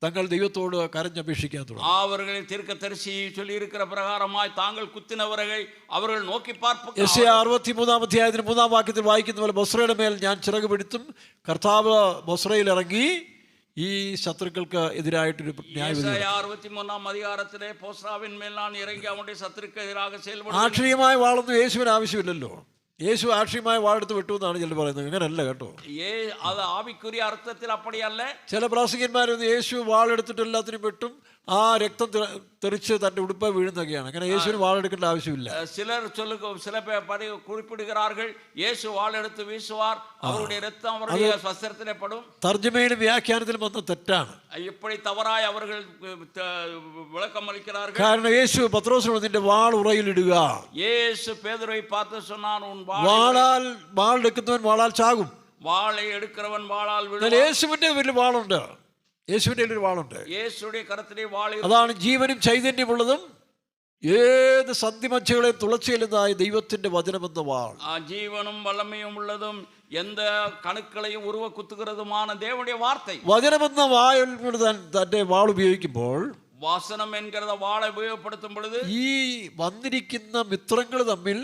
തങ്ങൾ ദൈവത്തോട് കരഞ്ഞപേക്ഷിക്കാൻ തുടങ്ങും. அவர்களை தீர்க்கதரிசி சொல்லி இருக்கிற பிரகாரமாய் தாங்கள் குத்தினவர்களை அவர்கள் நோக்கி பார்ப்பார்கள். യെശയ്യാ 63 അധ്യായത്തിന് 3 വാക്യത്തിൽ വായിക്കുന്ന പോലെ ബൊസ്രയുടെ മേൽ ഞാൻ ചിറക് പിടിത്തും. കർത്താവ് ബൊസ്രയിൽ ഇറങ്ങി ഈ ശത്രുക്കൾക്ക് എതിരായിട്ടൊരു ന്യായവിധി. 63 அதிகாரத்திலே போஸ்ராவின் மேல் நான் இறங்கி அவனுடைய சத்துருக்கு எதிராக செயல்படும். ആക്ഷരികമായ വാളൊന്നും യേശുവിന് ആവശ്യമില്ലല്ലോ. യേശു ആക്ഷരികമായ വാളെടുത്ത് വിട്ടു എന്നാണ് ചിലർ പറയുന്നത്. അങ്ങനല്ല കേട്ടോ. അത് ആവിക്കുரிய അർത്ഥത്തിൽ അപ്പടിയല്ല. ചില പ്രാസംഗികന്മാരൊന്നും യേശു വാളെടുത്തിട്ട് എല്ലാത്തിനും വെട്ടും, ആ രക്തം തെറിച്ച് തൻ്റെ ഉടുപ്പ വീഴുന്നൊക്കെയാണ്. അങ്ങനെ യേശുവിന് വാളെടുക്കേണ്ട ആവശ്യമില്ല. சில குறிப்பிடுகிறார்கள் இயேசு வாள் எடுத்து வீசுவார், அவருடைய ரத்தம் அவருடைய வஸ்திரத்திலே படும். തർജ്ജമയിലും വ്യാഖ്യാനത്തിലും വന്ന തെറ്റാണ്. இப்படி தவறாய் அவர்கள் விளக்கம் அளிக்கிறார்கள். കാരണം യേശു പത്രോസിനോട് നിന്റെ വാൾ ഉറയിലിടുക. இயேசு பேதுருவை பார்த்து சொன்னான், உன் വാളാൽ എടുക്കുന്നവൻ വാളാൽ ചാകും. വാളை എടുക്കുന്നവൻ വാളാൽ വീഴും. യേശുവിന്റെ വലിയ വാളുണ്ട്. യേശുവിന്റെ ഒരു വാളുണ്ട്. യേശുവിന്റെ കരത്തിലെ വാൾ, അതാണ് ജീവനും ചൈതന്യമുള്ളതും ഏത് സന്ധിമജ്ജകളെ തുളച്ചെല്ലുന്നതായ ദൈവത്തിന്റെ വചനമെന്ന വാൾ. ജീവനും വല്ലമയും ഉള്ളതും എന്ത് കണുക്കളെയും ഉരുവ കുത്തുகிறதுமான தேவனுடைய வார்த்தை. വചനമെന്ന വാൾ തന്റെ വാൾ ഉപയോഗിക്കുമ്പോൾ, വചനം എன்கிறத വാളை ഉപയോഗപ്പെടുത്തും பொழுது ഈ വന്നിരിക്കുന്ന മിത്രങ്ങൾ തമ്മിൽ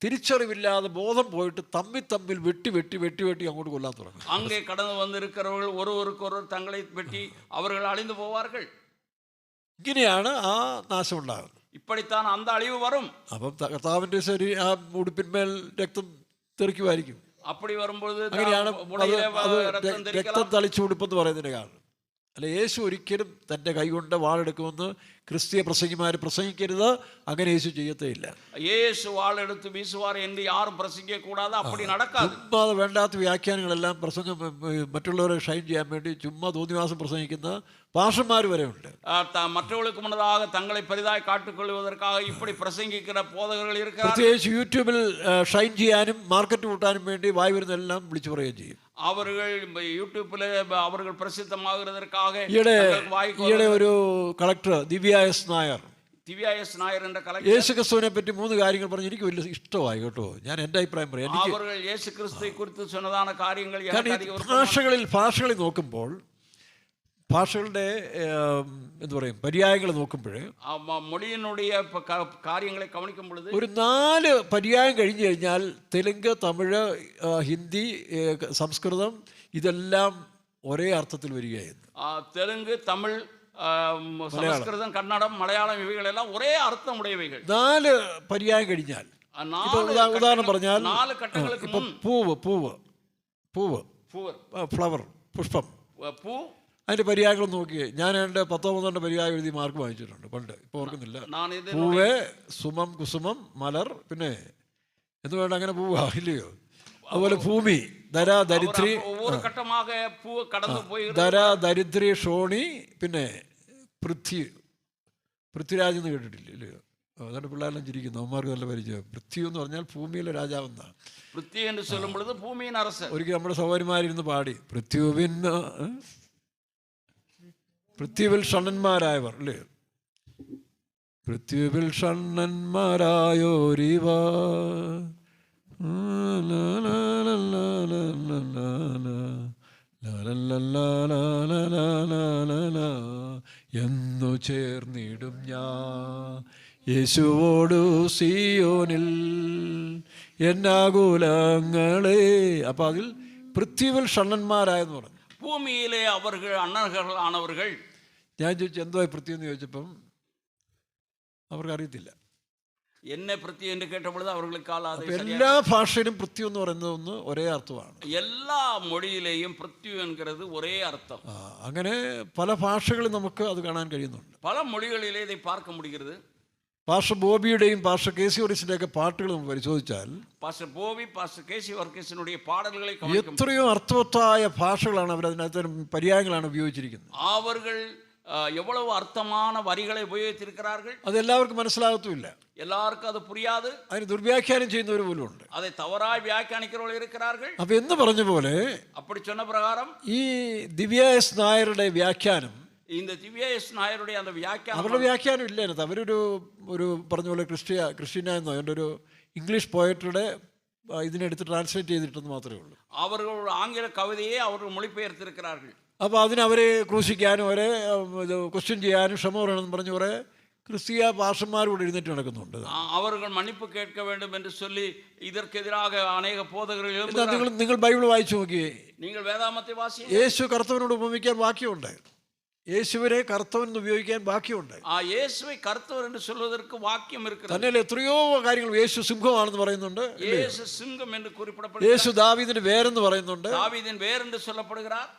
തിരിച്ചറിവില്ലാതെ ബോധം പോയിട്ട് തമ്മിൽ വെട്ടി വെട്ടി വെട്ടി വെട്ടി അങ്ങോട്ട് കൊല്ലാൻ തുടങ്ങും. അங்கே കടന്നു വന്നിരിക്കുന്നവർ ഒരുവരുക്കൊരു തങ്ങളെ വെട്ടി അവர்கள் അழிந்து போவார்கள். ഇങ്ങനെയാണ് ആ നാശം ഉണ്ടാകുന്നത്. இப்படித்தான் அந்த அழிவு வரும். അപ്പം കർത്താവിന്റെ ആ ഉടുപ്പിന്മേൽ രക്തം തെറിക്കുമായിരിക്കും. அப்படி வரும்போது അങ്ങനെയാണ് രക്തം തളിച്ചു ഉടുപ്പെന്ന് പറയുന്നതിന് കാരണം. അല്ല, യേശു ഒരിക്കലും തൻ്റെ കൈകൊണ്ട് വാളെടുക്കുമെന്ന് ക്രിസ്തീയ പ്രസംഗിമാർ പ്രസംഗിക്കരുത്. അങ്ങനെ യേശു ചെയ്യത്തേയില്ല. യേശു വാളെടുത്ത് വീശുവാർ എന്ന് ആരും പ്രസംഗിക്കக்கூடாது. அப்படி நடக்காது. ചുമ്മാ വേണ്ടാത്ത വ്യാഖ്യാനങ്ങളെല്ലാം മറ്റുള്ളവരെ ഷൈൻ ചെയ്യാൻ വേണ്ടി ചുമ്മാ തോന്നിവാസം പ്രസംഗിക്കുന്ന പാഷന്മാർ വരെ ഉണ്ട്. മറ്റുള്ളവർക്ക് മുന്നதாக തങ്ങളെ പെരിതായി കാട്ടിക്കൊള്ളുവதற்காக இப்படி പ്രസംഗിക്കുന്ന പോതകர்கள் இருக்கிறார்கள். പ്രത്യേകിച്ച് യൂട്യൂബിൽ ഷൈൻ ചെയ്യാനും മാർക്കറ്റ് കൂട്ടാനും വേണ്ടി വായി വരുന്നതെല്ലാം വിളിച്ചു പറയുകയും ചെയ്യും. അവர்கள் യൂട്യൂബിലെ അവர்கள் പ്രസിദ്ധമാകുന്നதற்காக ഈയിടെ ഒരു കളക്ടർ ദിവ്യ എസ് നായർ എന്ന കളക്ടർ യേശുക്രിസ്തുവിനെ പറ്റി 3 കാര്യങ്ങൾ പറഞ്ഞു. എനിക്ക് വലിയ ഇഷ്ടമായി കേട്ടോ. ഞാൻ എൻ്റെ അഭിപ്രായം പറയാം. അവர்கள் യേശുക്രിസ്തുവെ കുറിച്ച് சொன்னதான കാര്യങ്ങൾ ഭാഷകളിൽ നോക്കുമ്പോൾ, ഭാഷകളുടെ എന്താ പറയും പര്യായങ്ങൾ നോക്കുമ്പോൾ, മൊഴിയിനുடைய കാര്യങ്ങളെ കവനിക്കും പൊழுது ഒരു 4 പര്യായം കഴിഞ്ഞു കഴിഞ്ഞാൽ തെലുങ്ക്, തമിഴ്, ഹിന്ദി, സംസ്കൃതം ഇതെല്ലാം ഒരേ അർത്ഥത്തിൽ വരികയായിരുന്നു. തെലുങ്ക്, തമിഴ്, സംസ്കൃതം, കന്നഡം, മലയാളം ഇവകളെല്ലാം ഒരേ അർത്ഥം ഉടയവകൾ. 4 പര്യായം കഴിഞ്ഞാൽ, ഉദാഹരണം പറഞ്ഞാൽ, ഇപ്പൊ പൂവ്, ഫ്ലവർ, പുഷ്പം, അതിന്റെ പര്യായങ്ങൾ നോക്കിയേ. ഞാൻ എൻ്റെ 10 പര്യായം എഴുതി മാർക്ക് വാങ്ങിച്ചിട്ടുണ്ട് പണ്ട്. ഇപ്പൊ ഓർക്കുന്നില്ല. പൂവ്, സുമം, കുസുമം, മലർ, പിന്നെ എന്ന് വേണ്ട അങ്ങനെ പൂവാ ഇല്ലയോ. അതുപോലെ ഭൂമി, ധര, ദരിദ്രി, ധര, ദരിദ്രി, ഷോണി, പിന്നെ പൃഥ്വിരാജ് എന്ന് കേട്ടിട്ടില്ല ഇല്ലയോ. അതാണ് പിള്ളേരെല്ലാം ചിരിക്കുന്നു. അവന്മാർക്ക് നല്ല പരിചയം. പൃഥ്വി എന്ന് പറഞ്ഞാൽ ഭൂമിയിലെ രാജാവെന്നാണ്. ഒരിക്കൽ നമ്മുടെ സഹോദരിമാരിരുന്ന് പാടി, പൃഥ്വിയിൽ ഷണ്ണന്മാരായവർ അല്ലേ, പൃഥ്വിയിൽ ഷണ്ണന്മാരായോരിവ എന്നു ചേർന്നിടും ഞാൻ യേശുവോടു സിയോനിൽ എന്നാകുലങ്ങളെ. അപ്പൊ അതിൽ പൃഥ്വിയിൽ ഷണ്ണന്മാരായെന്ന് പറഞ്ഞു. ഭൂമിയിലെ അണ്ണകളാണവர்கள். ഞാൻ ചോദിച്ചു എന്തോ പൃഥ്വി എന്ന് ചോദിച്ചപ്പം അവർക്ക് അറിയത്തില്ല. എന്നെ പൃഥ്വി എന്ന് കേട്ടപ്പോൾ അവർക്കാൽ എല്ലാ ഭാഷയിലും പൃഥ്വി എന്ന് പറയുന്നത് ഒരേ അർത്ഥമാണ്. എല്ലാ മൊഴിയിലെയും പൃഥ്വി എൻகிறது ഒരേ അർത്ഥം. അങ്ങനെ പല ഭാഷകളിൽ നമുക്ക് അത് കാണാൻ കഴിയുന്നുണ്ട്. പല മൊഴികളിലെ ഇதை பார்க்க முடிகிறது. പാസ്റ്റർ ബോബിയുടെയും പാസ്റ്റർ കേസി വർഗീസിന്റെ ഒക്കെ പാട്ടുകൾ നമ്മൾ പരിശോധിച്ചാൽ പാസ്റ്റർ ബോബി പാസ്റ്റർ കേസി വർഗീസിനുடைய പാടലുകളെ എത്രയോ അർത്ഥവത്തായ ഭാഷകളാണ് അവർ അതിനകത്ത് പര്യായങ്ങളാണ് ഉപയോഗിച്ചിരിക്കുന്നത്. അവர்கள் எவ்வளவு அர்த்தமான வரிகளை உபயோகித்திருக்கிறார்கள். അത് എല്ലാവർക്കും മനസ്സിലാകത്തുമില്ല. எல்லாருக்கும் அது புரியாது. അതിന് ദുർവ്യാഖ്യാനം ചെയ്യുന്നവർ പോലും ഉണ്ട്. அதை தவறாய் வியாக்கியானிக்கிறவர்கள் இருக்கிறார்கள். അപ്പൊ എന്ന് പറഞ്ഞ പോലെ அப்படி சொன்ன பிரகாரம் ഈ ദിവ്യ എസ് നായരുടെ വ്യാഖ്യാനം, இந்த ദിവ്യ എസ് നായരുടെ அந்த വ്യാഖ്യാനം, അവരുടെ വ്യാഖ്യാനം ഇല്ല അതിനകത്ത്. അവരൊരു പറഞ്ഞ പോലെ ക്രിസ്റ്റീന എന്നോ അതിൻ്റെ ഒരു ഇംഗ്ലീഷ് പോയട്രിയുടെ ഇതിനെടുത്ത് ട്രാൻസ്ലേറ്റ് ചെയ്തിട്ടെന്ന് മാത്രമേ ഉള്ളൂ. അവരുടെ ആംഗ്ല കവിതയെ അവർ മൊഴിപെയർത്തിരിക്கிறார்கள். അപ്പോൾ അതിനവരെ ക്രൂശിക്കാനും അവരെ ക്വസ്റ്റ്യൻ ചെയ്യാനും ക്ഷമ പറയണമെന്ന് പറഞ്ഞ് കുറേ ക്രിസ്തീയ പാസ്റ്റർമാരോട് എഴുന്നേറ്റ് നടക്കുന്നുണ്ട്. അവர்கள் മன்னிப்பு കേൾക്ക வேண்டும் என்று சொல்லி இதற்கெதிராக अनेक போதகர்கள். നിങ്ങൾ ബൈബിൾ വായിച്ചു നോക്കിയേ, നിങ്ങൾ വേദാമത്തെ വാസിക്കുക. യേശു കർത്തവനോട് ഉപമിക്കാൻ ബാക്കിയുണ്ട്. യേശുവിനെ കർത്തവൻ എന്ന് ഉപയോഗിക്കാൻ ബാക്കിയുണ്ട്. ആ യേശുവെ കർത്തവൻ എന്ന് சொல்வதற்கு വാക്യം இருக்கிறது. തന്നെയല്ല എത്രയോ കാര്യങ്ങൾ. യേശു സിംഹമാണെന്ന് പറയുന്നുണ്ട്. യേശു സിംഹം എന്ന് குறிப்பிடப்படுகிறது. യേശു ദാവീദിന്റെ വേരെന്ന് പറയുന്നുണ്ട്. ദാവീദിൻ വേർ എന്ന് சொல்லப்படுகிறார்.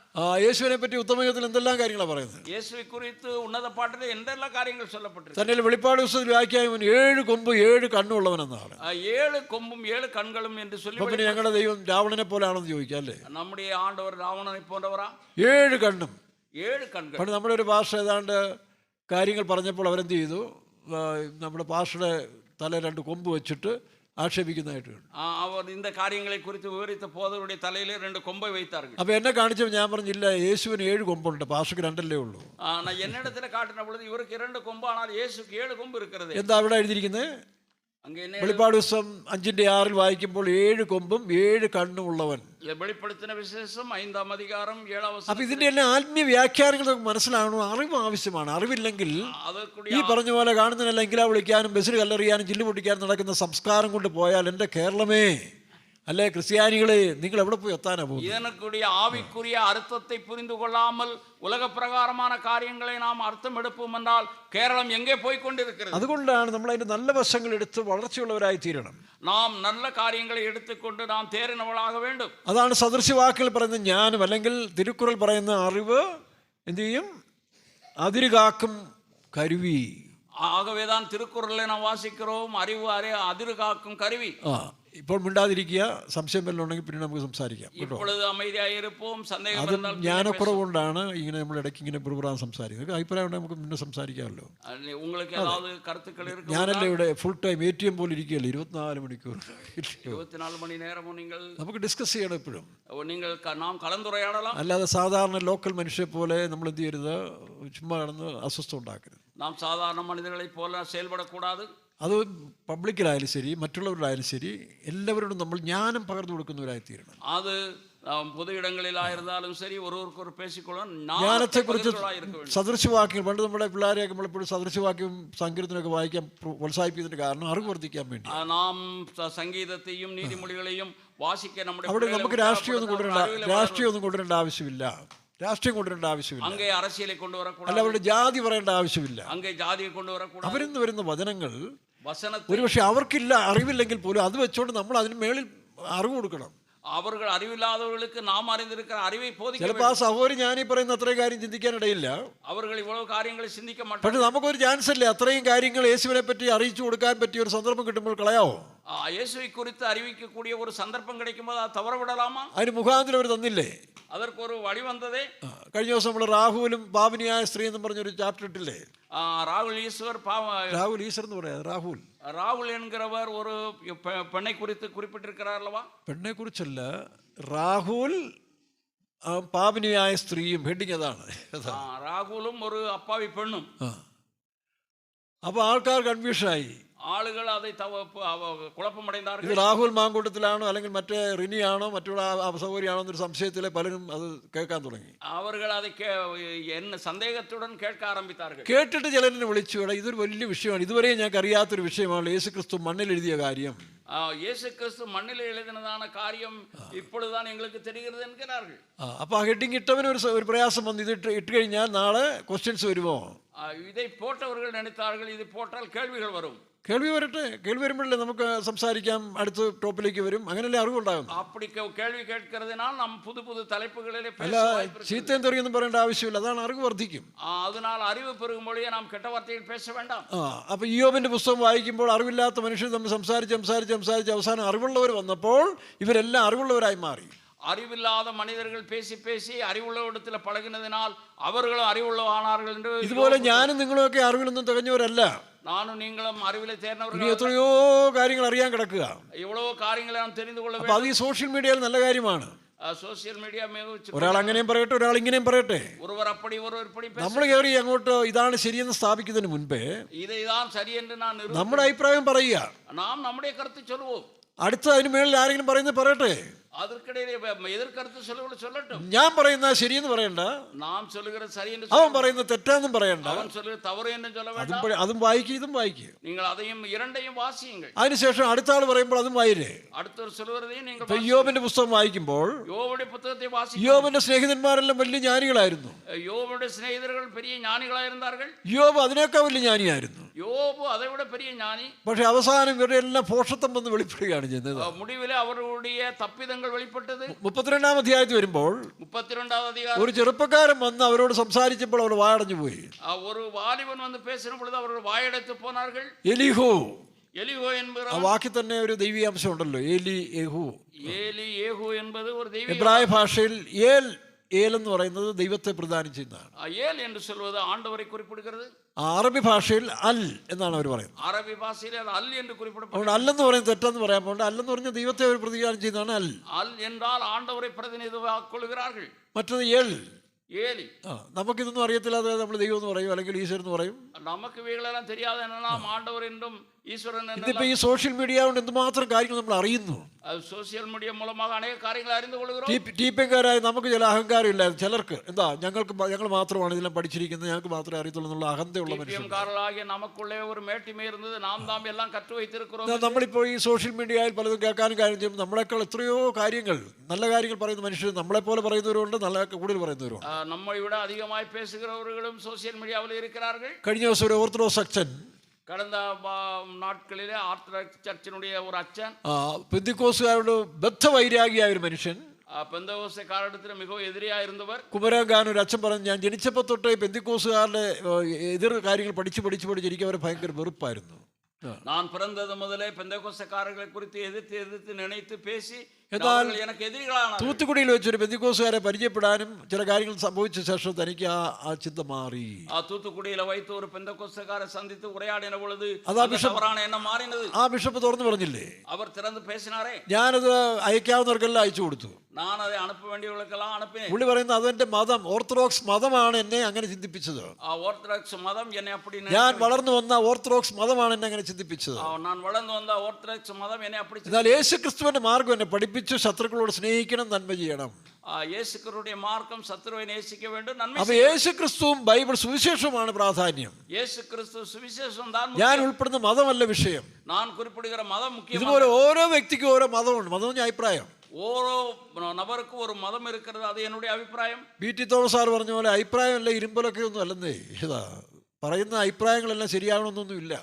യേശുവിനെ പറ്റി ഉത്തമഗീതത്തിൽ എന്തെല്ലാം കാര്യങ്ങളാണ് പറയുന്നത്. യേശുവെ കുറിച്ച് ഉന്നത പാട്ടിൽ എന്തെല്ലാം കാര്യങ്ങൾ சொல்லப்பட்டிருக்கு. തന്നെയല്ല വെളിപ്പാട് പുസ്തകത്തിൽ വ്യാഖ്യാനം 7 കൊമ്പ് 7 കണ്ണുള്ളവനെന്നാണ്. 7 കൊമ്പും 7 കണ്ണുകളും എന്ന് சொல்லி. പിന്നെ ഞങ്ങളുടെ ദൈവം രാവണനെ പോലെയാണെന്ന് ചോദിക്കാം അല്ലേ? നമ്മുടെ ആണ്ടവർ രാവണനെ പോன்றവരാ? 7 കണ്ണും 7 കണ്ണുകൾ. പണ്ട് നമ്മുടെ ഒരു ഭാഷ ഏതാണ്ട് കാര്യങ്ങൾ പറഞ്ഞപ്പോൾ അവരെന്ത് ചെയ്തു, നമ്മുടെ ഭാഷയുടെ തല 2 കൊമ്പ് വെച്ചിട്ട് ആക്ഷേപിക്കുന്നതായിട്ട് കണ്ടു. അവർ இந்த കാര്യങ്ങളെ കുറിച്ച് വിവരിച്ച പോതകളുടെ തലയിൽ 2 കൊമ്പ് வைத்தார்கள். അപ്പോൾ എന്നെ കാണിച്ചപ്പോൾ ഞാൻ പറഞ്ഞില്ല, യേശുവിന് 7 കൊമ്പുണ്ട്, ഭാഷയ്ക്ക് 2 ഉള്ളൂ. എന്നിടത്തിൽ കാട്ടിന പൊழுது ഇവർക്ക് 2 കൊമ്പ്, ஆனால் യേശുക്ക് 7 കൊമ്പ് இருக்கிறது. എന്താ അവിടെ എഴുതിയിരിക്കുന്നത്? വെളിപ്പാട് പുസ്തകം 5:6 വായിക്കുമ്പോൾ 7 കൊമ്പും 7 കണ്ണും ഉള്ളവൻ. വെളിപ്പെടുത്തിന വിശേഷം 5-ാം അധികാരം 7-ാം വചനം. അപ്പൊ ഇതിന്റെ എല്ലാം ആത്മീയ വ്യാഖ്യാനങ്ങൾ നമുക്ക് മനസ്സിലാകണം. അറിവ് ആവശ്യമാണ്. അറിവില്ലെങ്കിൽ ഈ പറഞ്ഞ പോലെ കാണുന്നതിനല്ല എങ്കിലാ വിളിക്കാനും ബസ്സിൽ കല്ലെറിയാനും ചില്ല് പൊട്ടിക്കാനും നടക്കുന്ന സംസ്കാരം കൊണ്ട് പോയാൽ എൻ്റെ കേരളമേ, അല്ലെ ക്രിസ്ത്യാനികളെ, നിങ്ങൾ എവിടെ പോയി എത്താനാ പോകുന്നത്? இதனுடைய ஆவிக்குரிய அர்த்தத்தை புரிந்து கொள்ளாமல் உலக பிரகாரமான காரியங்களை நாம் அர்த்தம் எடுப்போம் என்றால் கேரளம் எங்கே போய் கொண்டிருக்கிறது? അതുകൊണ്ടാണ് നമ്മൾ അതിന്റെ നല്ല വശങ്ങൾ എടുത്ത് വളർച്ചയുള്ളവരായി തീരണം. നാം നല്ല കാര്യങ്ങളെ എടുത്തുകൊണ്ട് നാം തേറിനവളാക வேண்டும். അതാണ് സദൃശ്യവാക്കുകൾ പറയുന്ന ജ്ഞാനം, അല്ലെങ്കിൽ തിരുക്കുറൾ പറയുന്ന അറിവ് എന്ത് ചെയ്യും? അതിരുകാക്കും കരുവി. ஆகவேதான் திருக்குறளை நாம் வாசிக்கிறோம், அறிவு அதிர்காக்கும் கருவி. ഇപ്പോൾ മിണ്ടാതിരിക്കുക. സംശയം വല്ലതും ഉണ്ടെങ്കിൽ പിന്നെ നമുക്ക് സംസാരിക്കാം. അത് ജ്ഞാനക്കുറവുകൊണ്ടാണ് ഇങ്ങനെ നമ്മൾ ഇടയ്ക്ക് ഇങ്ങനെ പ്രോഗ്രാം സംസാരിക്കുന്നത്. അഭിപ്രായം ഉണ്ടെങ്കിൽ നമുക്ക് പിന്നെ സംസാരിക്കാമല്ലോ. ഞാനല്ലേ ഇവിടെ ഫുൾ ടൈം ATM പോലെ ഇരിക്കുകയല്ലേ 24 മണിക്കൂർ. 24 മണി നേരമോ നിങ്ങൾ നമുക്ക് ഡിസ്കസ് ചെയ്യണം എപ്പോഴും. അല്ലാതെ സാധാരണ ലോക്കൽ മനുഷ്യരെ പോലെ നമ്മൾ എന്ത് ചെയ്യരുത്, ചുമ്മാ കിടന്ന് അസ്വസ്ഥ ഉണ്ടാക്കരുത്. നാം സാധാരണ മനുഷ്യരെ പോലെ செயல்படக்கூடாது. അത് പബ്ലിക്കിലായാലും ശരി മറ്റുള്ളവരായാലും ശരി എല്ലാവരോടും നമ്മൾ ജ്ഞാനം പകർന്നു കൊടുക്കുന്നവരായി തീരണം. അത് പൊതു ഇടങ്ങളിലായിരുന്നാലും ശരി ഓരോരുത്തർ പേശിക്കൊള്ളാൻ ജ്ഞാനത്തെക്കുറിച്ച് സദൃശ്യവാക്യം. പണ്ട് നമ്മുടെ പിള്ളേരെയൊക്കെ നമ്മളെപ്പോഴും സദൃശ്യവാക്യം സങ്കീർത്തനമൊക്കെ വായിക്കാൻ പ്രോത്സാഹിപ്പിക്കുന്നതിന് കാരണം അറിവ് വർദ്ധിക്കാൻ വേണ്ടി. നാം സംഗീതത്തെയും നീതിമൊഴികളെയും വാസിക്കാൻ നമ്മുടെ അവിടെ നമുക്ക് രാഷ്ട്രീയമൊന്നും കൊണ്ടുവരേണ്ട ആവശ്യമില്ല. രാഷ്ട്രീയം കൊണ്ടുവരേണ്ട ആവശ്യമില്ല. അങ്ങേ അരശിയലെ കൊണ്ടുവരക്കൂടാ. അല്ല, അവരുടെ ജാതി പറയേണ്ട ആവശ്യമില്ല. അങ്ങേ ജാതിയെ കൊണ്ടുവരക്കൂടാ. അവരിന്ന് വരുന്ന വചനങ്ങൾ ഒരുപക്ഷെ അവർക്കില്ല, അറിവില്ലെങ്കിൽ പോലും അത് വെച്ചോണ്ട് നമ്മൾ അതിന് മേളിൽ അറിവ് കൊടുക്കണം. അവർക്ക് അറിവില്ലാത്തവർക്ക് നാം അറിഞ്ഞിരിക്കുന്ന അറിവെ ബോധിക്കണം. ചിലപ്പോൾ ആ സഹോദരി ഞാനീ പറയുന്ന അത്രയും കാര്യം ചിന്തിക്കാനിടയില്ല. അവർ ഇവളവ് കാര്യങ്ങൾ ചിന്തിക്കാൻ മാട്ടാ. പക്ഷെ നമുക്കൊരു ചാൻസ് അല്ലേ അത്രയും കാര്യങ്ങൾ യേശുവിനെ പറ്റി അറിയിച്ചു കൊടുക്കാൻ പറ്റിയ ഒരു സന്ദർഭം കിട്ടുമ്പോൾ കളയാവോ? യേശുവെ കുറിച്ച് അറിയിക്കக்கூடிய ഒരു സന്ദർഭം കിട്ടുമ്പോൾ അത് തവറവിടലാമാ? അതിന് മുഖാന്തരം അവർ തന്നില്ലേ? അതൊരു വഴി വന്നതേ. കഴിഞ്ഞ ദിവസം നമ്മൾ രാഹുലും പാപിനിയായ സ്ത്രീ എന്ന് പറഞ്ഞൊരു ചാപ്റ്റർ ഇട്ടില്ലേ? ராகுல் ஈஸ்வர் ராகுல் ஈஸ்வர் എന്ന് പറയാ. ராகுல் என்கிறவர் ஒரு பெண்ணை குறித்து குறிப்பிட்டிருக்கிறார் அல்லவா? പെണ്ണെ കുറിച്ചല്ല, രാഹുൽ പാപിനിയായ സ്ത്രീയും. ഹെഡിങ് അതാണ്. രാഹുലും ഒരു അപ്പാവി പെണ്ണും. അപ്പൊ ആൾക്കാർ കൺഫ്യൂഷനായി. ആളുകൾ അത് കുഴപ്പമടയുന്ന ഇത് രാഹുൽ മാങ്കൂട്ടത്തിലാണോ അല്ലെങ്കിൽ മറ്റേ റിനിയാണോ മറ്റുള്ള സൗകര്യമാണോ എന്നൊരു സംശയത്തിലെ പലരും അത് കേൾക്കാൻ തുടങ്ങി. അവർ അത് സന്ദേഹത്തുടൻ കേൾക്ക ആരംഭിച്ചാர்கள். കേട്ടിട്ട് ചിലരെ വിളിച്ചു, ഇതൊരു വലിയ വിഷയമാണ്, ഇതുവരെ ഞങ്ങൾക്ക് അറിയാത്തൊരു വിഷയമാണ് യേശു ക്രിസ്തു മണ്ണിൽ എഴുതിയ കാര്യം. യേശു ക്രിസ്തു മണ്ണിൽ എഴുതുന്നതാണ് കാര്യം ഇപ്പോഴാണ് ഞങ്ങൾക്ക് தெரிகிறது എൻகிறார்கள். അപ്പൊ ആ ഹെഡിങ് ഇട്ടവന് ഒരു പ്രയാസം വന്നു. ഇത് ഇട്ട് കഴിഞ്ഞാൽ നാളെ ക്വസ്റ്റ്യൻസ് വരുമോ? இதை போட்டவர்கள் நினைத்தார்கள் இது போட்டால் கேள்விகள் வரும். കേൾവി വരട്ടെ, കേൾവി വരുമ്പോഴല്ലേ നമുക്ക് സംസാരിക്കാം, അടുത്ത ടോപ്പിലേക്ക് വരും, അങ്ങനെയല്ലേ അറിവുണ്ടാകും. அப்படி கேள்வி கேட்கிறதுனால் நாம் புது புது தலைப்புகளிலே பேச അല്ല வாய்ப்பு இருக்கு. ചീത്തയും തെറിയൊന്നും പറയേണ്ട ആവശ്യമില്ല, അതാണ് അറിവ് വർദ്ധിക്കും. அதனால் அறிவு பெருகும்பொழுதே நாம் கெட்ட வார்த்தைகள் பேச வேண்டாம். അപ്പൊ ഇയ്യോബിന്റെ പുസ്തകം വായിക്കുമ്പോൾ അറിവില്ലാത്ത മനുഷ്യർ തമ്മിൽ സംസാരിച്ച് അവസാനം അറിവുള്ളവർ വന്നപ്പോൾ ഇവരെല്ലാം അറിവുള്ളവരായി മാറി. அறிவில்லாத மனிதர்கள் பேசி பேசி அறிவுள்ளவரிடத்தில் பழகினதினால் அவர்களும் அறிவுள்ளவானார்கள் என்று. ഇതുപോലെ ഞാനും നിങ്ങളുമൊക്കെ അറിവിലൊന്നും തികഞ്ഞവരല്ല. நானும் நீங்களும் அறிவிலே ഇനി தேர்ந்தவர்கள். എത്രയോ കാര്യങ്ങൾ അറിയാൻ കിടക്കുക. எவ்வளவோ காரியங்களை நாம் தெரிந்து கொள்ள അപ്പൊ வேண்டும். അത് ഈ സോഷ്യൽ മീഡിയയിൽ നല്ല കാര്യമാണ്. സോഷ്യൽ മീഡിയ ഒരാൾ അങ്ങനെയും പറയട്ടെ, ഒരാൾ ഇങ്ങനെയും പറയട്ടെ. ஒருவர் அப்படி ஒருவர் இப்படி നമ്മൾ കയറി അങ്ങോട്ട് ഇതാണ് ശരിയെന്ന് സ്ഥാപിക്കുന്നതിന് മുൻപേ இதைதான் சரி என்று நான் നമ്മുടെ അഭിപ്രായം പറയുക. நாம் நம்முடைய கருத்தை சொல்லுவோம். അടുത്ത അതിന് മേളിൽ ആരെങ്കിലും പറയുന്നത് പറയട്ടെ. அதற்கிடையே எதிர்கருத்து சொல்லட்டும். ഞാൻ പറയുന്ന ശരിയെന്ന് പറയണ്ട, நாம் சொல்லுகிறது சரி என்று അവൻ പറയുന്നത് തെറ്റാന്നും പറയണ്ട. அவன் சொல்லுகிறது தவறு என்று சொல்ல வேண்டாம். അതും വായിക്കുക, ഇതും വായിക്കുക. நீங்கள் அதையும் இரண்டையும் வாசியுங்கள். അതിനുശേഷം അടുത്ത ആൾ പറയുമ്പോൾ അതും വായിരേ. அடுத்தவர் சொல்லுவதையும் நீங்கள் യോബിന്റെ പുസ്തകം വായിക്കുമ്പോൾ யோபுடைய புத்தகத்தை வாசியுங்கள். യോബിന്റെ സ്നേഹിതന്മാരെല്ലാം വലിയ ജ്ഞാനികളായിരുന്നു. யோபுடைய சிநேகிதர்கள் பெரிய ஞானிகளாக இருந்தார்கள். യോബ് അതിനേക്കാൾ വലിയ ജ്ഞാനിയായിരുന്നു. யோபு அதை விட பெரிய ஞானி. പക്ഷെ അവസാനം ഇവരുടെ എല്ലാം പോഷത്വം വന്ന് വെളിപ്പെടുകയാണ് ചെയ്യുന്നത്. முடிவிலே அவர்களுடைய தப்பிதங்கள் வெளிப்பட்டது. 32-ാം അധ്യായത്തിൽ വരുമ്പോൾ 32வது அதிகாரம் ഒരു ചെറുപ്പക്കാരൻ വന്ന് അവരോട് സംസാരിച്ചപ്പോൾ അവർ വായടഞ്ഞു പോയി. ஒரு வாலிபன் வந்து பேசின பொழுது அவர்கள் വായടച്ചു போனார்கள். എലിഹു, எலிகோ என்பது ആ വാക്കിൽ തന്നെ ഒരു ദൈവീയാംശം ഉണ്ടല്ലോ. ഏലിയേഹു என்பது ഒരു ദൈവീയ. എബ്രായ ഭാഷയിൽ ഏൽ എന്ന് പറയുന്നത് ദൈവത്തെ പ്രദാനം ചെയ്യുന്നതാണ്. ஏல் என்று சொல்வது ஆண்டவரை குறிப்பிடுகிறது. അറബി ഭാഷയിൽ അൽ എന്നാണ് അവർ പറയുന്നത്. അറബി ഭാഷയിൽ അത് അൽ എന്ന് குறிப்பிடப்படுகிறது. അതുകൊണ്ട് അല്ലെന്ന് പറയുന്നത് തെറ്റെന്ന് പറയാൻ പോകണ്ട. അല്ലെന്ന് പറഞ്ഞ ദൈവത്തെ അവർ പ്രതികാരം ചെയ്യുന്നതാണ് അൽ. അൽ എന്നാൽ ആണ്ടവരെ പ്രതിനിധിയാക്കൊള്ളുகிறார்கள். മറ്റത് ഏൽ. ഏലി. നമുക്കിതൊന്നും അറിയത്തില്ല, അതായത് നമ്മൾ ദൈവം എന്ന് പറയും, അല്ലെങ്കിൽ ഈശ്വരൻ എന്ന് പറയും. നമുക്ക് ഇവകളെല്ലാം தெரியாத നാം ആണ്ടവർ എന്നും ഈശ്വരൻ എന്നും. ഇതിപ്പോ ഈ സോഷ്യൽ മീഡിയ കൊണ്ട് എന്തുമാത്രം കാര്യങ്ങൾ നമ്മൾ അറിയുന്നു. സോഷ്യൽ മീഡിയ മൂലமாக അനേക കാര്യങ്ങൾ അറിഞ്ഞു കൊള്ളുகிறோம். ടീപ്പേക്കാരായി നമുക്ക് ചില അഹങ്കാരം ഇല്ലായിരുന്നു. ചിലർക്ക് ഞങ്ങൾ മാത്രമാണ് ഇതെല്ലാം പഠിച്ചിരിക്കുന്നത്, ഞങ്ങൾക്ക് മാത്രമേ അറിയത്തുള്ളൂ എന്നുള്ള അഹന്തയുള്ള മനുഷ്യന്മാരാകിയ നമുക്കുള്ള ഒരു മേട്ടിമേ ഇരുന്നത് നാം എല്ലാം കറ്റു വയ്ത്തിരിக்கிறோம். നമ്മളിപ്പോൾ ഈ സോഷ്യൽ മീഡിയയിൽ പലതും കേൾക്കാനും കാര്യം ചെയ്യുമ്പോൾ നമ്മളെക്കാൾ എത്രയോ കാര്യങ്ങൾ, നല്ല കാര്യങ്ങൾ പറയുന്ന മനുഷ്യർ നമ്മളെപ്പോലെ പറയുന്നവരുണ്ട്, നല്ല കൂടുതൽ പറയുന്നവരുണ്ട്. നമ്മൾ ഇവിടെ അധികമായി പേസുகிறவர்களுം സോഷ്യൽ മീഡിയയിൽ ഇരിக்கிறார்கள். കഴിഞ്ഞ ദിവസം ഒരു ഓർത്തഡോക്സ് അച്ഛൻ, கடந்த നാட்കളിലെ ഓർത്തഡോക്സ് ചർച്ചിനുடைய ഒരു അച്ഛൻ, പെന്തിക്കോസുകാരോട് ബദ്ധവൈരാഗിയായ ഒരു മനുഷ്യൻ, പെന്തക്കോസ്തുകാരുടെ മിகவும் എതിരായിരുന്നവർ, കുമരകാരൻ ഒരു അച്ഛൻ പറഞ്ഞു, ഞാൻ ജനിച്ചപ്പോൾ തൊട്ടേ പെന്തിക്കോസുകാരുടെ എതിർ കാര്യങ്ങൾ പഠിച്ച് എനിക്ക് അവരെ ഭയങ്കര വെറുപ്പായിരുന്നു. நான் பிறந்தது முதலே பெந்தகோஸ்தக்காரர்களை குறித்து எதிர்த்து நினைத்து பேசி എന്നാൽ எனக்கு எதிரிகளான തൂത്തുക്കുടിയിൽ വെച്ചൊരു പെന്തിക്കോസുകാരെ പരിചയപ്പെടാനും ചില കാര്യങ്ങൾ സംഭവിച്ച ശേഷം തനിക്ക് ആ ചിന്ത മാറി. തൂത്തുക്കുടിയിൽ வைத்து ഒരു പെന്തകോസ്തക്കാരെ സന്ധിച്ച് ഉറയാടിന പൊழுது എന്നെ മാറിനത്. ആ ബിഷപ്പ് തുറന്നു പറഞ്ഞില്ലേ, അവർ തിറന്ന് പേസിനാറേ, ഞാനത് അയക്കാവുന്നവർക്കെല്ലാം അയച്ചു കൊടുത്തു. ഞാൻ അത് അണുപ്പ വേണ്ടിയുള്ളവർക്കെല്ലാം അണുപ്പിനെ. പുള്ളി പറയുന്നത് അതെന്റെ മതം, ഓർത്തഡോക്സ് മതമാണ് എന്നെ അങ്ങനെ ചിന്തിപ്പിച്ചത്. ഓർത്തഡോക്സ് മതം എന്നെ അപ്പടി, ഞാൻ വളർന്നു വന്ന ഓർത്തഡോക്സ് മതമാണ് എന്നെ അങ്ങനെ ചിന്തിപ്പിച്ചത്. ഞാൻ വളർന്നു വന്ന ഓർത്തഡോക്സ് മതം എന്നെ അപ്പടി. എന്നാൽ യേശുക്രിസ്തുവിന്റെ മാർഗം എന്നെ പഠിപ്പിച്ചു, ശത്രുക്കളോട് സ്നേഹിക്കണം, നന്മ ചെയ്യണം. യേശുക്രിസ്തുവിന്റെ മാർഗ്ഗം ശത്രുവിനെ നേസിക്ക വേണ്ടും, നന്മ. അപ്പൊ യേശുക്രിസ്തുവും ബൈബിൾ സുവിശേഷവുമാണ് പ്രാധാന്യം. യേശുക്രിസ്തു സുവിശേഷം താൻ. ഞാൻ ഉൾപ്പെടുന്ന മതമല്ല വിഷയം. ഞാൻ குறிப்பிடுகிற മതം മുഖ്യം. ഇതുപോലെ ഓരോ വ്യക്തിക്കും ഓരോ മതമുണ്ട്. മതം ഞാൻ അഭിപ്രായം. ഓരോ നബർക്കും ഒരു മതം ഇരിക്കുന്നത്, അത് എന്നുடைய അഭിപ്രായം. ബി.ടി. തോമസ് സാർ പറഞ്ഞ പോലെ അഭിപ്രായമല്ല ഇരുമ്പലൊക്കെ ഒന്നും അല്ലെന്നേ. ഇതാ പറയുന്ന അഭിപ്രായങ്ങളെല്ലാം ശരിയാകണമെന്നൊന്നുമില്ല.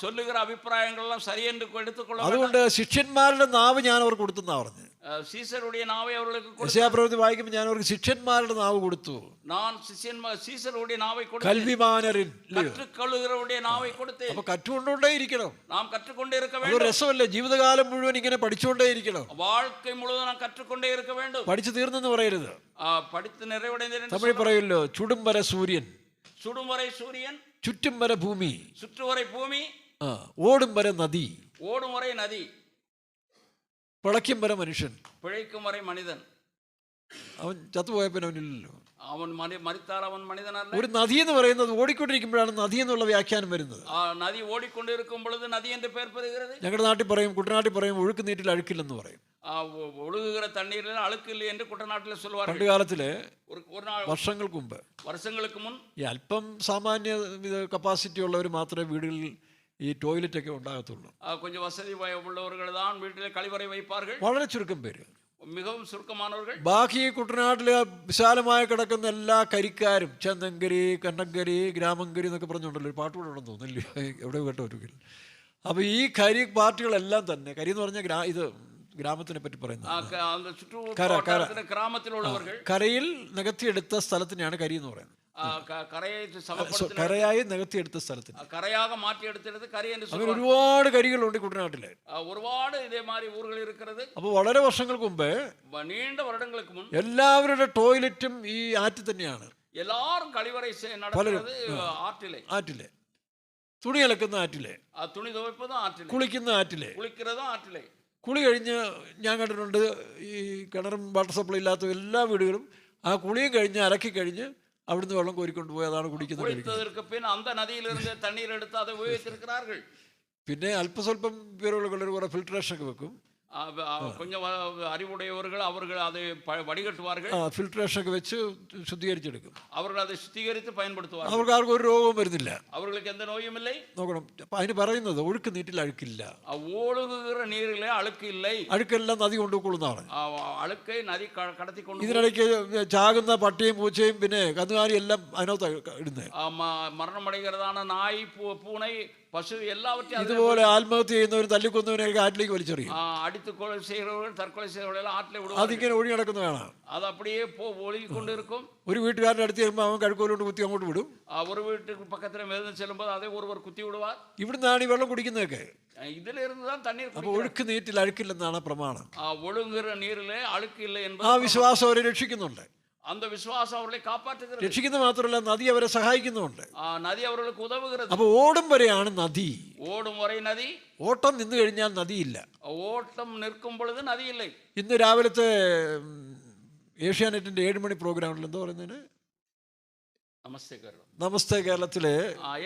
ചൊല്ലുകിற അഭിപ്രായങ്ങളെല്ലാം ശരിയെന്ന് എടുത്തുകൊള്ളാം. അതുകൊണ്ട് ശിഷ്യന്മാരുടെ നാവ് ഞാൻ അവർക്ക് കൊടുത്തെന്നാ പറഞ്ഞു. സീസറുடைய നാവെ അവർക്ക് യശയ്യാപ്രവചനം വായിക്കുമ്പോൾ ഞാൻ അവർക്ക് ശിഷ്യന്മാരുടെ നാവ് കൊടുത്തു. ഞാൻ സീസറുடைய നാവെ കൊടുത്തു. കൽവിമാനരിൽ കற்றுക്കൊള്ളുகிறവരുടെ നാവെ കൊടുത്തു. അപ്പൊ കറ്റുകൊണ്ടേ ഇരിക്കണം. നാം കற்றுകൊണ്ടേ ഇരിക്ക വേണം. അതൊരു രസമല്ലേ, ജീവിതകാലം മുഴുവൻ ഇങ്ങനെ പഠിച്ചുകൊണ്ടേ ഇരിക്കണം. வாழ்க்கை മുഴുവൻ കற்றுകൊണ്ടേ ഇരിക്ക വേണം. പഠിച്ചു തീർന്നെന്ന് പറയരുത്. പഠിത്ത് നിറവടൈந்தேன். തമിഴ് പറയല്ലോ, ചുടും വര സൂര്യൻ, சுடும் வரை சூரியன், ചുറ്റും വര ഭൂമി, சுற்றுவரை பூமி, ഓടും വര നദി, ஓடும் வரை நதி, പിളയ്ക്കും വര മനുഷ്യൻ, பிழைக்கும் வரை மனிதன். അവൻ ചത്തുപോയപ്പോൾ അവനില്ലല്ലോ. അവൻ മരിത്താൽ അവൻ മനിതനല്ല. ഒരു നദി എന്ന് പറയുന്നത് ഓടിക്കൊണ്ടിരിക്കുമ്പോഴാണ് നദി എന്നുള്ള വ്യാഖ്യാനം വരുന്നത്. നദി ഓടിക്കൊണ്ടിരിക്കും പൊழுது നദി എന്ന് പേർ പെറുகிறது. ഞങ്ങളുടെ നാട്ടിൽ പറയും, കുട്ടനാട്ടിൽ പറയും, ഒഴുക്ക് നീറ്റിൽ അഴുക്കില്ലെന്ന് പറയും. ഒഴുകുകിற തണ്ണീരിൽ അഴുക്കില്ല എന്ന് കുട്ടനാട്ടിൽ சொல்வார்கள். പണ്ട് കാലത്തില് വർഷങ്ങൾക്ക് മുമ്പ്, വർഷങ്ങൾക്ക് മുൻ, ഈ അല്പം സാമാന്യ കപ്പാസിറ്റി ഉള്ളവർ മാത്രമേ വീടുകളിൽ ഈ ടോയ്ലറ്റ് ഒക്കെ ഉണ്ടാകത്തുള്ളൂ. கொஞ்சம் வசதி உள்ளவர்கள் தான் வீட்டில் கழிவறை வைப்பார்கள். വളരെ ചുരുക്കം പേര്, മിகவும் ചുരുക്കമാനവர்கள். ബാക്കി കുട്ടനാട്ടില് വിശാലമായി കിടക്കുന്ന എല്ലാ കരിക്കാരും, ചന്തങ്കരി, കണ്ണങ്കരി, ഗ്രാമങ്കരി എന്നൊക്കെ പറഞ്ഞുകൊണ്ടല്ലോ ഒരു പാട്ട് കൂടെ ഉണ്ടെന്ന് തോന്നില്ലേ, എവിടെ കേട്ടോ ഒരിക്കൽ. അപ്പോൾ ഈ കരി പാർട്ടികളെല്ലാം തന്നെ, കരി എന്ന് പറഞ്ഞാൽ ഇത് ഗ്രാമത്തിനെ പറ്റി പറയുന്നത്, കരയിൽ നികത്തിയെടുത്ത സ്ഥലത്തിനെയാണ് കരി എന്ന് പറയുന്നത്. കരയായി നികത്തിയെടുത്ത സ്ഥലത്തിന് കരയാക മാറ്റിയെടുത്തത് കരി എന്ന് അങ്ങനെ ഒരുപാട് കരികളുണ്ട് കുട്ടനാട്ടിലെ. ഒരുപാട് ഇതേമാതിരി ഊരുകൾ ഇരിക്കുന്നത്. അപ്പോൾ വളരെ വർഷങ്ങൾക്ക് മുമ്പേ, നീണ്ട വർഷങ്ങൾക്ക് മുമ്പ് എല്ലാവരുടെ ടോയ്ലറ്റും ഈ ആറ്റിൽ തന്നെയാണ്. എല്ലാവരും കളിവറ നടക്കുന്നത് ആറ്റിലെ, തുണി അലക്കുന്ന ആറ്റിലെ, തുണി തുവയ്പ്പതും ആറ്റിലെ, കുളിക്കുന്ന ആറ്റിലെ, കുളിക്കുന്നതും ആറ്റിലെ. കുളി കഴിഞ്ഞ് ഞാൻ കണ്ടിട്ടുണ്ട് ഈ കിണറും വാട്ടർ സപ്ലൈ ഇല്ലാത്ത എല്ലാ വീടുകളും ആ കുളിയും കഴിഞ്ഞ് അലക്കി കഴിഞ്ഞ് അവിടുന്ന് വെള്ളം കോരിക്കൊണ്ട് പോയി അതാണ് കുടിക്കുന്നത്. പിന്നെ അല്പസ്വല്പം പേരുകൾ കുറെ ഫിൽട്രേഷൻ ഒക്കെ വെക്കും. கொஞ்சம் அறிவுடையவர்கள் அவர்கள் அதை வடிகட்டுவார்கள். ഫിൽട്രേഷൻ ഒക്കെ വെച്ച് ശുദ്ധീകരിച്ചെടുക്കും. அவர்கள் அதை சுத்திகரித்து பயன்படுத்துவார்கள். അവർക്ക് ആർക്കും ഒരു രോഗവും വരുന്നില്ല. அவர்களுக்கு எந்த நோயும் இல்லை. നോക്കണം, അതിന് പറയുന്നത് ഒഴുക്ക് നീറ്റിൽ അഴുക്കില്ല. ഒഴുകുகிற നീരിലെ അഴുക്ക് இல்லை. അഴുക്കെല്ലാം നദി കൊണ്ടുകൊള്ളുന്നതാണ്. അഴുക്കை നദി കടത്തിക്കൊണ്ട്. ഇതിനിടയ്ക്ക് ചാകുന്ന പട്ടിയും പൂച്ചയും പിന്നെ കന്നുകാലി എല്ലാം അതിനകത്ത് ഇടുന്നത്. മരണമടയുന്നതാണ് നായ്, പൂണை, പശു എല്ലാവറ്റും. ഇതുപോലെ ആത്മഹത്യ ചെയ്യുന്നവരും തല്ലിക്കൊന്നവരെയൊക്കെ ആറ്റിലേക്ക് വലിച്ചെറിയും. അടിத்து கொலை செய்கிறவர்கள், தற்கொலை செய்கிறவர்கள் ஆற்றிலே விடுவார்கள். അതിങ്ങനെ ഒഴി നടക്കുന്നതാണ്. அது அப்படியே ஒழுகிக்கொண்டிருக்கும். ഒരു വീട്ടുകാരൻ്റെ അടുത്ത് ചെല്ലുമ്പോൾ അവൻ കഴുക്കോലുകൊണ്ട് കുത്തി അങ്ങോട്ട് വിടും. ഒരു വീട്ടുക്ക് പക്കത്തിൽ മെരുന്ന് ചെല്ലുമ്പോൾ അതേ ഒരുവർ കുത്തി വിടുവാർ. ഇവിടുന്നാണ് ഈ വെള്ളം കുടിക്കുന്നതൊക്കെ. ഇതിലിരുന്ന് தான் തണ്ണീർ. അപ്പോൾ ഒഴുക്ക് നീറ്റിൽ അഴുക്കില്ലെന്നാണ് പ്രമാണം. ഒഴുകുகிற നീരിലെ അഴുക്ക് இல்லை என்பது ആ വിശ്വാസം അവരെ രക്ഷിക്കുന്നുണ്ട്. அந்த விசுவாசம் அவர்களை காப்பாற்றுகிறது. രക്ഷിക്കുന്നത് മാത്രമല്ല, നദി അവരെ സഹായിക്കുന്നുണ്ട്. നദി അവർക്ക് ഉതവുகிறது. അപ്പോൾ ഓടും വരെയാണ് നദി. ഓടും വരെ നദി. ഓട്ടം നിന്ന് കഴിഞ്ഞാൽ നദിയില്ല. ഓട്ടം നിൽക്കും പൊழுது നദിയില്ല. ഇന്ന് രാവിലത്തെ ഏഷ്യാനെറ്റിന്റെ 7 മണി പ്രോഗ്രാമിൽ എന്താ പറയുന്നതിന്, നമസ്തേ കേരളം, നമസ്തേ കേരളത്തിലെ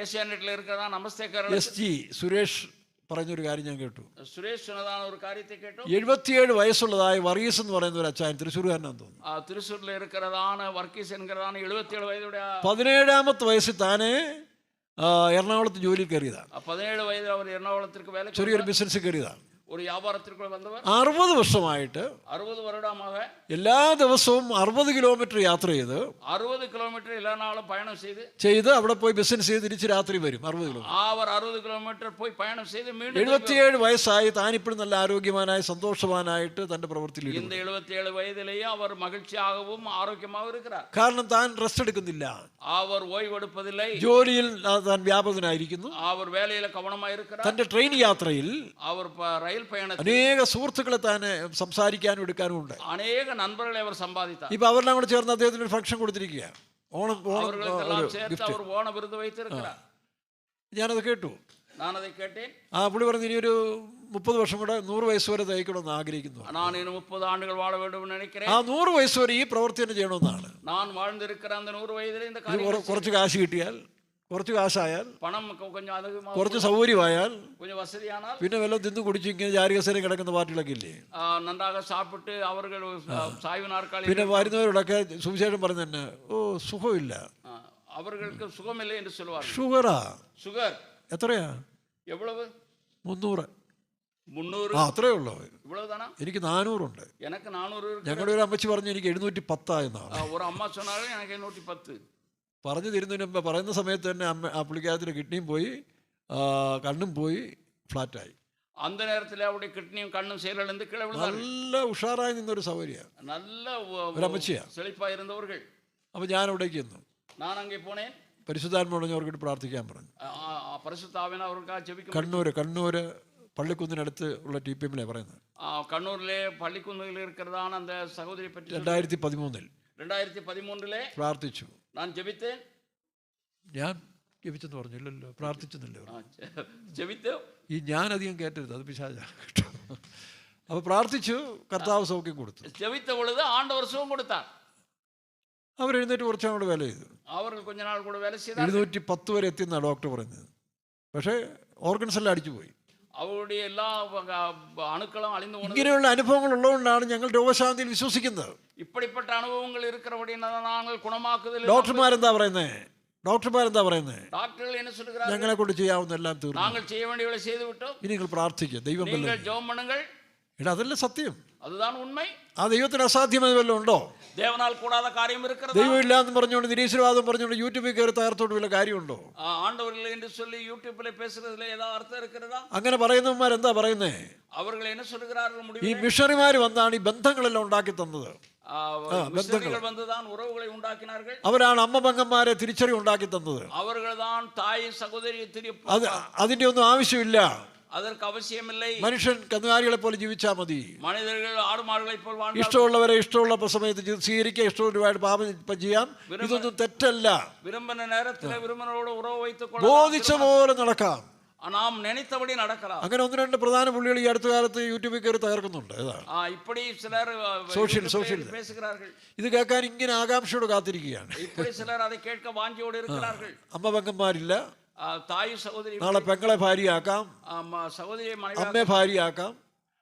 ഏഷ്യാനെറ്റിൽ ഇരിക്കുന്നതാ നമസ്തേ കേരളം. SG സുരേഷ് പറഞ്ഞൊരു കാര്യം ഞാൻ കേട്ടു. സുരേഷ് ഒരു കാര്യത്തെ കേട്ടു. 77 വയസ്സുള്ളതായ വർഗീസ് എന്ന് പറയുന്ന ഒരു അച്ചായൻ, തൃശ്ശൂർകാരനാന്ന് തോന്നുന്നു. തൃശ്ശൂരിൽ ഇരിക്കുന്നതാണ് വർഗീസ് എൻகிறതാണ്. 77 വയസ്സുടെ 17ാമത്തെ വയസ്സിൽ താനെ എറണാകുളത്ത് ജോലിയിൽ കയറിയതാണ്. 17 വയസ്സിൽ അവർ എറണാകുളത്തേക്ക് വേല, ചെറിയൊരു ബിസിനസ് കയറിയതാണ്. ഒരു വ്യാപാരത്തിലേക്ക് വന്നവർ. 60 വർഷമായിട്ട് 60 வருடமாக എല്ലാ ദിവസവും 60 കിലോമീറ്റർ യാത്ര ചെയ്ത് 60 കിലോമീറ്റർ എല്ലാ നാളും പയണം ചെയ്ത് അവിടെ പോയി ബിസിനസ് ചെയ്ത് തിരിച്ച് രാത്രി വരും. 60 കിലോമീറ്റർ. അവർ 60 കിലോമീറ്റർ പോയി പയണം ചെയ്ത് വീണ്ടും 77 വയസ്സായി താനിപ്പോഴും നല്ല ആരോഗ്യവാനായി സന്തോഷവാനായിട്ട് തന്റെ പ്രവൃത്തിയിൽ. இந்த 77 വയതിலேயே അവർ മகிழ்ச்சியாகவும் ആരോഗ്യമാகவும் இருக்கிறார். കാരണം താൻ റെസ്റ്റ് എടുക്കുന്നില്ല. അവർ ഓய்வெடுப்பதில்லை. ജോലിയിൽ താൻ വ്യാപൃതനായിരിക്കുന്നു. അവർ വേലയിൽ കവനമായി இருக்கிறார். തന്റെ ട്രെയിൻ യാത്രയിൽ അവർ അനേക സുഹൃത്തുക്കളെ താനെ സംസാരിക്കാനും എടുക്കാനും ഉണ്ട്. അനേക നண்பர்களை അവർ സമ്പാദിച്ചു. ഇപ്പൊ അവരെല്ലാം കൂടെ ചേർന്ന് അദ്ദേഹത്തിന് ഒരു ഫംഗ്ഷൻ കൊടുത്തിരിക്കുക. ഓണം ഞാനത് കേട്ടു. ആ പുള്ളി പറഞ്ഞു ഇനി ഒരു 30 വർഷം കൂടെ 100 വയസ്സ് വരെ തയ്ക്കണമെന്ന് ആഗ്രഹിക്കുന്നു. 30 ആണ്ടുകൾ വാഴ വേണ്ടുമെന്ന് നിனைக்கிறேன். ആ 100 വയസ്സ് വരെ ഈ പ്രവൃത്തി തന്നെ ചെയ്യണമെന്നാണ്. ഞാൻ வாழ்ந்திருக்கிற அந்த 100 വയതിലെ இந்த കാര്യം. കുറച്ച് കാശ് കിട്ടിയാൽ, കുറച്ച് കാശായാൽ, പണം கொஞ்சம் കുറച്ച് സൗകര്യമായാൽ, கொஞ்சம் വസതിയാനാൽ, പിന്നെ വല്ലതും തിന്നു കുടിച്ച് ഇങ്ങനെ ജാരികസേന കിടക്കുന്ന പാർട്ടികളൊക്കെ ഇല്ലേ, നന്നാக சாப்பிட்டு അവர்கள் സായ്വ് നാற்காலി, പിന്നെ വരുന്നവരോടൊക്കെ സുവിശേഷം പറഞ്ഞു തന്നെ, ഓ സുഖമില്ല, അവർക്ക് സുഖമില്ല എന്ന് சொல்வார்கள். ഷുഗറാ? ഷുഗർ എത്രയാ? എவ்வளவு? 300. അത്രേ ഉള്ളൂ. ഇவ்வளவுதானா? എനിക്ക് 400 ഉണ്ട്. എനിക്ക് 400. ഞങ്ങളുടെ ഒരു അമ്മച്ചി പറഞ്ഞു എനിക്ക് 710 എന്നാണ്. ഒരു അമ്മ சொன்னாங்க எனக்கு 710. പറഞ്ഞു തരുന്നതിന് മുമ്പ് പറയുന്ന സമയത്ത് തന്നെ ആ പുള്ളിക്കാരത്തിന് കിഡ്നിയും പോയി, കണ്ണും പോയി, ഫ്ലാറ്റായി. அந்த நேரத்தில் அவருடைய കിഡ്നിയും കണ്ണും செயலிழந்து கீழே விழுந்தார்கள். നല്ല ഉഷാറായി നിന്നൊരു സൗകര്യം, നല്ല ഒരു അമ്മച്ചിയാ, செழிப்பாய் இருந்தவர்கள். അപ്പോൾ ഞാൻ അവിടേക്ക് ചെന്നു. நான் அங்கே போனேன். പരിശുദ്ധാത്മാവിനോട് അവർക്ക് പ്രാർത്ഥിക്കാൻ പറഞ്ഞു. പരിശുദ്ധാവിനെ അവർക്കായി ജപിക്കും. കണ്ണൂർ പള്ളിക്കുന്നിനടുത്ത് ഉള്ള TPM പറയുന്നത്. കണ്ണൂരിലെ പള്ളിക്കുന്നിൽ ഇരിക്കുന്നതാണ് அந்த സഹോദരി പറ്റി. 2013 പ്രാർത്ഥിച്ചു. ഞാൻ ജപിച്ചേൻ. ഞാൻ ജപിച്ചെന്ന് പറഞ്ഞില്ലല്ലോ, പ്രാർത്ഥിച്ചെന്നല്ലോ. ജപിച്ചു. ഈ ഞാൻ അധികം കേട്ടരുത്, അത് പിശാചാ. അപ്പോൾ പ്രാർത്ഥിച്ചു, കർത്താവ് സൗഖ്യം കൊടുത്തു. ജപിച്ച പൊழுது ആണ്ടവർ സുഖം കൊടുത്താർ. അവർ എഴുന്നേറ്റ് കുറച്ച് നാൾ വേല ചെയ്തു. അവർ கொஞ்ச നാൾ കൂടെ വേല ചെയ്തു. 710 വരെ എത്തിയെന്നാണ് ഡോക്ടർ പറഞ്ഞത്. പക്ഷേ ഓർഗൻസ് എല്ലാം അടിച്ചുപോയി. അവരുടെ എല്ലാ അണുക്കളും അളിഞ്ഞു പോയി. ഇങ്ങനെയുള്ള അനുഭവങ്ങൾ ഉള്ളതുകൊണ്ടാണ് ഞങ്ങൾ രോഗശാന്തിയിൽ വിശ്വസിക്കുന്നത്. ഇപ്പടിപ്പെട്ട അനുഭവങ്ങൾ ഇരിക്കുന്നവടിയാണ് ഗുണമാക്കുതൽ. ഡോക്ടർമാരെന്താ പറയുന്നത്? ഡോക്ടറുകൾ என்ன சொல்றாங்க? ഞങ്ങളെ കൊണ്ട് ചെയ്യാവുന്ന എല്ലാം തീർന്നു, ഞങ്ങൾ ചെയ്യ വേണ്ടിയവ ചെയ്തു വിട്ടു. ഇനി നിങ്ങൾ പ്രാർത്ഥിക്കുക, ദൈവം ജോം പണുങ്ങൾ. അതല്ലേ സത്യം? അതുതാണ് ഉണ്മ. ആ ദൈവത്തിന് അസാധ്യമായി വല്ലതും ഉണ്ടോ? தேவனால் கூடாத காரியம் இருக்கிறது. ദൈവം ഇല്ലാന്ന് പറഞ്ഞുകൊണ്ട് നിരീശ്വരവാദം പറഞ്ഞുകൊണ്ട് യൂട്യൂബിൽ കയറി തകർത്തോട്ട് വല്ല കാര്യമുണ്ടോ? ஆண்டவர் இல்லை என்று சொல்லி யூடியூப்ல பேசுறதுல ஏதாவது அர்த்தம் இருக்கிறதா? അങ്ങനെ പറയുന്നവന്മാർ എന്താ പറയുന്നേ? அவர்கள் என்ன சொல்கிறார்கள்? ഈ முடிவு മിഷണറിമാർ വന്നാണ് ഈ ബന്ധങ്ങളെല്ലാം ഉണ്ടാക്കി തന്നത്. மிஷனரிகள் வந்துதான் உறவுகளை உண்டாக்கினார்கள். അവരാണ് അമ്മ പെങ്ങന്മാരെ തിരിച്ചറിവ് ഉണ്ടാക്കി തന്നത്. அவர்கள்தான் தாய் சகோதரியை അതിന്റെ ഒന്നും ആവശ്യമില്ല. அதற்கு அவசியமில்லை. മനുഷ്യൻ കന്നുകാലികളെ പോലെ ജീവിച്ചാൽ മതി. മനുഷ്യர்கள் ആടുമാടുകളെ പോലെ വാഴാം. ഇഷ്ടമുള്ളവരെ ഇഷ്ടമുള്ള സമയത്ത് സ്വീകരിക്കുക, ഇഷ്ടമുള്ളവരായിട്ട് പാപം ചെയ്യാം. ഇതൊന്നും തെറ്റല്ല. വിരുമ്പുന്ന നേരത്തിൽ വിരുമ്പനോട് ഉറവ് വയ്ത്തുകൊള്ളാം. ബോധിച്ച പോലെ നടക്കാം. നാം നനത്തപടി നടക്കണം. അങ്ങനെ ഒന്ന് രണ്ട് പ്രധാന പുള്ളികൾ ഈ അടുത്ത കാലത്ത് യൂട്യൂബിൽ കയറി തകർക്കുന്നുണ്ട്. ഇപ്പടി ചിലർ സോഷ്യൽ ഇത് കേൾക്കാൻ ഇങ്ങനെ ആകാംക്ഷയോട് കാത്തിരിക്കുകയാണ്. ഇപ്പടി ചിലർ അത് കേൾക്ക വാഞ്ചിയോട് ഇരിക്കുകയാர்கள். അമ്മ പെങ്ങന്മാരില്ല, തായ് സഹോദരി, നാളെ പെങ്ങളെ ഭാര്യയാക്കാം, സഹോദരിയെ അമ്മയെ ഭാര്യയാക്കാം.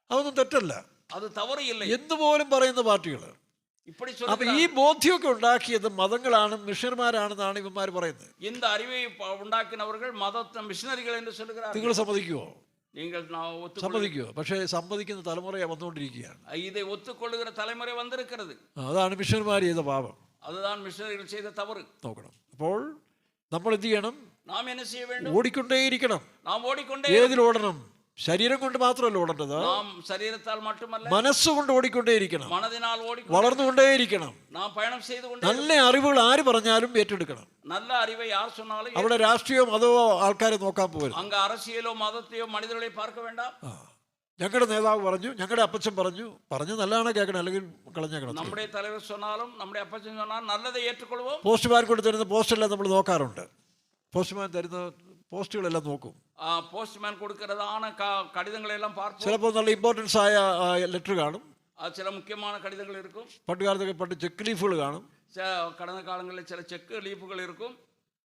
അതൊന്നും തെറ്റല്ല, അത് തവറിയില്ല എന്തുപോലും പറയുന്ന പാർട്ടികൾ. അപ്പൊ ഈ ബോധ്യമൊക്കെ ഉണ്ടാക്കിയത് മതങ്ങളാണ്, മിഷണർമാരാണെന്നാണ് ഇവന്മാർ പറയുന്നത്. இந்த அறிவை ഉണ്ടാക്കിയവர்கள் മതത്തെ മിഷണറികൾ എന്ന് சொல்கிறார்கள். നിങ്ങൾ സമ്മതിക്കുവോ? നിങ്ങൾ സമ്മതിക്കുവോ? പക്ഷേ സമ്മതിക്കുന്ന തലമുറ വന്നുകൊണ്ടിരിക്കുകയാണ്. ഇதை ഒത്തുകൊള്ളുகிற തലമുറ വന്നിരിക്കുന്നത്. അതാണ് മിഷണർമാർ ചെയ്ത പാപം. அதுதான் മിഷണറികൾ ചെയ്ത തവറ്. നോക്കണം. അപ്പോൾ നമ്മൾ എന്ത് ചെയ്യണം? നാം என்ன செய்ய வேண்டும்? ഓടിക്കൊണ്ടേയിരിക്കണം. നാം ഓടിക്കൊണ്ടേ. ഏതിൽ ഓടണം? ശരീരം കൊണ്ട് മാത്രമല്ല ഓടേണ്ടത്, ശരീരത്താൽ മാത്രമല്ല മനസ്സുകൊണ്ട് ഓടിക്കൊണ്ടേയിരിക്കണം, മനതിനാൽ വളർന്നുകൊണ്ടേയിരിക്കണം. നാം പയണം ചെയ്തുകൊണ്ട് നല്ല അറിവുകൾ ആര് പറഞ്ഞാലും ഏറ്റെടുക്കണം. നല്ല അറിവ് യാർ சொன்னாலும் അവിടെ രാഷ്ട്രീയമോ മതമോ ആൾക്കാരെ നോക്കാൻ പോകരുത്. അങ്ങ് அரசியலோ മതത്തെയോ മനുഷ്യരെ பார்க்க വേണ്ടാം. ഞങ്ങളുടെ നേതാവ് പറഞ്ഞു, ഞങ്ങളുടെ അപ്പച്ചൻ പറഞ്ഞു, പറഞ്ഞു നല്ലതാണ് കേൾക്കണം, അല്ലെങ്കിൽ കളഞ്ഞേക്കണം. നമ്മുടെ തലവർ சொன்னாலும் നമ്മുടെ അപ്പച്ചൻ சொன்னால் നല്ലதை ഏറ്റുകൊള്ളുவோம். പോസ്റ്റ്മാൻ കൊണ്ട് തരുന്ന പോസ്റ്റെല്ലാം നമ്മൾ നോക്കാറുണ്ട്. പോസ്റ്റ്മാൻ തരുന്ന പോസ്റ്റുകളെല്ലാം നോക്കും. പോസ്റ്റ്മാൻ കൊടുക്കുന്നതാണ് കടിതങ്ങളെല്ലാം பார்ப்போம். ചിലപ്പോൾ നല്ല ഇമ്പോർട്ടൻസ് ആയ ലെറ്റർ കാണും, ചില മുഖ്യமான കടിതങ്ങൾ இருக்கும். പണ്ട് കാലത്തൊക്കെ പണ്ട് ചെക്ക് ലീഫുകൾ കാണും. കടന്ന കാലങ്ങളിൽ ചില ചെക്ക് ലീഫുകൾ இருக்கும்.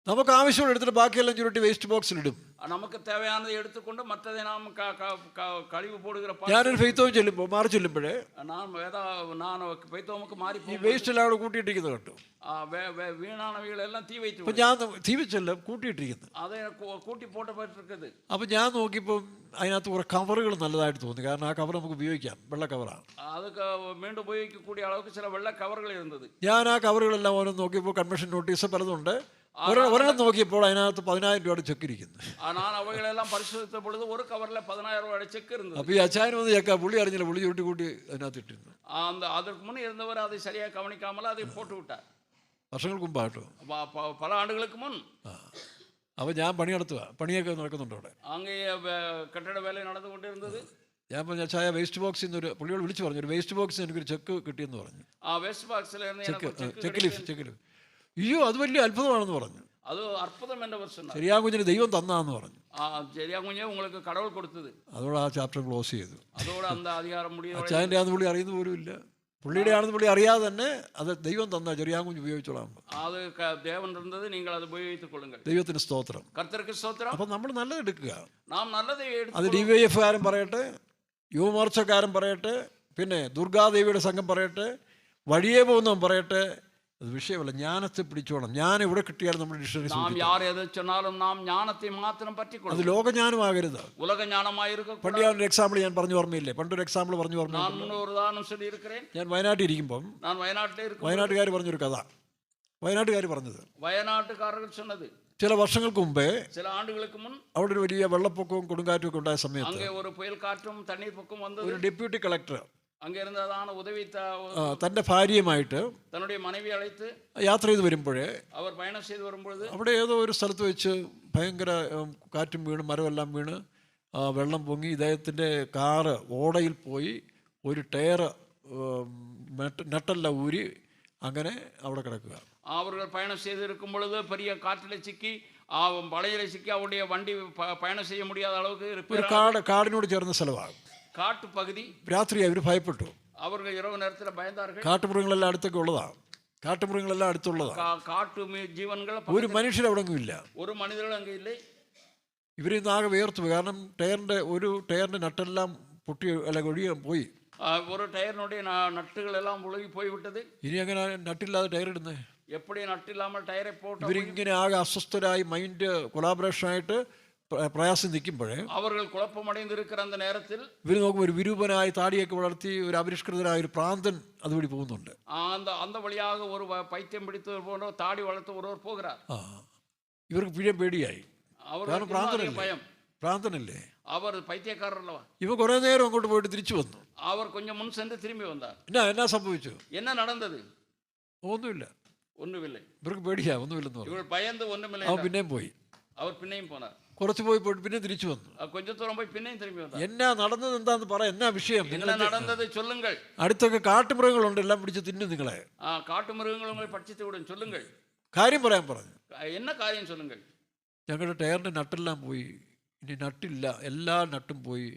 നമുക്ക് ആവശ്യമുള്ള എടുത്തിട്ട് ബാക്കിയെല്ലാം ചുരുട്ടി വേസ്റ്റ് ബോക്സിൽ ഇടും. നമുക്ക് தேவையானதை எடுத்துக்கொண்டு மற்றதை நாம் கழிவு போடுகிற. ഞാനൊരു ഫെയ്ത്തോം ചെല്ലുമ്പോൾ മാറി ചെല്ലുമ്പോഴേ நான் ഫെയ്ത്തോമുക്ക് മാറി ഈ വേസ്റ്റ് എല്ലാം അവിടെ കൂട്ടിയിട്ടിരിക്കുന്നത് കണ്ടു. വീണാണവകളെല്ലാം തീ വെച്ചു. അപ്പം ഞാൻ തീ വെച്ചെല്ലാം കൂട്ടിയിട്ടിരിക്കുന്നത്, അത് കൂട്ടി പോട്ടപ്പെട്ടിരിക്കുന്നത്. അപ്പം ഞാൻ നോക്കിയപ്പം അതിനകത്ത് കുറേ കവറുകൾ നല്ലതായിട്ട് തോന്നി. കാരണം ആ കവർ നമുക്ക് ഉപയോഗിക്കാം, വെള്ള കവറാണ്. അതൊക്കെ വീണ്ടും ഉപയോഗിക്കக்கூடிய അളவுக்கு ചില വെള്ള കവറുകൾ ഇരുന്നത്. ഞാൻ ആ കവറുകളെല്ലാം ഓരോന്ന് നോക്കിയപ്പോൾ കൺവെൻഷൻ നോട്ടീസ് പലതുണ്ട്. ഒരെണ്ണം നോക്കിയപ്പോൾ അതിനകത്ത് 10,000 രൂപയുടെ ചെക്ക് ഇരിക്കുന്നു. ഞാൻ അവകളെല്ലാം പരിശോധിച്ച പൊழுது ഒരു കവറിൽ 10,000 രൂപയുടെ ചെക്ക് ഇരുന്നത്. അപ്പോൾ ഈ അച്ചായനും ഒന്ന് ചെക്കാം, പുള്ളി അറിഞ്ഞില്ല, പുള്ളി ചുരുട്ടി കൂട്ടി അതിനകത്ത് ഇട്ടിരുന്നു. அதற்கு முன் இருந்தவர் அதை சரியாக கவனிக்காமல் அதை போட்டு விட்டார். വർഷങ്ങൾക്ക് മുമ്പാട്ടോ, പല ആണ്ടുകൾക്ക് മുൻ. അപ്പോൾ ഞാൻ പണി നടത്തുക, പണിയൊക്കെ നടക്കുന്നുണ്ട് അവിടെ. അങ്ങേ കെട്ടിട വേല നടന്നുകൊണ്ടിരുന്നത്. ഞാൻ പറഞ്ഞു, ചായ വേസ്റ്റ് ബോക്സിൽ നിന്ന് ഒരു പുള്ളിയോട് വിളിച്ചു പറഞ്ഞു, ഒരു വേസ്റ്റ് ബോക്സിൽ എനിക്കൊരു ചെക്ക് കിട്ടിയെന്ന് പറഞ്ഞു. വേസ്റ്റ് ബോക്സിൽ ചെക്ക് ലീഫ്. അയ്യോ അത് വലിയ അത്ഭുതമാണെന്ന് പറഞ്ഞു. അത് അത്ഭുതം എന്റെ വർഷം ചെറിയാകുഞ്ഞിന് ദൈവം തന്നാന്ന് പറഞ്ഞു. ചെറിയാകുഞ്ഞെ உங்களுக்கு கடவுள் കൊടുത്തത്. അതോടെ ആ ചാപ്റ്റർ ക്ലോസ് ചെയ്തു. അതോടെ அந்த அதிகாரம் முடியும். അച്ചായൻ്റെ ആണെന്ന് പുള്ളി അറിയുന്ന പോലും ഇല്ല. പുള്ളിയുടെ ആണെന്ന് പുള്ളി അറിയാതെ തന്നെ അത് ദൈവം തന്ന ചെറിയാകുഞ്ഞ് ഉപയോഗിച്ചോളാം. അത് ദേവൻ തന്നത്, നിങ്ങൾ അത് ഉപയോഗിച്ചുകൊള്ളുക. ദൈവത്തിന് സ്തോത്രം. കർത്തർക്ക് സ്തോത്രം. അപ്പം നമ്മൾ നല്ലത് എടുക്കുക. നാം നല്ലത് അത് DYF-കാരൻ പറയട്ടെ, യുവമോർച്ചക്കാരൻ പറയട്ടെ, പിന്നെ ദുർഗാദേവിയുടെ സംഘം പറയട്ടെ, വഴിയേ പോകുന്നവൻ പറയട്ടെ, അത് വിഷയമല്ല. ജ്ഞാനത്തെ പിടിച്ചോണം. ജ്ഞാനം എവിടെ കിട്ടിയാലും നമ്മുടെ ഡിക്ഷണറി. അത് ലോകജ്ഞാനമാകരുത്, ഉലകജ്ഞാനമായിരിക്കും. പണ്ട് ഞാനൊരു എക്സാമ്പിൾ ഞാൻ പറഞ്ഞു ഓർമ്മയില്ലേ? പണ്ടൊരു എക്സാമ്പിൾ പറഞ്ഞു ഓർമ്മയില്ല. ഞാൻ വയനാട്ടിലിരിക്കുമ്പം വയനാട്ടുകാർ പറഞ്ഞൊരു കഥ. വയനാട്ടുകാർ പറഞ്ഞത്, ചില വർഷങ്ങൾക്ക് മുമ്പേ, ചില ആണ്ടുകൾക്ക് മുൻ, അവിടെ ഒരു വലിയ വെള്ളപ്പൊക്കവും കൊടുങ്കാറ്റും ഒക്കെ ഉണ്ടായ സമയത്ത് ഒരു പുയൽക്കാറ്റും തണ്ണീർപ്പൊക്കം വന്നത്. ഒരു ഡെപ്യൂട്ടി കളക്ടർ തന്റെ ഭാര്യയുമായിട്ട് മനവി അழைത്ത് യാത്ര ചെയ്ത് വരുമ്പോഴേ, അവർ പയണം ചെയ്ത് വരുമ്പോൾ, അവിടെ ഏതോ ഒരു സ്ഥലത്ത് വെച്ച് ഭയങ്കര കാറ്റും വീണ് മരമെല്ലാം വീണ് വെള്ളം പൊങ്ങി ഇദ്ദേഹത്തിൻ്റെ കാറ് ഓടയിൽ പോയി ഒരു ടയർ നട്ടെല്ലാം ഊരി അങ്ങനെ അവിടെ കിടക്കുക. അവർ പയണം ചെയ്തിരിക്കും പൊழுது பெரிய காற்றில் சிக்கி வளையில சிக்கி அவருடைய வண்டி பயணம் செய்ய முடியாத அளவுக்கு ഒരു കാടിനോട് ചേർന്ന സ്ഥലമാണ്. കാട്ടുപകുതി. രാത്രി അവർ ഭയപ്പെട്ടു. അവർ ഇരവ് നേരത്തിൽ ഭയந்தார்கள். കാട്ടുമൃഗങ്ങളെല്ലാം അടുത്തൊക്കെ ഉള്ളതാണ്. കാട്ടുമൃഗങ്ങളെല്ലാം അടുത്തുള്ളതാണ്. കാട്ടു ജീവനുകൾ. ഒരു മനുഷ്യരവിടെങ്ങും ഇല്ല. ഒരു മനുഷ്യരും അങ്ങ് ഇല്ല. ഇവരിന്ന് ആകെ വേർത്തു. കാരണം ഒരു ടയറിൻ്റെ നട്ടെല്ലാം പൊട്ടി അല്ല ഒഴിയാൻ പോയി. ഒരു ടയറിനുடைய നട്ടുകളെല്ലാം ഉളകി പോയി വിട്ടത്. ഇനി അങ്ങനെ നട്ടില്ലാതെ ടയർ ഇടുന്നത്? എപ്പോഴും നട്ടില്ലാமல் ടയറെ പോട്ട്. ഇവരിങ്ങനെ ആകെ അസ്വസ്ഥരായി, മൈൻഡ് കൊളാബറേഷനായിട്ട് പ്രയാസം നിൽക്കുമ്പോഴേ அவர்கள் குழப்பமடைந்திருக்கிற அந்த நேரத்தில் ഇവർ നോക്കുമ്പോൾ ഒരു വിരൂപനായി താടിയൊക്കെ വളർത്തി ഒരു അപരിഷ്കൃതനായ ഒരു പ്രാന്തൻ അതുവഴി പോകുന്നുണ്ട്. அந்த அந்த வழியாக ஒரு பைத்தியம் பிடித்தவர் போன்ற தாடி வளர்த்த ஒருவர் போகிறார். ഇവർക്ക് പിഴ പേടിയായി. കാരണം அவருக்கு பயம். പ്രാന്തനല്ലേ, அவர் പൈത്യക്കാരൻ அல்லவா. ഇവ കുറെ നേരം അങ്ങോട്ട് പോയിട്ട് തിരിച്ചു വന്നു. அவர் கொஞ்சம் முன் சென்று திரும்பி வந்தார். എന്നാ സംഭവിച്ചു? என்ன நடந்தது? ഒന്നുമില്ല. ஒண்ணுமில்லை. ഇവർക്ക് പേടിയാ, ഒന്നുമില്ലെന്ന് പറഞ്ഞു. இவர் பயந்து ஒண்ணுமில்லை. അവൻ പിന്നെയും പോയി. அவர் പിന്നെയും പോனார். കുറച്ച് പോയിട്ട് പിന്നെ തിരിച്ചു വന്നു. கொஞ்ச தூரம் போய் പിന്നെയും திரும்பி வந்தார். എന്നാ നടന്നത് എന്താന്ന് പറ, എന്നാ വിഷയം? என்ன நடந்தது சொல்லுங்கள். അടുത്തൊക്കെ കാട്ടുമൃഗങ്ങളുണ്ട്, എല്ലാം പിടിച്ച് തിന്നും നിങ്ങളെ. കാട്ടുമൃഗങ്ങൾ உங்களை பட்சித்து விடும், சொல்லுங்கள். കാര്യം പറയാൻ പറഞ്ഞു. என்ன காரியம் சொல்லுங்கள். ഞങ്ങളുടെ ടയറിൻ്റെ നട്ടെല്ലാം പോയി, ഇനി നട്ടില്ല, എല്ലാ നട്ടും പോയി,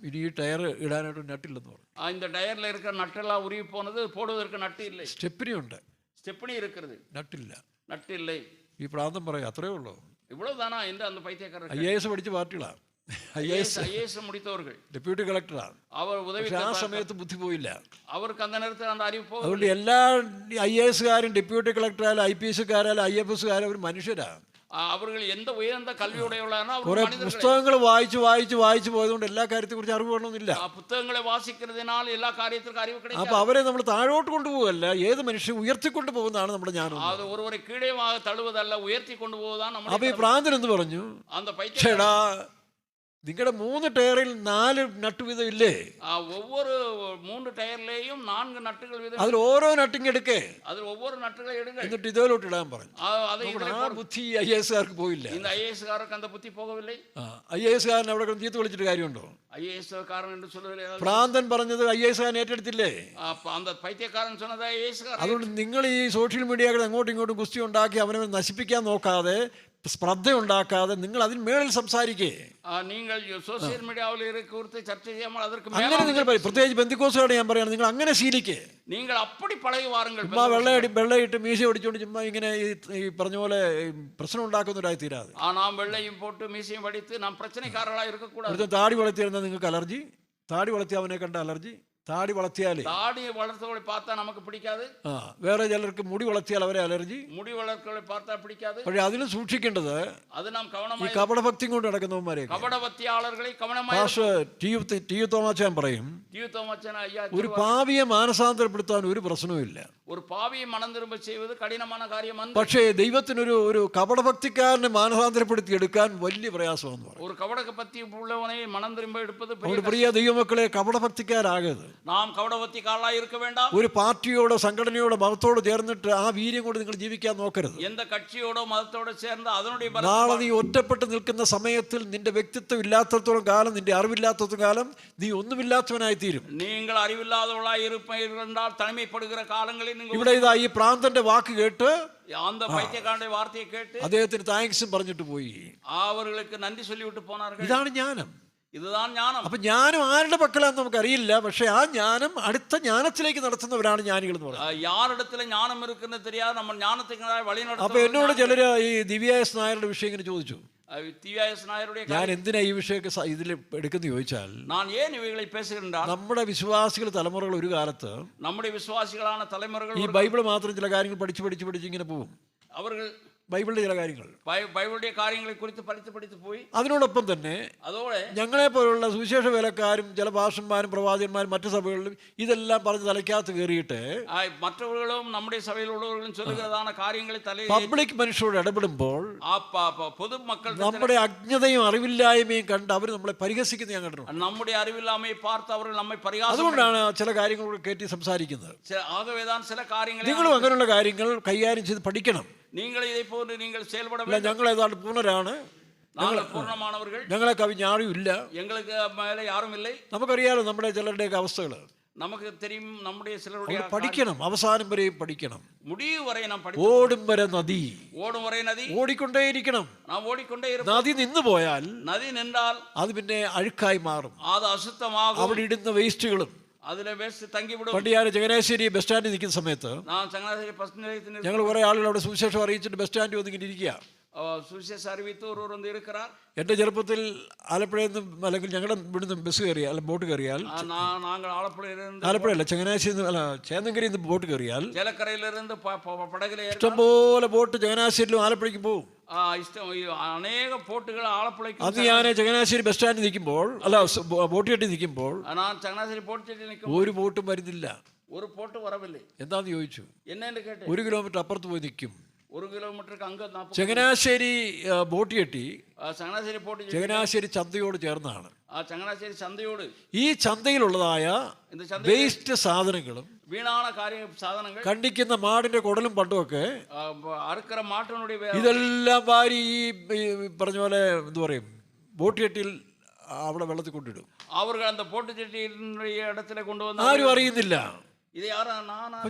ഇനി ഈ ടയർ ഇടാനായിട്ട് നട്ടില്ലെന്ന് പറഞ്ഞു. இந்த டயர்ல இருக்கிற நட்டெல்லாம் உருகி போனது, போடுவதற்கு நட்டு இல்லை. സ്റ്റെപ്പിനി ഉണ്ട്, ஸ்டெப்னி இருக்கிறது, നട്ടില്ല. நட்டு இல்லை. ഈ പ്രാന്തം പറയും അത്രേ ഉള്ളൂ. இவ்வளவுதானா என்று அந்த பைத்தியக்காரர். IAS പഠിച്ച പാർട്ടികളാണ്, IAS முடித்தவர்கள், ഡെപ്യൂട്ടി കളക്ടറാണ്. அவர் உதவி. ആ സമയത്ത് ബുദ്ധി പോയില്ല. அவருக்கு அந்த நேரத்தில் அந்த அறிவு போகவில்லை. അതുകൊണ്ട് എല്ലാ IAS-കാരും ഡെപ്യൂട്ടി കളക്ടറായാലും IPS-കാരായാലും IFS-കാരും അവർ മനുഷ്യരാണ്. அவர்கள் எந்த உயர்ந்த கல்வியுடையவர்களான കുറെ പുസ്തകങ്ങൾ വായിച്ചു പോയതുകൊണ്ട് എല്ലാ കാര്യത്തെ കുറിച്ച് അറിവ് വേണമെന്നില്ല. പുസ്തകങ്ങളെ വാസിക്കുന്നതിനാൽ എല്ലാ കാര്യത്തിനും അറിവ് கிடைக்கும். അപ്പൊ അവരെ നമ്മൾ താഴോട്ട് കൊണ്ടുപോകല്ല, ഏത് മനുഷ്യൻ ഉയർത്തിക്കൊണ്ട് പോകുന്നതാണ് നമ്മുടെ ജ്ഞാനം. അത് ഒരുവരെ കീഴേ തള്ളുവതല്ല, ഉയർത്തി കൊണ്ടുപോകുന്നതാണ് നമ്മുടെ. അപ്പൊ ഈ പ്രാന്തൻ എന്ന് പറഞ്ഞു, ചേടാ നിങ്ങളുടെ 3 ടയറിൽ 4 നട്ട് വീതം ഇല്ലേ? ஒவ்வொரு 3 டயர்லயும் 4 நட்டுகள் வீதம். അതിൽ ഓരോ നട്ടിങ് എടുക്കേ, അതിൽ ஒவ்வொரு நட்டுகளை எடுங்க, എന്നിട്ട് ഇതിലോട്ട് ഇടാൻ പറഞ്ഞു. ആ ബുദ്ധി IAS-കാർക്ക് പോയില്ല. இந்த IAS-കാർക്ക് அந்த புத்தி போகவில்லை. IAS-കാരൻ അവിടെ ചീത്ത വിളിച്ചിട്ട് കാര്യമുണ്ടോ? IAS-കാരൻ എന്ന് சொல்லுവല്ലേ. പ്രാന്തൻ പറഞ്ഞത് IAS-കാരൻ ഏറ്റെടുത്തില്ലേ? அந்த പൈത്യക്കാരൻ சொன்னത് IAS-കാരൻ. അതുകൊണ്ട് നിങ്ങൾ ഈ സോഷ്യൽ മീഡിയകൾ അങ്ങോട്ടും ഇങ്ങോട്ടും കുസ്തി ഉണ്ടാക്കി അവനെ നശിപ്പിക്കാൻ നോക്കാതെ, സ്പർദ്ധ ഉണ്ടാക്കാതെ നിങ്ങൾ അതിന് മേളിൽ സംസാരിക്കേ. നിങ്ങൾ സോഷ്യൽ മീഡിയയിൽ കുറിച്ച് ചർച്ച ചെയ്യാமல் அதற்கு மேல അങ്ങനെ നിങ്ങൾ പ്രത്യേകിച്ച് ബന്ധുക്കോസുകാരോട് ഞാൻ പറയാണ്, നിങ്ങൾ അങ്ങനെ ശീലിക്കേ. നിങ്ങൾ അപ്പടി പഴകി വാരുങ്ങൾ. ചുമ്മാ വെള്ളയിട്ട് മീശ ഒടിച്ചോണ്ട് ചുമ്മാ ഇങ്ങനെ ഈ പറഞ്ഞ പോലെ പ്രശ്നം ഉണ്ടാക്കുന്നവരായി തീരാതെ. നാം വെള്ളയും പോട്ട് മീശയും പഠിത്ത് നാം പ്രശ്നക്കാരളായി ഇരിക്കക്കൂടാതെ. താടി വളർത്തിയിരുന്ന നിങ്ങൾക്ക് അലർജി, താടി വളർത്തി അവനെ കണ്ട അലർജി. താടി വളർത്തിയാലേ, താടി വളർത്തുകളെ പാത്താ നമുക്ക് പിടിക്കാതെ. വേറെ ചിലർക്ക് മുടി വളർത്തിയാൽ അവരെ അലർജി, മുടി വളർത്തുകളെ പാത്താ പിടിക്കാതെ. പക്ഷേ അതിലും സൂക്ഷിക്കേണ്ടത് അത് നാം കവണമായി, ഈ കപടഭക്തി കൊണ്ട് നടക്കുന്നവന്മാരെ, കപടഭക്തിയാളർകളെ കവണമായി. ടി യു തോമാച്ചാൻ പറയും, ഒരു പാപിയെ മാനസാന്തരപ്പെടുത്താൻ ഒരു പ്രശ്നവുമില്ല. ഒരു പാപിയെ മനം തിരുമ്പ ചെയ്യുന്നത് കഠിനമായ കാര്യമാണ്. പക്ഷേ ദൈവത്തിനൊരു ഒരു കപടഭക്തിക്കാരനെ മാനസാന്തരപ്പെടുത്തി എടുക്കാൻ വലിയ പ്രയാസമെന്ന് പറയും. ഒരു കപടഭക്തി ഉള്ളവനെ മനം തിരുമ്പ എടുപ്പത്. പ്രിയ ദൈവമക്കളെ, കപടഭക്തിക്കാരാകരുത്. നാം കപടഭക്തിക്കാരായി இருக்க വേണ്ടാം. ഒരു പാർട്ടിയോടോ സംഘടനയോടോ മതത്തോടോ ചേർന്നിട്ട് ആ വീര്യം കൊണ്ട് നിങ്ങൾ ജീവിക്കാൻ നോക്കരുത്. എന്ത കക്ഷിയോടോ മതത്തോടോ ചേർന്ന് അതിനോട് നാളെ നീ ഒറ്റപ്പെട്ട് നിൽക്കുന്ന സമയത്തിൽ നിന്റെ വ്യക്തിത്വം ഇല്ലാത്തത്തോളം കാലം, നിന്റെ അറിവില്ലാത്തത്തോളം കാലം നീ ഒന്നുമില്ലാത്തവനായി തീരും. നിങ്ങൾ അറിവില്ലാത്തവളായി ഇരുന്നാൽ തനിമപ്പെടുകിற കാലങ്ങളിൽ ഇവിടെ ഇതാ ഈ പ്രാന്തന്റെ വാക്ക് കേട്ട്, அந்த பைத்தியக்காரனுடைய வார்த்தையை கேட்டு അദ്ദേഹത്തിന് താങ്ക്സും പറഞ്ഞിട്ട് പോയി. அவர்களுக்கு நன்றி சொல்லிவிட்டு போனார்கள். ഇതാണ് ജ്ഞാനം. இதுதான் ஞானம். അപ്പൊ ജ്ഞാനം ആരുടെ പക്കലാന്ന് നമുക്കറിയില്ല, പക്ഷെ ആ ജ്ഞാനം അടുത്ത ജ്ഞാനത്തിലേക്ക് നടത്തുന്നവരാണ് ജ്ഞാനികൾ എന്ന് പറയുന്നത്. யாரிடத்துல ஞானம் இருக்குன்னு தெரியாது, நம்ம ஞானத்துக்கு வழி நடத்தும். അപ്പൊ എന്നോട് ചിലര് ഈ ദിവ്യായസ് നായരുടെ വിഷയം ഇങ്ങനെ ചോദിച്ചു. ഞാൻ എന്തിനാ ഈ വിഷയമൊക്കെ ഇതിൽ എടുക്കുന്ന ചോദിച്ചാൽ, நான் ஏன் இவைகளை பேசுகிறேன், നമ്മുടെ വിശ്വാസികൾ തലമുറകൾ ഒരു കാലത്ത്, നമ്മുടെ വിശ്വാസികളാണ് തലമുറകൾ ഈ ബൈബിൾ മാത്രം ചില കാര്യങ്ങൾ പഠിച്ച് ഇങ്ങനെ പോകും. അവർ ബൈബിളിന്റെ ചില കാര്യങ്ങൾ, ബൈബിളിന്റെ കാര്യങ്ങളെ കുറിച്ച് പഠിച്ച് പോയി. അതിനോടൊപ്പം തന്നെ അതോടെ ഞങ്ങളെ പോലുള്ള സുവിശേഷ വേലക്കാരും ചില ഭാഷന്മാരും പ്രവാചകന്മാരും മറ്റു സഭകളിലും ഇതെല്ലാം പറഞ്ഞ് തലയ്ക്കകത്ത് കയറിയിട്ട് മറ്റുള്ളവരും നമ്മുടെ സഭയിലുള്ളവരും ചൊല്ലുന്നതാണ് കാര്യങ്ങളെ പബ്ലിക് മനുഷ്യരോട് ഇടപെടുമ്പോൾ പൊതുമക്കൾ നമ്മുടെ അജ്ഞതയും അറിവില്ലായ്മയും കണ്ട് അവർ നമ്മളെ പരിഹസിക്കുന്നത് ഞാൻ കണ്ടിട്ടുണ്ട്. നമ്മുടെ അറിവില്ലായ്മയെ പാർത്ത് അവർ നമ്മെ പരിഹാസം. അതുകൊണ്ടാണ് ചില കാര്യങ്ങൾ കയറ്റി സംസാരിക്കുന്നത്. ചില കാര്യങ്ങൾ നിങ്ങളും അങ്ങനെയുള്ള കാര്യങ്ങൾ കൈകാര്യം ചെയ്ത് പഠിക്കണം. നിങ്ങൾ ഇതേ പോലെ നിങ്ങൾ செயல்பட. ഞങ്ങൾ ഏതാണ്ട് പൂർണ്ണരാണ്, പൂർണ്ണമാണവர்கள், ഞങ്ങളെ കവിഞ്ഞ ആരുമില്ല, ഞങ്ങൾക്ക് മേലെ ആരുമില്ല. നമുക്കറിയാലോ നമ്മുടെ ചിലരുടെയൊക്കെ അവസ്ഥകൾ. നമുക്ക് തെരിയും നമ്മുടെ ചിലരുടെ പഠിക്കണം, അവസാനം വരെയും പഠിക്കണം. മുടിവ് വരെ നാം പഠിക്കണം. ഓടും വരെ നദി, ഓടും വരെ നദി, ഓടിക്കൊണ്ടേയിരിക്കണം. നാം ഓടിക്കൊണ്ടേയിരിക്കും. നദി നിന്ന് പോയാൽ, നദി നിന്നാൽ അത് പിന്നെ അഴുക്കായി മാറും, അത് അശുദ്ധമാകും. അവിടെ ഇടുന്ന വേസ്റ്റുകളും അതിലെ വേസ്റ്റ് തങ്ങിവിടും. പണ്ട് ഞാൻ ചങ്ങനാശ്ശേരി ബസ് സ്റ്റാൻഡിൽ നിൽക്കുന്ന സമയത്ത് ഞങ്ങൾ കുറെ ആളുകൾ അവിടെ സുവിശേഷം അറിയിച്ചിട്ട് ബസ് സ്റ്റാൻഡിൽ വന്നിങ്ങനെ ഇരിക്കുക. சுவிசேஷ அறிவித்து ஒருவர் வந்து இருக்கிறார். എൻ്റെ ചെറുപ്പത്തിൽ ആലപ്പുഴയിൽ നിന്നും അല്ലെങ്കിൽ ഞങ്ങളുടെ ഇവിടുന്ന് ബസ് കയറിയാൽ അല്ല ബോട്ട് കയറിയാൽ நாங்கள் ஆலப்புழையிலிருந்து ആലപ്പുഴയല്ല ചങ്ങനാശ്ശേരി അല്ല ചേന്നങ്കരിയിൽ നിന്ന് ബോട്ട് കയറിയാൽ ஜலக்கரையிலிருந்து படகுல ഇഷ്ടംപോലെ ബോട്ട് ചങ്ങനാശ്ശേരിയിലും ആലപ്പുഴയ്ക്ക് പോകും. ഇഷ്ടം അനേക പോട്ടുകൾ ആലപ്പുഴയ്ക്ക്. അത് ഞാൻ ചങ്ങനാശ്ശേരി ബസ് സ്റ്റാൻഡിൽ നിൽക്കുമ്പോൾ അല്ല ബോട്ട് കെട്ടി നിൽക്കുമ്പോൾ ഞാൻ ചങ്ങനാശ്ശേരി പോട്ട് കെട്ടി നിൽക്കും ഒരു ബോട്ടും വരുന്നില്ല. ഒരു പോട്ട് വരവില്ലേ. എന്താന്ന് ചോദിച്ചു. എന്നു കേട്ടു. 1 കിലോമീറ്റർ അപ്പുറത്ത് പോയി നിൽക്കും. 1 കിലോമീറ്റർക്ക് അങ്ങ് ചങ്ങനാശ്ശേരി ബോട്ട് കെട്ടി ചങ്ങനാശ്ശേരി പോട്ട് ചങ്ങനാശ്ശേരി ചന്തയോട് ചേർന്നാണ്. ചങ്ങനാശ്ശേരി ചന്തയോട് ഈ ചന്തയിലുള്ളതായ വേസ്റ്റ് സാധനങ്ങളും വീണാണ സാധനങ്ങൾ കണ്ടിക്കുന്ന മാടിന്റെ കുടലും പണ്ടുമൊക്കെ അറുക്കറ മാട്ടിനുடைய ഇതെല്ലാം വാരി ഈ പറഞ്ഞ പോലെ എന്തു പറയും ബോട്ട് കെട്ടിയിൽ അവിടെ വെള്ളത്തിൽ കൊണ്ടിടും. അവർ அந்த போட்டு செட்டியினுடைய இடத்துல கொண்டு வந்து ആരും അറിയുന്നില്ല. ഇത് ആരാ?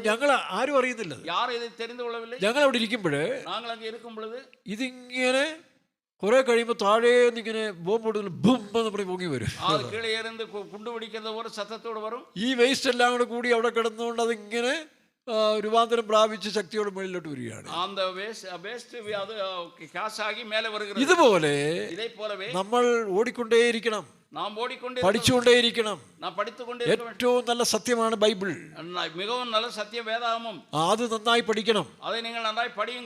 ഞങ്ങൾ ആരും അറിയുന്നില്ല. யாரும் இதை தெரிந்து கொள்ளவில்லை. ഞങ്ങൾ അവിടെ ഇരിക്കുമ്പോഴേ நாங்கள் அங்கே இருக்கும் பொழுது ഇതിങ്ങനെ കുറെ കഴിയുമ്പോൾ താഴെ ഇങ്ങനെ ബോംബ് ബും എന്ന് പറഞ്ഞ് പൊങ്ങി വരും. അത് കീഴേ ഇருந்து കുണ്ടു പിടിക്കുന്ന പോലെ ശബ്ദത്തോട് വരും. ഈ വേസ്റ്റ് എല്ലാം കൂടെ കൂടി അവിടെ കിടന്നുകൊണ്ട് അതിങ്ങനെ രൂപാന്തരം പ്രാപിച്ച് ശക്തിയോട് മുകളിലോട്ട് വരികയാണ്. ഇതുപോലെ നമ്മൾ ഓടിക്കൊണ്ടേയിരിക്കണം, പഠിച്ചുകൊണ്ടേയിരിക്കണം. ഏറ്റവും നല്ല സത്യമാണ് ബൈബിൾ. മികവും നല്ല സത്യം വേദാമം. അത് നന്നായി പഠിക്കണം.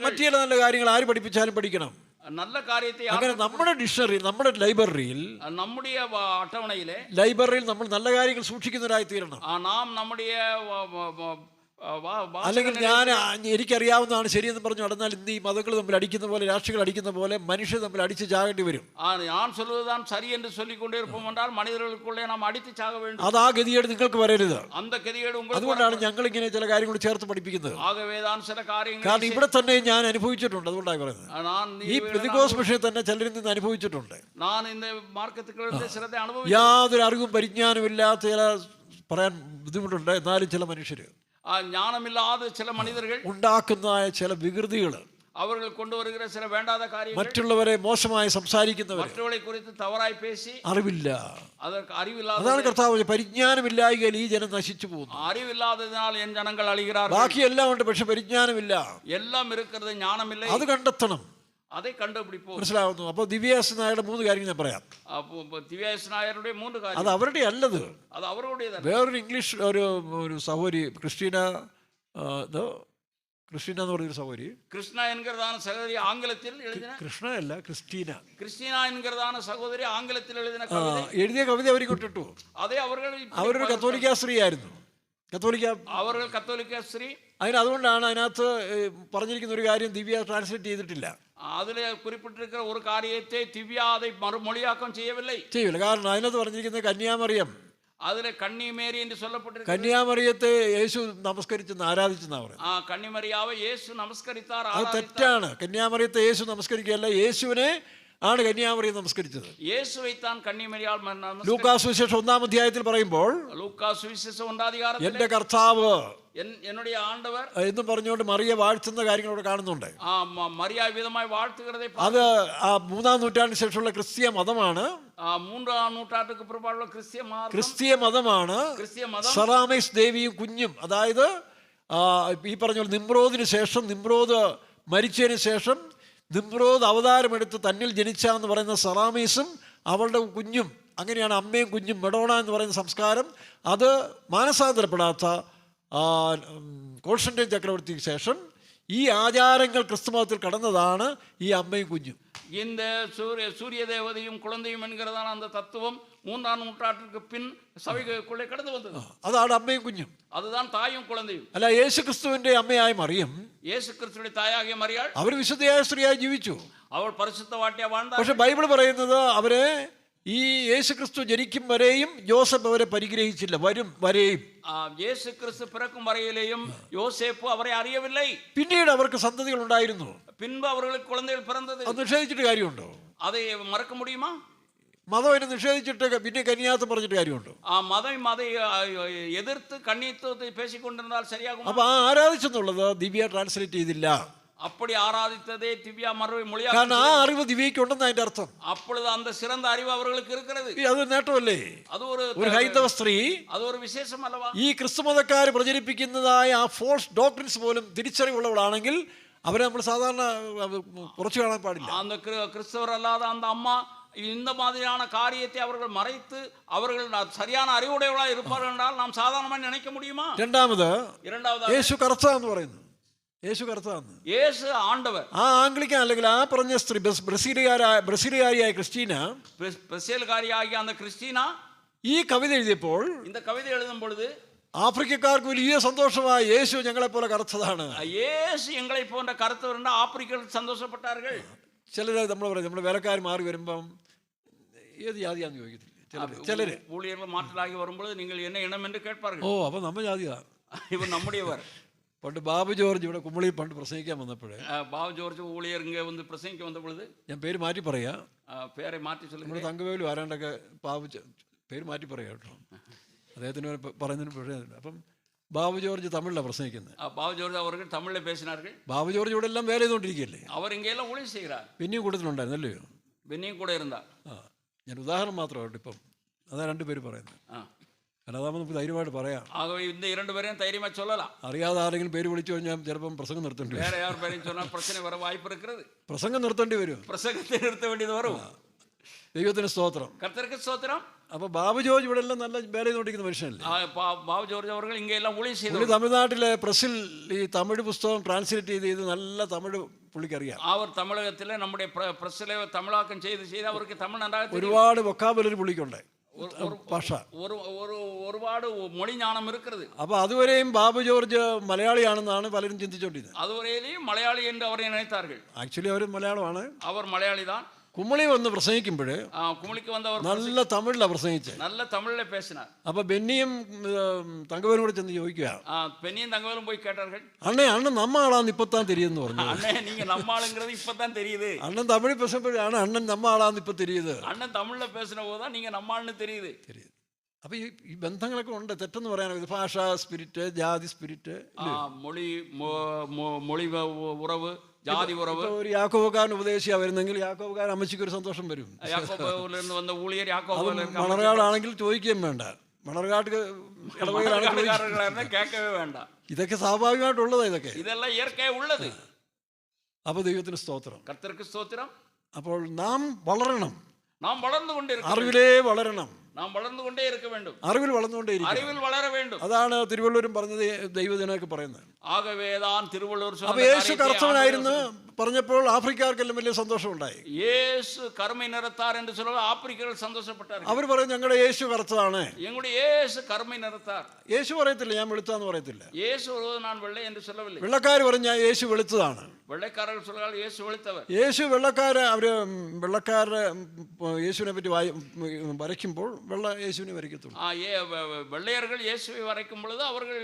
മറ്റു ചില നല്ല കാര്യങ്ങൾ ആര് പഠിപ്പിച്ചാലും പഠിക്കണം. നല്ല കാര്യത്തെ അങ്ങനെ നമ്മുടെ ഡിക്ഷണറി, നമ്മുടെ ലൈബ്രറിയിൽ, നമ്മുടെ അട്ടവണയിലെ ലൈബ്രറിയിൽ നമ്മൾ നല്ല കാര്യങ്ങൾ സൂക്ഷിക്കുന്നവരായി തീരണം. നാം നമ്മുടെ അല്ലെങ്കിൽ എനിക്കറിയാവുന്നതാണ് ശരിയെന്ന് പറഞ്ഞു നടന്നാൽ ഇന്ന് ഈ മതങ്ങൾ തമ്മിൽ അടിക്കുന്ന പോലെ, രാഷ്ട്രീയങ്ങൾ അടിക്കുന്ന പോലെ മനുഷ്യർ തമ്മിൽ അടിച്ച് ചാകേണ്ടി വരും. ഞാൻ சொல்வதுதான் சரி என்று சொல்லிக் கொண்டே இருப்போம் என்றால் மனிதர்களுக்குள்ளே நாம் அடித்து சாக வேண்டும். അത് ആ ഗതികേട് നിങ്ങൾക്ക് വരരുത്. அந்த கதிகேடு உங்களுக்கு. അതുകൊണ്ടാണ് ഞങ്ങൾ ഇങ്ങനെ ചില കാര്യങ്ങൾ ചേർത്ത് പഠിപ്പിക്കുന്നത്. ആകവേദാൻ ചില കാര്യങ്ങൾ കാരണം ഇവിടെ തന്നെ ഞാൻ അനുഭവിച്ചിട്ടുണ്ട്. അതുകൊണ്ടാണ് പറയുന്നത്. ഈ പെന്തക്കോസ്ത് വിഷയം തന്നെ ചിലരിൽ നിന്ന് അനുഭവിച്ചിട്ടുണ്ട്. ഞാൻ இந்த മാർക്കറ്റുകളിലെ ചിലരെ അനുഭവിച്ചു. യാതൊരു അറിവും പരിജ്ഞാനവും ഇല്ലാത്ത ചില പറയാൻ ബുദ്ധിമുട്ടുണ്ട്. എന്നാലും ചില മനുഷ്യർ ജ്ഞാനമില്ലാതെ ചില മനുഷ്യർ ഉണ്ടാക്കുന്നതായ ചില വികൃതികൾ, അവർ കൊണ്ടുവരുന്ന ചില വേണ്ടാത്ത കാര്യങ്ങൾ, മറ്റുള്ളവരെ മോശമായി സംസാരിക്കുന്നവർ, മറ്റുള്ളവരെ കുറിച്ച് തവറായി പേശി, അറിവില്ല. അറിവില്ലാതെ, അതാണ് കർത്താവ് പരിജ്ഞാനമില്ലായ്കയിൽ ഈ ജനം നശിച്ചു പോകുന്നു. അറിവില്ലാത്തതിനാൽ എൻ ജനങ്ങൾ അളിகிறார்கள். ബാക്കിയെല്ലാം ഉണ്ട്, പക്ഷെ പരിജ്ഞാനമില്ല. എല്ലാം ഇരിക്കുന്നത് ജ്ഞാനമില്ല. അത് കണ്ടെത്തണം. അതേ കണ്ടുപിടിപ്പോ മനസ്സിലാവുന്നു. അപ്പോൾ ദിവ്യാസ് നായരുടെ 3 കാര്യങ്ങൾ ഞാൻ പറയാം. ദിവ്യാസ് നായരുടെ 3 കാര്യം. അത് അവരുടെ അല്ലത്, അത് അവരുടേതല്ല. വേറൊരു ഇംഗ്ലീഷ് ഒരു സഹോദരി ക്രിസ്റ്റീന എന്ന് പറഞ്ഞൊരു സഹോദരി, കൃഷ്ണ എൻகிறதான സഹോദരി ആംഗ്ലത്തിൽ എഴുതിന, കൃഷ്ണ അല്ല ക്രിസ്റ്റീന എൻகிறதான സഹോദരി ആംഗ്ലത്തിൽ എഴുതിയ കവിത അവർ കൊണ്ടിട്ടു. അതേ അവരൊരു കത്തോലിക്ക സ്ത്രീയായിരുന്നു. കത്തോലിക്ക സ്ത്രീ. അതുകൊണ്ടാണ് അതിനകത്ത് പറഞ്ഞിരിക്കുന്ന ഒരു കാര്യം ദിവ്യ ട്രാൻസ്ലേറ്റ് ചെയ്തിട്ടില്ല. അതിൽ കുറിപ്പിട്ടിരിക്കുന്ന ഒരു കാര്യത്തെ ദിവ്യ அதை മറുമൊഴിയാക്കം ചെയ്യില്ല. കാരണം അതിനകത്ത് പറഞ്ഞിരിക്കുന്നത് കന്യാമറിയം, അതിലെ കന്യമേരി എന്ന് சொல்லப்பட்டிருக்கு. കന്യാമറിയത്തെ യേശു നമസ്കരിച്ചെന്ന് ആരാധിച്ചെന്നാ പറയുന്നത്. കന്യമറിയാവെ യേശു നമസ്കരിത്താർ. അത് തെറ്റാണ്. കന്യാമറിയത്തെ യേശു നമസ്കരിക്കുകയല്ല, യേശുവിനെ ആണ് കന്യാമറിയം നമസ്കരിച്ചത്. ലൂക്കാസ് സുവിശേഷം 1-ാം അധ്യായത്തിൽ പറയുമ്പോൾ എന്റെ കർത്താവ് എന്ന് പറഞ്ഞുകൊണ്ട് മറിയ വാഴ്ത്തുന്ന കാര്യങ്ങളോട് കാണുന്നുണ്ട്. അത് 3-ാം നൂറ്റാണ്ടിന് ശേഷമുള്ള ക്രിസ്തീയ മതമാണ്. 3-ാം നൂറ്റാണ്ടിന് പിറകുള്ള ക്രിസ്തീയ മതമാണ്. സറാമേസ് ദേവിയും കുഞ്ഞും, അതായത് ഈ പറഞ്ഞ നിമ്രോദിന് ശേഷം, നിമ്രോദ് മരിച്ചതിന് ശേഷം നിമ്രോദ് അവതാരമെടുത്ത് തന്നിൽ ജനിച്ചാന്ന് പറയുന്ന സറാമീസും അവളുടെ കുഞ്ഞും, അങ്ങനെയാണ് അമ്മയും കുഞ്ഞും മെഡോണ എന്ന് പറയുന്ന സംസ്കാരം. അത് മാനസാന്തരപ്പെടാത്ത കോൺസ്റ്റന്റൈൻ ചക്രവർത്തിക്ക് ശേഷം ഈ ആചാരങ്ങൾ ക്രിസ്തുമതത്തിൽ കടന്നതാണ് ഈ അമ്മയും കുഞ്ഞും. இந்த சூரிய தேவதையும் குழந்தையும் என்கிறதான அந்த தத்துவம் 3-ஆம் நூற்றாண்டுக்கு பின் சபைக்குள்ளே கடந்து வந்தது. അതാണ് അമ്മയും കുഞ്ഞും. அதுதான் தாயும் குழந்தையும். അല്ല, യേശു ക്രിസ്തുവിന്റെ അമ്മയായ മറിയം, യേശു ക്രിസ്തുവിന്റെ തായാകിയ മറിയാൾ, അവർ വിശുദ്ധയായ സ്ത്രീയായി ജീവിച്ചു. അവൾ പരിശുദ്ധവാട്ടിയായി வாழ்ந்தாள். പക്ഷെ ബൈബിൾ പറയുന്നത് അവരെ ഈ യേശു ക്രിസ്തു ജനിക്കും വരെയും യോസഫ് അവരെ പരിഗ്രഹിച്ചില്ല. വരെയും യേശു ക്രിസ്തു പിറക്കും വരെയിലെയും യോസേപ്പ് അവരെ അറിയവിல்லை. പിന്നീട് അവർക്ക് സന്തതികൾ ഉണ്ടായിരുന്നു. പിൻപ് അവർക്ക് കുഴந்தைകൾ പിറന്നത്. അത് നിഷേധിച്ചിട്ട് കാര്യമുണ്ടോ? അത് മറക്ക முடியுமா? മതം അതിനെ നിഷേധിച്ചിട്ട് പിന്നെ കന്യാത്വം പറഞ്ഞിട്ട് കാര്യമുണ്ടോ? മതം அதை എതിർത്ത് കന്യാത്വത്തെ പേശിക്കൊണ്ടിരുന്നാൽ ശരിയാകും. അപ്പൊ ആരാധിച്ചെന്നുള്ളത് ദിവ്യ ട്രാൻസ്ലേറ്റ് ചെയ്തില്ല. அப்படி ஆராதித்ததே திவ்யா மறுமொழியாக. കാരണം ആ അറിവ് ദിവ്യയ്ക്ക് ഉണ്ടെന്ന് അതിന്റെ അർത്ഥം. அப்பொழுது அந்த சிறந்த அறிவு அவர்களுக்கு இருக்கிறது. അത് നേട്ടമല്ലേ? അത് ഒരു ഹൈന്ദവ സ്ത്രീ, അത് ഒരു വിശേഷമല്ലവാ? ഈ ക്രിസ്തുമതക്കാർ പ്രചരിപ്പിക്കുന്നതായ ആ ഫോൾസ് ഡോക്ട്രിൻസ് പോലും തിരിച്ചറിവുള്ളവളാണെങ്കിൽ അവരെ നമ്മൾ സാധാരണ കുറച്ച് കാണാൻ പാടില്ല. அந்த கிறிஸ்தவர் அல்லாத அந்த அம்மா இந்த மாதிரியான காரியத்தை அவர்கள் மறைத்து அவர்கள் சரியான அறிவுடையவர்களாக இருப்பார்கள் என்றால் நாம் சாதாரணமாக நினைக்க முடியுமா? இரண்டாவது യേശു കർത്താവെന്ന് പറയുന്നു. യേശു കർത്താവെന്ന്, യേശു ആണ്ടവർ. ആ ആംഗ്ലിക്കൻ അല്ലെങ്കിൽ ആ പറഞ്ഞ സ്ത്രീ ബ്രസീലുകാരിയായ ക്രിസ്റ്റീന, ബ്രസീലുകാരിയായ அந்த ക്രിസ്റ്റീന ഈ കവിത എഴുതിയപ്പോൾ, இந்த കവിത എഴുതും பொழுது ആഫ്രിക്കക്കാർക്ക് വലിയ സന്തോഷമായി. യേശു ഞങ്ങളെ പോലെ കറുത്തതാണ്. യേശു ഞങ്ങളെ പോன்ற കറുത്തവരുണ്ട്. ആഫ്രിക്കയിൽ സന്തോഷപ്പെട്ടാர்கள். ചിലര് നമ്മൾ പറയും, നമ്മുടെ വേലക്കാർ മാറി വരുമ്പം ഏത് ജാതിയാന്ന് ചോദിക്കത്തില്ല. ചിലര് ஊழியர்கள் மாற்றலாகி வரும்போது நீங்கள் என்ன இனம் என்று கேட்பார்கள். ഓ അപ്പം നമ്മ ജാതിയാ, இவர் நம்முடையவர். പണ്ട് ബാബു ജോർജ് ഇവിടെ കുമ്പളി പണ്ട് പ്രസംഗിക്കാൻ വന്നപ്പോഴേ, ബാബു ജോർജ് ഊழிയർ ഇങ്ങനെ വന്ന് പ്രസംഗിക്കാൻ വന്ന പൊழுது, ഞാൻ പേര് മാറ്റി പറയാ, പേരെ മാറ്റി ചൊല്ലുക, നമ്മുടെ തങ്കവേലു ആരാണ്ടൊക്കെ പേര് മാറ്റി പറയാം കേട്ടോ, അദ്ദേഹത്തിന് പറയുന്നതിന് പ്രയോജനം. അപ്പം ബാബു ജോർജ് തമിഴിലാണ് പ്രസംഗിക്കുന്നത്. ബാബു ജോർജ് അവർ തമിഴിൽ പേശിനാர்கள். ബാബു ജോർജ് ഇവിടെ എല്ലാം വേല ചെയ്തുകൊണ്ടിരിക്കുകയല്ലേ, അവർ ഇങ്ങെല്ലാം ഊഴിയം ചെയ്യുക. പിന്നെയും കൂട്ടത്തിലുണ്ടായിരുന്നല്ലോ. പിന്നെയും കൂടെ ഇരുന്നാ. ഞാൻ ഉദാഹരണം മാത്രമായിട്ട് ഇപ്പം അതാ രണ്ടുപേര് പറയുന്നത്. കാരണം അതാകുമ്പോൾ നമുക്ക് ധൈര്യമായിട്ട് പറയാം. ആകെ ഇന്ന് രണ്ടുപേരെയും ധൈര്യമായി ചൊല്ലലാം. അറിയാതെ ആരെങ്കിലും പേര് വിളിച്ചു കഴിഞ്ഞാൽ ചിലപ്പം പ്രസംഗം നിർത്തേണ്ടി വരും. വേറെ யார் பேரையும் சொன்னா பிரச்சனை வர வாய்ப்பு இருக்குது. പ്രസംഗം നിർത്തേണ്ടി വരും. പ്രസംഗത്തെ നിർത്ത വേണ്ടിയത് വരും. ദൈവത്തിന് സ്തോത്രം. കർത്തർക്ക് സ്തോത്രം. അപ്പൊ ബാബു ജോർജ് ഇവിടെ എല്ലാം നല്ല വേല ചെയ്തുകൊണ്ടിരിക്കുന്ന മനുഷ്യനല്ലേ. ബാബു ജോർജ് അവർ ഇങ്ങെല്ലാം ഊഴിയം ചെയ്തു. തമിഴ്നാട്ടിലെ പ്രസിൽ ഈ തമിഴ് പുസ്തകം ട്രാൻസ്ലേറ്റ് ചെയ്ത് നല്ല തമിഴ് പുള്ളിക്കറിയാം. അവർ തമിഴകത്തിലെ നമ്മുടെ പ്രസിലെ തമിഴാക്കം ചെയ്ത് അവർക്ക് തമിഴ് നന്നായി ഒരുപാട് വൊക്കാബുലറി പുള്ളിക്കുണ്ട്, ഭാഷ, ഒരുപാട് മൊഴി ജ്ഞാനം இருக்கிறது. അപ്പൊ അതുവരെയും ബാബു ജോർജ് മലയാളിയാണെന്നാണ് പലരും ചിന്തിച്ചോണ്ടിരുന്നത്. അതുവരെയും മലയാളി എന്ന് അവരെ നിனைத்தார்கள். ആക്ച്വലി അവർ മലയാളമാണ്. അവർ മലയാളി தான். കുമളി വന്ന് പ്രസംഗിക്കുമ്പോൾ കുമളിക്ക് വന്നവർ നല്ല തമിഴിലാണ് പ്രസംഗിച്ചത്. നല്ല തമിഴിലെ പേശിനാർ. അപ്പൊ ബെന്നിയും തങ്കവേലും കൂടെ ചെന്ന് ചോദിക്കുക, ബെന്നിയും തങ്കവേലും പോയി കേട്ടാர்கள். അണ്ണൻ നമ്മ ആളാന്ന് ഇപ്പത്താൻ തെരിയെന്ന് പറഞ്ഞു. അണ്ണേ നീங்க நம்ம ஆளுங்கிறது இப்பதான் தெரியுது. അണ്ണൻ തമിഴ് പേശുമ്പോഴാണ് അണ്ണൻ നമ്മ ആളാന്ന് ഇപ്പൊ തെരിയത്. അണ്ണൻ തമിഴിലെ പേശുന്ന പോതാ നീங்க நம்ம ആളിന് தெரியுது. അപ്പൊ ഈ ബന്ധങ്ങളൊക്കെ ഉണ്ട്. തെറ്റെന്ന് പറയാനോ, ഭാഷ സ്പിരിറ്റ്, ജാതി സ്പിരിറ്റ്, മൊഴി ഉറവ്, ജാതി ഉറവ്. ഒരു യാക്കോബക്കാരൻ ഉപദേശിയാ വരുന്നെങ്കിൽ യാക്കോബക്കാരൻ അമ്മച്ചിക്ക് ഒരു സന്തോഷം വരും. വന്ന ഊഴിയർ മണർകാടാണെങ്കിൽ ചോദിക്കുകയും വേണ്ട, മണർകാട്ട് കേൾക്കവേ വേണ്ട. ഇതൊക്കെ സ്വാഭാവികമായിട്ടുള്ളതാ. ഇതെല്ലാം ഇയർക്കായി ഉള്ളത്. അപ്പൊ ദൈവത്തിന് സ്തോത്രം, കർത്തർക്ക് സ്തോത്രം. അപ്പോൾ നാം വളരണം, നാം വളർന്നുകൊണ്ടിരിക്കണം, അറിവിലേ വളരണം, നാം വളർന്നുകൊണ്ടേ ഇരിക്ക വേണ്ടും, അറിവിൽ വളർന്നുകൊണ്ടേയിരിക്കും, അറിവിൽ വളര വേണ്ടും. അതാണ് തിരുവള്ളൂരും പറഞ്ഞത്, ദൈവജനമൊക്കെ പറയുന്നത്. ആകവേദാൻ തിരുവള്ളൂർ. അപ്പൊ യേശു കർത്തവനായിരുന്നു പറഞ്ഞപ്പോൾ ആഫ്രിക്കർക്കെല്ലാം വലിയ സന്തോഷം ഉണ്ടായി. യേശു കർമ്മ നിറത്താർ എന്ന് சொல்ல ആഫ്രിക്കകൾ സന്തോഷപ്പെട്ടാർ. അവർ പറയും ഞങ്ങളുടെ യേശു കർത്തതാണ്. ഞങ്ങളുടെ യേശു കർമ്മ നിറത്താർ. യേശു പറയത്തില്ല ഞാൻ വെളുത്താന്ന് പറയത്തില്ല. യേശു ഞാൻ വെള്ള എന്ന് சொல்லவில்லை. വെള്ളക്കാർ പറഞ്ഞ യേശു വെളുത്തതാണ്. വെള്ളക്കാരൻ சொல்றாൽ യേശു വെളുത്തവർ. യേശു വെള്ളക്കാര് അവര് വെള്ളക്കാരുടെ യേശുവിനെ പറ്റി വരയ്ക്കുമ്പോൾ വെള്ള യേശുവിനെ വരയ്ക്കത്തുള്ളൂ. വെള്ളയர்கள் യേശുവെ വരയ്ക്കും பொழுது അവர்கள்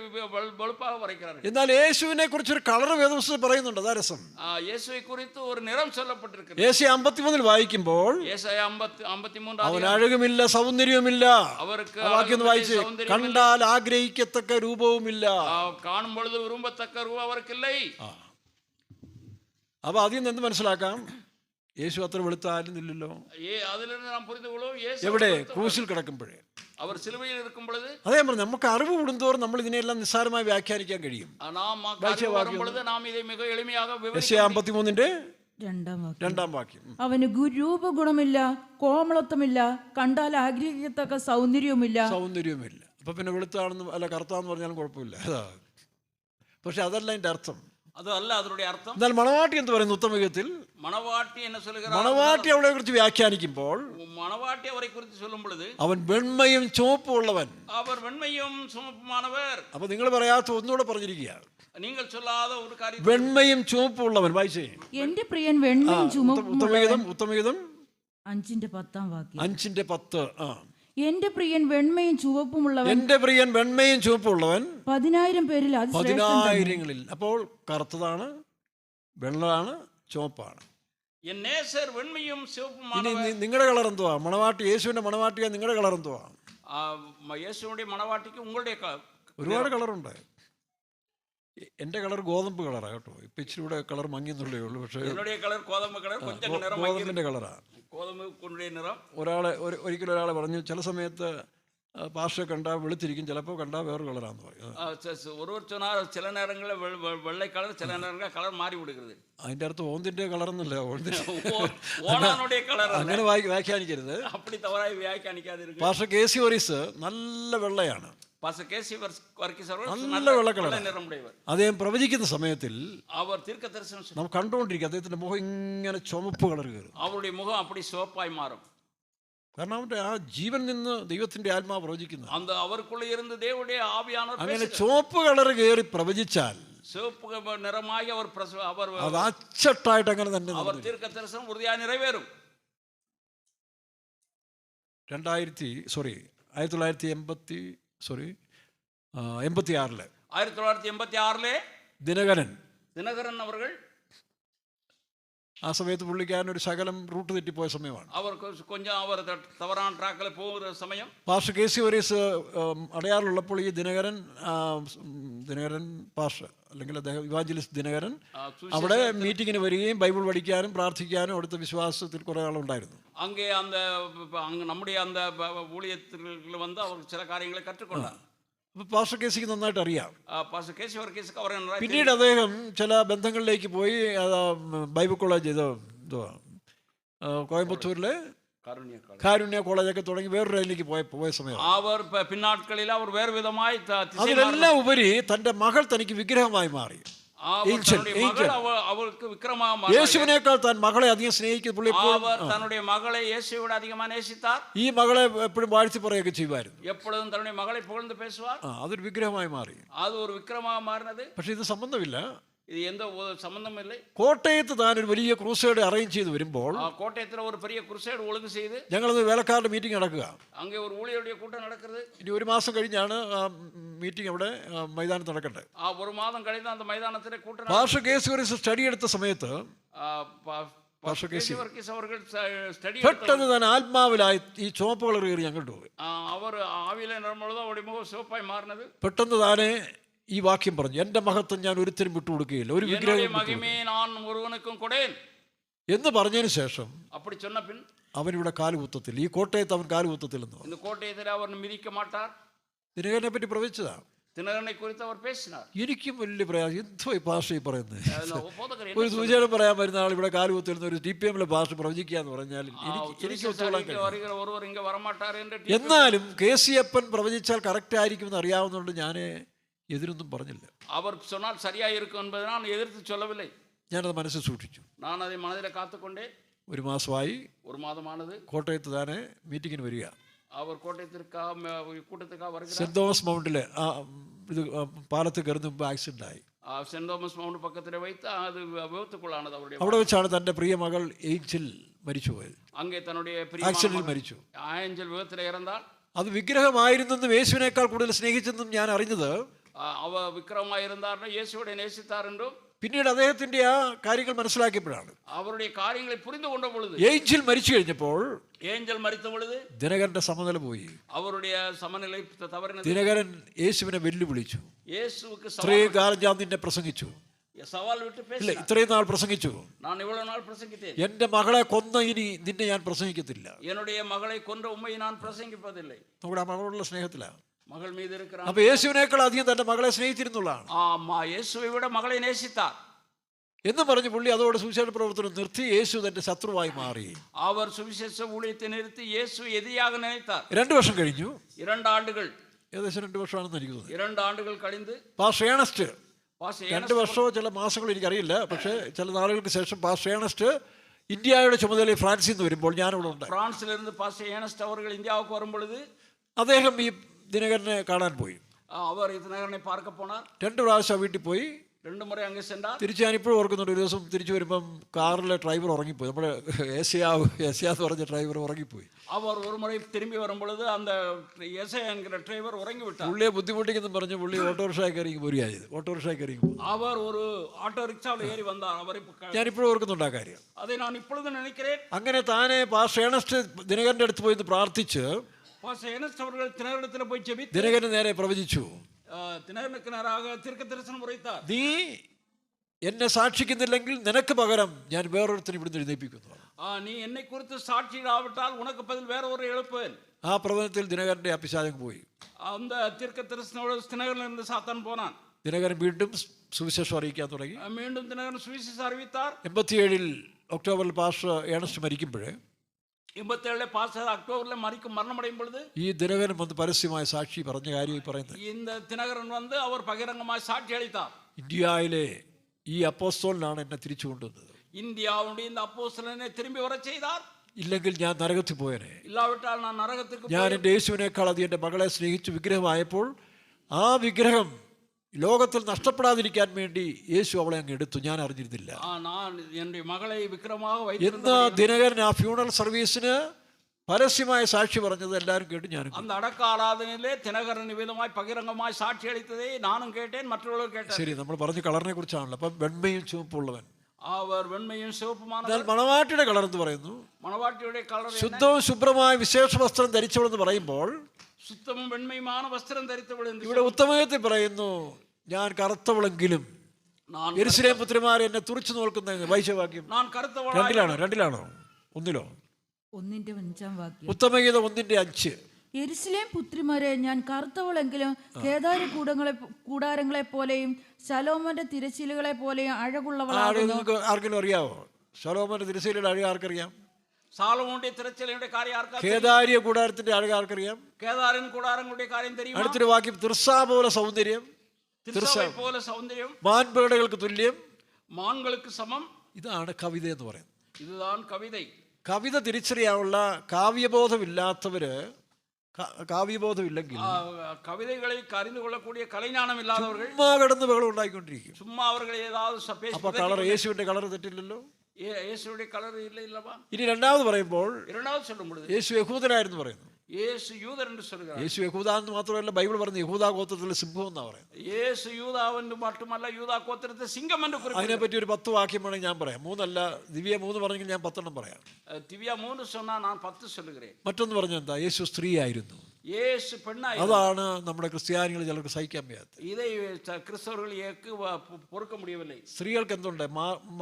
വെളുപ്പാக വരയ്க்கிறார்கள். എന്നാൽ യേശുവിനെ കുറിച്ച് ഒരു കളർ വേദപുസ്തകത്തിൽ പറയുന്നുണ്ട്. അതാ രസം. യേശുവെ കുറിച്ച് ഒരു നിറം ചൊല്ലപ്പെട്ടിരിക്കുന്നു. യേശയ്യ 53 വായിക്കുമ്പോൾ യേശയ്യ 53 അവൻ അഴകുമില്ല സൗന്ദര്യവുമില്ല. അവർക്ക് വാക്യം വായിച്ച് കണ്ടാൽ ആഗ്രഹിക്കത്തക്ക രൂപവുമില്ല. കാണും പൊழுது വിരുമ്പത്തക്ക രൂപം അവർക്കില്ലേ. അപ്പൊ അതിൽ നിന്ന് എന്ത് മനസ്സിലാക്കാം? യേശു അത്ര വെളുത്താലും ഇല്ലല്ലോ. എവിടെ? ക്രൂശിൽ കിടക്കുമ്പോഴേ, അവർ സിലുവയിൽ ഇരിക്കും പൊழுது. അതേ പറഞ്ഞു, നമുക്ക് അറിവ് കൂടുന്തോറും നമ്മൾ ഇതിനെല്ലാം നിസ്സാരമായി വ്യാഖ്യാനിക്കാൻ കഴിയും. യെശയ്യാ 53 രണ്ടാം വാക്യം. അവന് രൂപഗുണമില്ല, കോമളത്വമില്ല, കണ്ടാൽ ആഗ്രഹിക്കത്തക്ക സൗന്ദര്യവുമില്ല. അപ്പൊ പിന്നെ വെളുത്താണെന്ന് അല്ല കറുത്താന്ന് പറഞ്ഞാലും കുഴപ്പമില്ല. പക്ഷെ അതല്ല അതിന്റെ അർത്ഥം. അതല്ല അതിന്റെ അർത്ഥം. എന്നാൽ മണവാട്ടി എന്ന് പറയുന്ന ഉത്തമയുഗത്തിൽ മണവാട്ടി അവളെ കുറിച്ച് വ്യാഖ്യാനിക്കുമ്പോൾ മണവാട്ടി അവരെ കുറിച്ച് ചൊല്ലുമ്പോൾ അവൻ വെണ്മയും ചുവപ്പും ഉള്ളവൻ. അവർ വെണ്മയും ചുവപ്പുമാണവർ. അപ്പൊ നിങ്ങൾ പറയാത്ത ഒന്നുകൂടെ പറഞ്ഞിരിക്കുക, നിങ്ങൾ ചൊല്ലാത ഒരു കാര്യം, വെണ്മയും ചുവപ്പും ഉള്ളവൻ. വായിച്ചേ, എന്റെ പ്രിയൻ വെണ്മയും ചുവപ്പും. ഉത്തമഗീതം 5:10 വാക്യം. 5:10. എന്റെ പ്രിയൻ വെണ്മയും ചുവപ്പുമുള്ളവൻ. എന്റെ പ്രിയൻ വെണ്മയും ചുവപ്പുള്ളവൻ 10,000 പേരിൽ 10,000-ങ്ങളിൽ. അപ്പോൾ കറുത്തതാണ്, വെള്ളമാണ്, ചുവപ്പാണ്. നിങ്ങളുടെ കളർ എന്തുവാ? മണവാട്ടി, യേശുവിന്റെ മണവാട്ടിയാ നിങ്ങളുടെ കളർ എന്തുവാ? യേശുവിന്റെ മണവാട്ടിക്ക് ഉങ്ങളുടെ ഒരുപാട് കളറുണ്ട്. എന്റെ കളർ ഗോതമ്പ് കളറാ കേട്ടോ. ഇപ്പൊ ഇച്ചിരി കൂടെ കളർ മങ്ങിയെന്നുള്ളേ ഉള്ളൂ. പക്ഷേ ഗോതമ്പിന്റെ കളറാ. ഒരിക്കലും ഒരാളെ പറഞ്ഞു, ചില സമയത്ത് പാസ്റ്ററെ കണ്ടാൽ വെളുത്തിരിക്കും, ചിലപ്പോൾ കണ്ടാൽ വേറെ കളറാന്ന് പറയും. ஒருவர் சொன்னார் சில நேரங்களில் வெள்ளை கலர், சில நேரங்களில் கலர் மாறி விடுகிறது. അതിൻ്റെ അടുത്ത് ഓന്തിൻ്റെ കളറൊന്നുമില്ല, ஓனானுடைய கலர் അങ്ങനെ വ്യാഖ്യാനിക്കരുത്. அப்படி தவறாய் வியாக்கியானிக்காதீர்கள். Pastor K C. വോരീസ് നല്ല വെള്ളയാണ്, பாஸ்டர் கேசி வர்க்கீஸ் அவர்கள் നല്ല വെള്ളക്കളർ. நிறமுடையவர். അദ്ദേഹം പ്രവചിക്കുന്ന സമയത്തിൽ அவர் தீர்க்க தரிசனம் നാം കണ്ടുകൊണ്ടിരിക്കുക അദ്ദേഹത്തിൻ്റെ മുഖം ഇങ്ങനെ ചുമപ്പ് കളർ കയറും. அவருடைய முகம் அப்படி சிவப்பாய் மாறும். കാരണം അവൻ്റെ ആ ജീവൻ നിന്ന് ദൈവത്തിൻ്റെ ആത്മാവ് പ്രവചിക്കുന്നു. அந்த அவருக்குள்ள இருந்து தேவனுடைய ஆவியானவர் അങ്ങനെ ചുവപ്പ് കളർ കയറി പ്രവചിച്ചാൽ சிவப்பு நிறமாகி அவர் അത് അച്ചട്ടായിട്ട് അങ്ങനെ തന്നെ அவர் தீர்க்க தரிசனம் உறுதியாக நிறைவேறும். 1986 ദിനകരൻ അവர்கள் ആ സമയത്ത് പുള്ളിക്കാരൻ ഒരു ശകലം റൂട്ട് തെറ്റിപ്പോയ സമയമാണ്. അവർ പാസ്റ്റർ കെ.സി. വോരീസ് അടയാറുള്ളപ്പോൾ ഈ ദിനകരൻ പാസ്റ്റർ അല്ലെങ്കിൽ അദ്ദേഹം ഇവാഞ്ചലിസ്റ്റ് ദിനകരൻ അവിടെ മീറ്റിങ്ങിന് വരികയും ബൈബിൾ പഠിക്കാനും പ്രാർത്ഥിക്കാനും അവിടുത്തെ വിശ്വാസത്തിൽ കുറേ ആളുണ്ടായിരുന്നു. അங்கே அந்த நம்முடைய அந்த ஊழியத்தில் வந்து அவர் சில காரியங்களை கற்றுக்கொண்டார். അപ്പോൾ പാസ്റ്റർ കെ.സിക്ക് നന്നായിട്ട് അറിയാം. Pastor K C. വർഗീസ് അവരെ പിന്നീട് അദ്ദേഹം ചില ബന്ധങ്ങളിലേക്ക് പോയി. ബൈബിൾ കോളേജ് കോയമ്പത്തൂരിലെ കാരുണ്യ കോളേജൊക്കെ തുടങ്ങി വേറൊരു ലൈനിലേക്ക് പോയ സമയം. അവർ പിന്നാട്കളിൽ അവർ വേറെ വിധമായി അതിലെല്ലാം ഉപരി തൻ്റെ മകൾ തനിക്ക് വിഗ്രഹമായി മാറി. യേശുവിനേക്കാൾ താൻ മകളെ അധികം സ്നേഹിക്കുന്നു. ഈ മകളെ എപ്പോഴും വാഴ്ത്തി പറയുകയൊക്കെ ചെയ്യുമായിരുന്നു. അതൊരു വിഗ്രഹമായി മാറി. പക്ഷെ ഇത് സംബന്ധമില്ല. കോട്ടയത്ത് താൻ ഒരു വലിയ ക്രൂസൈഡ് അറേഞ്ച് ചെയ്ത് വരുമ്പോൾ ഞങ്ങളത് വേലക്കാരുടെ മീറ്റിംഗ് നടക്കുക. ഇനി ഒരു മാസം കഴിഞ്ഞാണ് മീറ്റിംഗ് അവിടെ മൈതാനത്ത് നടക്കേണ്ടത്. Pastor K C. വോരീസ് സ്റ്റഡി എടുത്ത സമയത്ത് പെട്ടെന്ന് താൻ ആത്മാവിലായി ഈ ചുവപ്പ് കളർ കയറി ഞങ്ങളുടെ പോയി. പെട്ടെന്ന് താനെ ഈ വാക്യം പറഞ്ഞു, എന്റെ മഹത്വം ഞാൻ ഒരുത്തരും വിട്ടുകൊടുക്കുകയില്ല, ഒരു വിഗ്രഹം എന്ന് പറഞ്ഞതിന് ശേഷം അവനിവിടെ കാലുകുത്തത്തിൽ, ഈ കോട്ടയത്ത് അവൻ കാലുകുത്തത്തിൽ എന്ന് ദിനകരനെ പറ്റി പ്രവചിച്ചതാണ്. എനിക്കും വലിയ പ്രയാസം, എന്തോ ഈ ഭാഷ പറയുന്നത്. ഒരു സൂചന പറയാൻ വരുന്ന ആൾ ഇവിടെ കാലുകുത്തുന്ന ഒരു DPM-ലെ ഭാഷ പ്രവചിക്കുക എന്ന് പറഞ്ഞാൽ എനിക്ക് ഒത്തുകൊള്ളാൻ കഴിയും. എന്നാലും കെ.സി. അപ്പൻ പ്രവചിച്ചാൽ കറക്റ്റ് ആയിരിക്കുമെന്ന് അറിയാവുന്നതുകൊണ്ട് ഞാൻ എതിരൊന്നും പറഞ്ഞില്ല. അവർ சொன்னால் சரியா இருக்கும் என்பதை நான் எதிர்த்து சொல்லவில்லை. ഞാനത് മനസ്സിൽ സൂക്ഷിച്ചു. நான் அதை மனதிலே காத்துக்கொண்டே ഒരു മാസമായി. ഒരു മാസമാണത്. കോട്ടയത്ത് താനെ മീറ്റിങ്ങിന് വരിക. അവർ കൂട്ടത്തിലേക്ക് വരുക. സെന്റ് തോമസ് മൗണ്ടിലെ ഇത് പാലത്ത് കയറുന്ന മുമ്പ് ആക്സിഡന്റ് ആയി. സെന്റ് തോമസ് മൗണ്ട് പക്കത്തിൽ வைத்து അത് വിപത്തുക്കുള്ളാണത്. അവിടെ വെച്ചാണ് തന്റെ പ്രിയ മകൾ ഏഞ്ചൽ മരിച്ചുപോയത്. അങ്ങേ തന്നുடைய ആക്സിഡന്റിൽ മരിച്ചു. ഏഞ്ചൽ വിപത്തിൽ ഇറந்தாൽ അത് വിഗ്രഹമായിരുന്നെന്നും യേശുവിനേക്കാൾ കൂടുതൽ സ്നേഹിച്ചെന്നും ഞാൻ അറിഞ്ഞത് അവ വിക്രമമായിരുന്നാലും യേശുവോടെ നേസിത്താറുണ്ടും പിന്നീട് അദ്ദേഹത്തിന്റെ ആ കാര്യങ്ങൾ മനസ്സിലാക്കിയപ്പോഴാണ്. അവരുടെ കാര്യങ്ങളെ പുരിഞ്ഞു കൊണ്ട പൊഴുത് ഏഞ്ചൽ മരിച്ചു കഴിഞ്ഞപ്പോൾ ഏഞ്ചൽ മരിച്ച പൊഴുത് ദിനകരന്റെ സമനില പോയി. അവരുടെ സമനില തവറിനത്. ദിനകരൻ യേശുവിനെ വെല്ലുവിളിച്ചു. യേശുവിക്ക് ഇത്രയും കാലം ഞാൻ നിന്നെ പ്രസംഗിച്ചു, ഇത്രയും നാൾ പ്രസംഗിച്ചു, എന്റെ മകളെ കൊന്ന ഇനി നിന്നെ ഞാൻ പ്രസംഗിക്കത്തില്ല. മകളെ കൊന്ന ഉമ്മയെ ഞാൻ പ്രസംഗിപ്പതില്ല. നമ്മുടെ ആ മകളോടുള്ള സ്നേഹത്തിലാണ്. മകൾ മീത് അപ്പൊ യേശുവിനേക്കാൾ അധികം തന്റെ മകളെ സ്നേഹിച്ചിരുന്നുള്ളതാണ്. യേശുവിടെ മകളെ നേസിത്താർ എന്ന് പറഞ്ഞ് പുള്ളി അതോടെ സുവിശേഷ പ്രവർത്തനം നിർത്തി. യേശു തന്റെ ശത്രുവായി മാറി. അവർ സുവിശേഷ ഊഴിയത്തെ നിർത്തി യേശു എതിരാக നിனைத்தார். 2 വർഷം കഴിഞ്ഞു. 2 ആണ്ടുകൾ, ഏകദേശം 2 വർഷമാണെന്ന് എനിക്ക് തോന്നുന്നു. 2 ആണ്ടുകൾ കഴിഞ്ഞ് പാസ്റ്റർ ഏണസ്റ്റ് 2 വർഷമോ ചില മാസങ്ങൾ എനിക്കറിയില്ല, പക്ഷേ ചില നാളുകൾക്ക് ശേഷം പാസ്റ്റർ ഏണസ്റ്റ് ഇന്ത്യയുടെ ചുമതല ഫ്രാൻസിൽ നിന്ന് വരുമ്പോൾ ഞാനിവിടെ ഉണ്ട്. ഫ്രാൻസിലിരുന്ന് പാസ്റ്റർ ഏണസ്റ്റ് അവർ ഇന്ത്യക്ക് വരുമ്പോൾ അദ്ദേഹം ഈ ദിനകരനെ കാണാൻ പോയി. അവർ ദിനകരനെ പാർക്ക പോണാർ. 2 പ്രാവശ്യം വീട്ടിൽ പോയി. 2 മുறை അങ്ങ് ചെന്നാൽ. തിരിച്ച് ഞാനിപ്പോഴും ഓർക്കുന്നുണ്ട്, ഒരു ദിവസം തിരിച്ചു വരുമ്പം കാറിലെ ഡ്രൈവർ ഉറങ്ങിപ്പോയി. നമ്മുടെ ഏഷ്യ എന്ന് പറഞ്ഞ ഡ്രൈവർ ഉറങ്ങിപ്പോയി. അവർ ഒരു മുறை തിരുമ്പി വരുമ്പോഴത് അന്ത എസ് എൻகிற ഡ്രൈവർ ഉറങ്ങി വിട്ടു. പുള്ളിയെ ബുദ്ധിമുട്ടിക്കുന്നു പറഞ്ഞ് പുള്ളി ഓട്ടോറിക്ഷയിൽ കയറി പോരുകയായത്. ഓട്ടോറിക്ഷയിൽ കയറി അവർ ഒരു ഓട്ടോറിക്ഷയിൽ കയറി വന്നാൽ അവർ ഞാനിപ്പോഴും ഓർക്കുന്നുണ്ട് ആ കാര്യം. അതെ, ഞാൻ ഇപ്പോഴും നിனைக்கிறேன். അങ്ങനെ താനെ പാസ്റ്റർ ഏണസ്റ്റ് ദിനകരന്റെ അടുത്ത് പോയി പ്രാർത്ഥിച്ച് ദിനകരൻ നേരെ പ്രവചിച്ചു. നീ എന്നെ സാക്ഷിക്കുന്നില്ലെങ്കിൽ നിനക്ക് പകരം ഞാൻ വേറൊരുത്തിന് ഇവിടുന്ന് എഴുന്നേൽപ്പിക്കുന്നു. நீ என்னை குறித்து சாட்சியிடாவிட்டால் உனக்கு பதில் வேற ஒரு எழுப்புவேன். ആ പ്രവചനത്തിൽ ദിനകരന്റെ ആ പിശാചം പോയി. அந்த தீர்க்க தரிசனோடு தினகரனிலிருந்து சாத்தான் போனான். ദിനകരൻ വീണ്ടും സുവിശേഷം അറിയിക്കാൻ തുടങ്ങി. மீண்டும் தினகரன் சுவிசேஷம் அறிவித்தார். 87 ഒക്ടോബറിൽ പാസ്റ്റർ ഏണസ്റ്റ് മരിക്കുമ്പോൾ 87 പാസ്റ്റർ ഒക്ടോബറിൽ മരണമടയും പൊழுது ഈ ദിനകരൻ വന്ന് പരസ്യമായ സാക്ഷി പറഞ്ഞ കാര്യം പറയുന്നത്. இந்த தினகரன் வந்து அவர் பகிரங்கமாய் சாட்சி அளித்தார். ഇന്ത്യയിലെ ഈ അപ്പോസ്തലനാണ് എന്നെ തിരിച്ചു കൊണ്ടുവന്നത്. இந்தியாவுடைய இந்த அப்போஸ்தலனை திரும்பி வர செய்தார். ഇല്ലെങ്കിൽ ഞാൻ നരകത്തിൽ പോയനെ. ഇല്ലാവിട്ടാൽ ഞാൻ നരകത്തിലേക്ക് ഞാൻ എൻ്റെ യേശുവിനേക്കാൾ അത് എൻ്റെ മകളെ സ്നേഹിച്ച് വിഗ്രഹമായപ്പോൾ ആ വിഗ്രഹം ലോകത്തിൽ നഷ്ടപ്പെടാതിരിക്കാൻ വേണ്ടി യേശു അവളെ അങ്ങ് എടുത്തു. ഞാൻ അറിഞ്ഞിരുന്നില്ല. എന്ന് ദിനകരൻ ആ ഫ്യൂണറൽ സർവീസിന് പരസ്യമായ സാക്ഷി പറഞ്ഞത് എല്ലാവരും കേട്ടു. ഞാനും ശരി, നമ്മൾ പറഞ്ഞ കളറിനെ കുറിച്ചാണല്ലോ. അപ്പം വെണ്മയും ചുവപ്പുള്ളവൻ. എന്നാൽ മണവാട്ടിയുടെ കളർ എന്ന് പറയുന്നു. ശുദ്ധവും ശുഭ്രമായ വിശേഷ വസ്ത്രം ധരിച്ചവളെന്ന് പറയുമ്പോൾ ശുദ്ധവും വെണ്മയുമാണ് വസ്ത്രം ധരിച്ചവൾ. ഇവിടെ ഉത്തമയത്തിൽ പറയുന്നു, ഞാൻ കറുത്തവളെങ്കിലും യെരൂശലേം പുത്രിമാരെ എന്നെ തുറിച്ചു നോക്കുന്ന വൈശ്യവാക്യം രണ്ടിലാണോ ഒന്നിലോ? 1:5 ഉത്തമഗീതം 1:5. യെരൂശലേം പുത്രിമാരെ ഞാൻ കറുത്തവളെങ്കിലും കേദാരി കൂടാരങ്ങളെ പോലെയും ശലോമോന്റെ തിരശ്ശീലകളെ പോലെയും അഴകുള്ളവളാകുന്നു. ആർക്കെങ്കിലും അറിയാവോ ശലോമോന്റെ തിരശ്ശീലയുടെ അഴക്? ആർക്കറിയാം? സാലോമോന്റെ തിരശ്ശീലയുടെ കാര്യം ആർക്കറിയാം? കേദാരിയ കൂടാരത്തിന്റെ അഴക് ആർക്കറിയാം? കേദാരൻ കൂടാരങ്ങളുടെ കാര്യം தெரியுமா? അടുത്തൊരു വാക്യം, തിർസാ പോലെ സൗന്ദര്യം, പോലെ സൗന്ദര്യം, മാൻപേടകൾക്ക് തുല്യം, മാൻകൾക്ക് സമം. ഇതാണ് കവിത എന്ന് പറയുന്നത്. ഇതാണ് കവിത. കവിത തിരിച്ചറിയാനുള്ള കാവ്യബോധമില്ലാത്തവര്, കാവ്യബോധമില്ലെങ്കിൽ കവിതകളെ അറിഞ്ഞു കൊള്ളக்கூடிய കലജ്ഞാനം ഇല്ലാത്തവർ ചുമ്മാ കിടന്ന് ബഹളം ഉണ്ടായിക്കൊണ്ടിരിക്കും. ചുമ്മാ അവർ അപ്പൊ കളർ, യേശുവിന്റെ കളർ തെറ്റില്ലല്ലോ. യേശുവിന്റെ കളർ ഇല്ലവാ. ഇനി രണ്ടാമത് പറയുമ്പോൾ ചൊല്ലുമ്പോൾ യേശു യഹൂദനായിരുന്നു പറയുന്നു. യേശു യൂദൻ എന്ന് சொல்கிறார். യേശു യഹൂദ എന്ന് മാത്രമല്ല, ബൈബിൾ പറഞ്ഞു യഹൂദ ഗോത്രത്തിലെ സിംഹം എന്നാ പറയുന്നത്. യേശു യൂദാവെന്ന് മാത്രമല്ല, യൂദാ ഗോത്രത്തിലെ സിംഹം എന്ന് പറയുന്നു. അതിനെപ്പറ്റി ഒരു 10 വാക്യം വേണമെങ്കിൽ ഞാൻ പറയാം. 3 അല്ല, ദിവ്യ 3 പറഞ്ഞെങ്കിൽ ഞാൻ 10 എണ്ണം പറയാം. ദിവ്യ 3 சொன்னா நான் 10 சொல்லுகிறேன். മറ്റൊന്ന് പറഞ്ഞ എന്താ? യേശു സ്ത്രീ ആയിരുന്നു. യേശു പെണ്ണായി. അതാണ് നമ്മുടെ ക്രിസ്ത്യാനികൾ ചിലർക്ക് സഹിക്കാൻ വയ്യാത്തത്. ഇതേ ക്രിസ്തവർക്ക് പൊറുക്ക முடியவில்லை. സ്ത്രീകൾക്ക് എന്തുണ്ട്?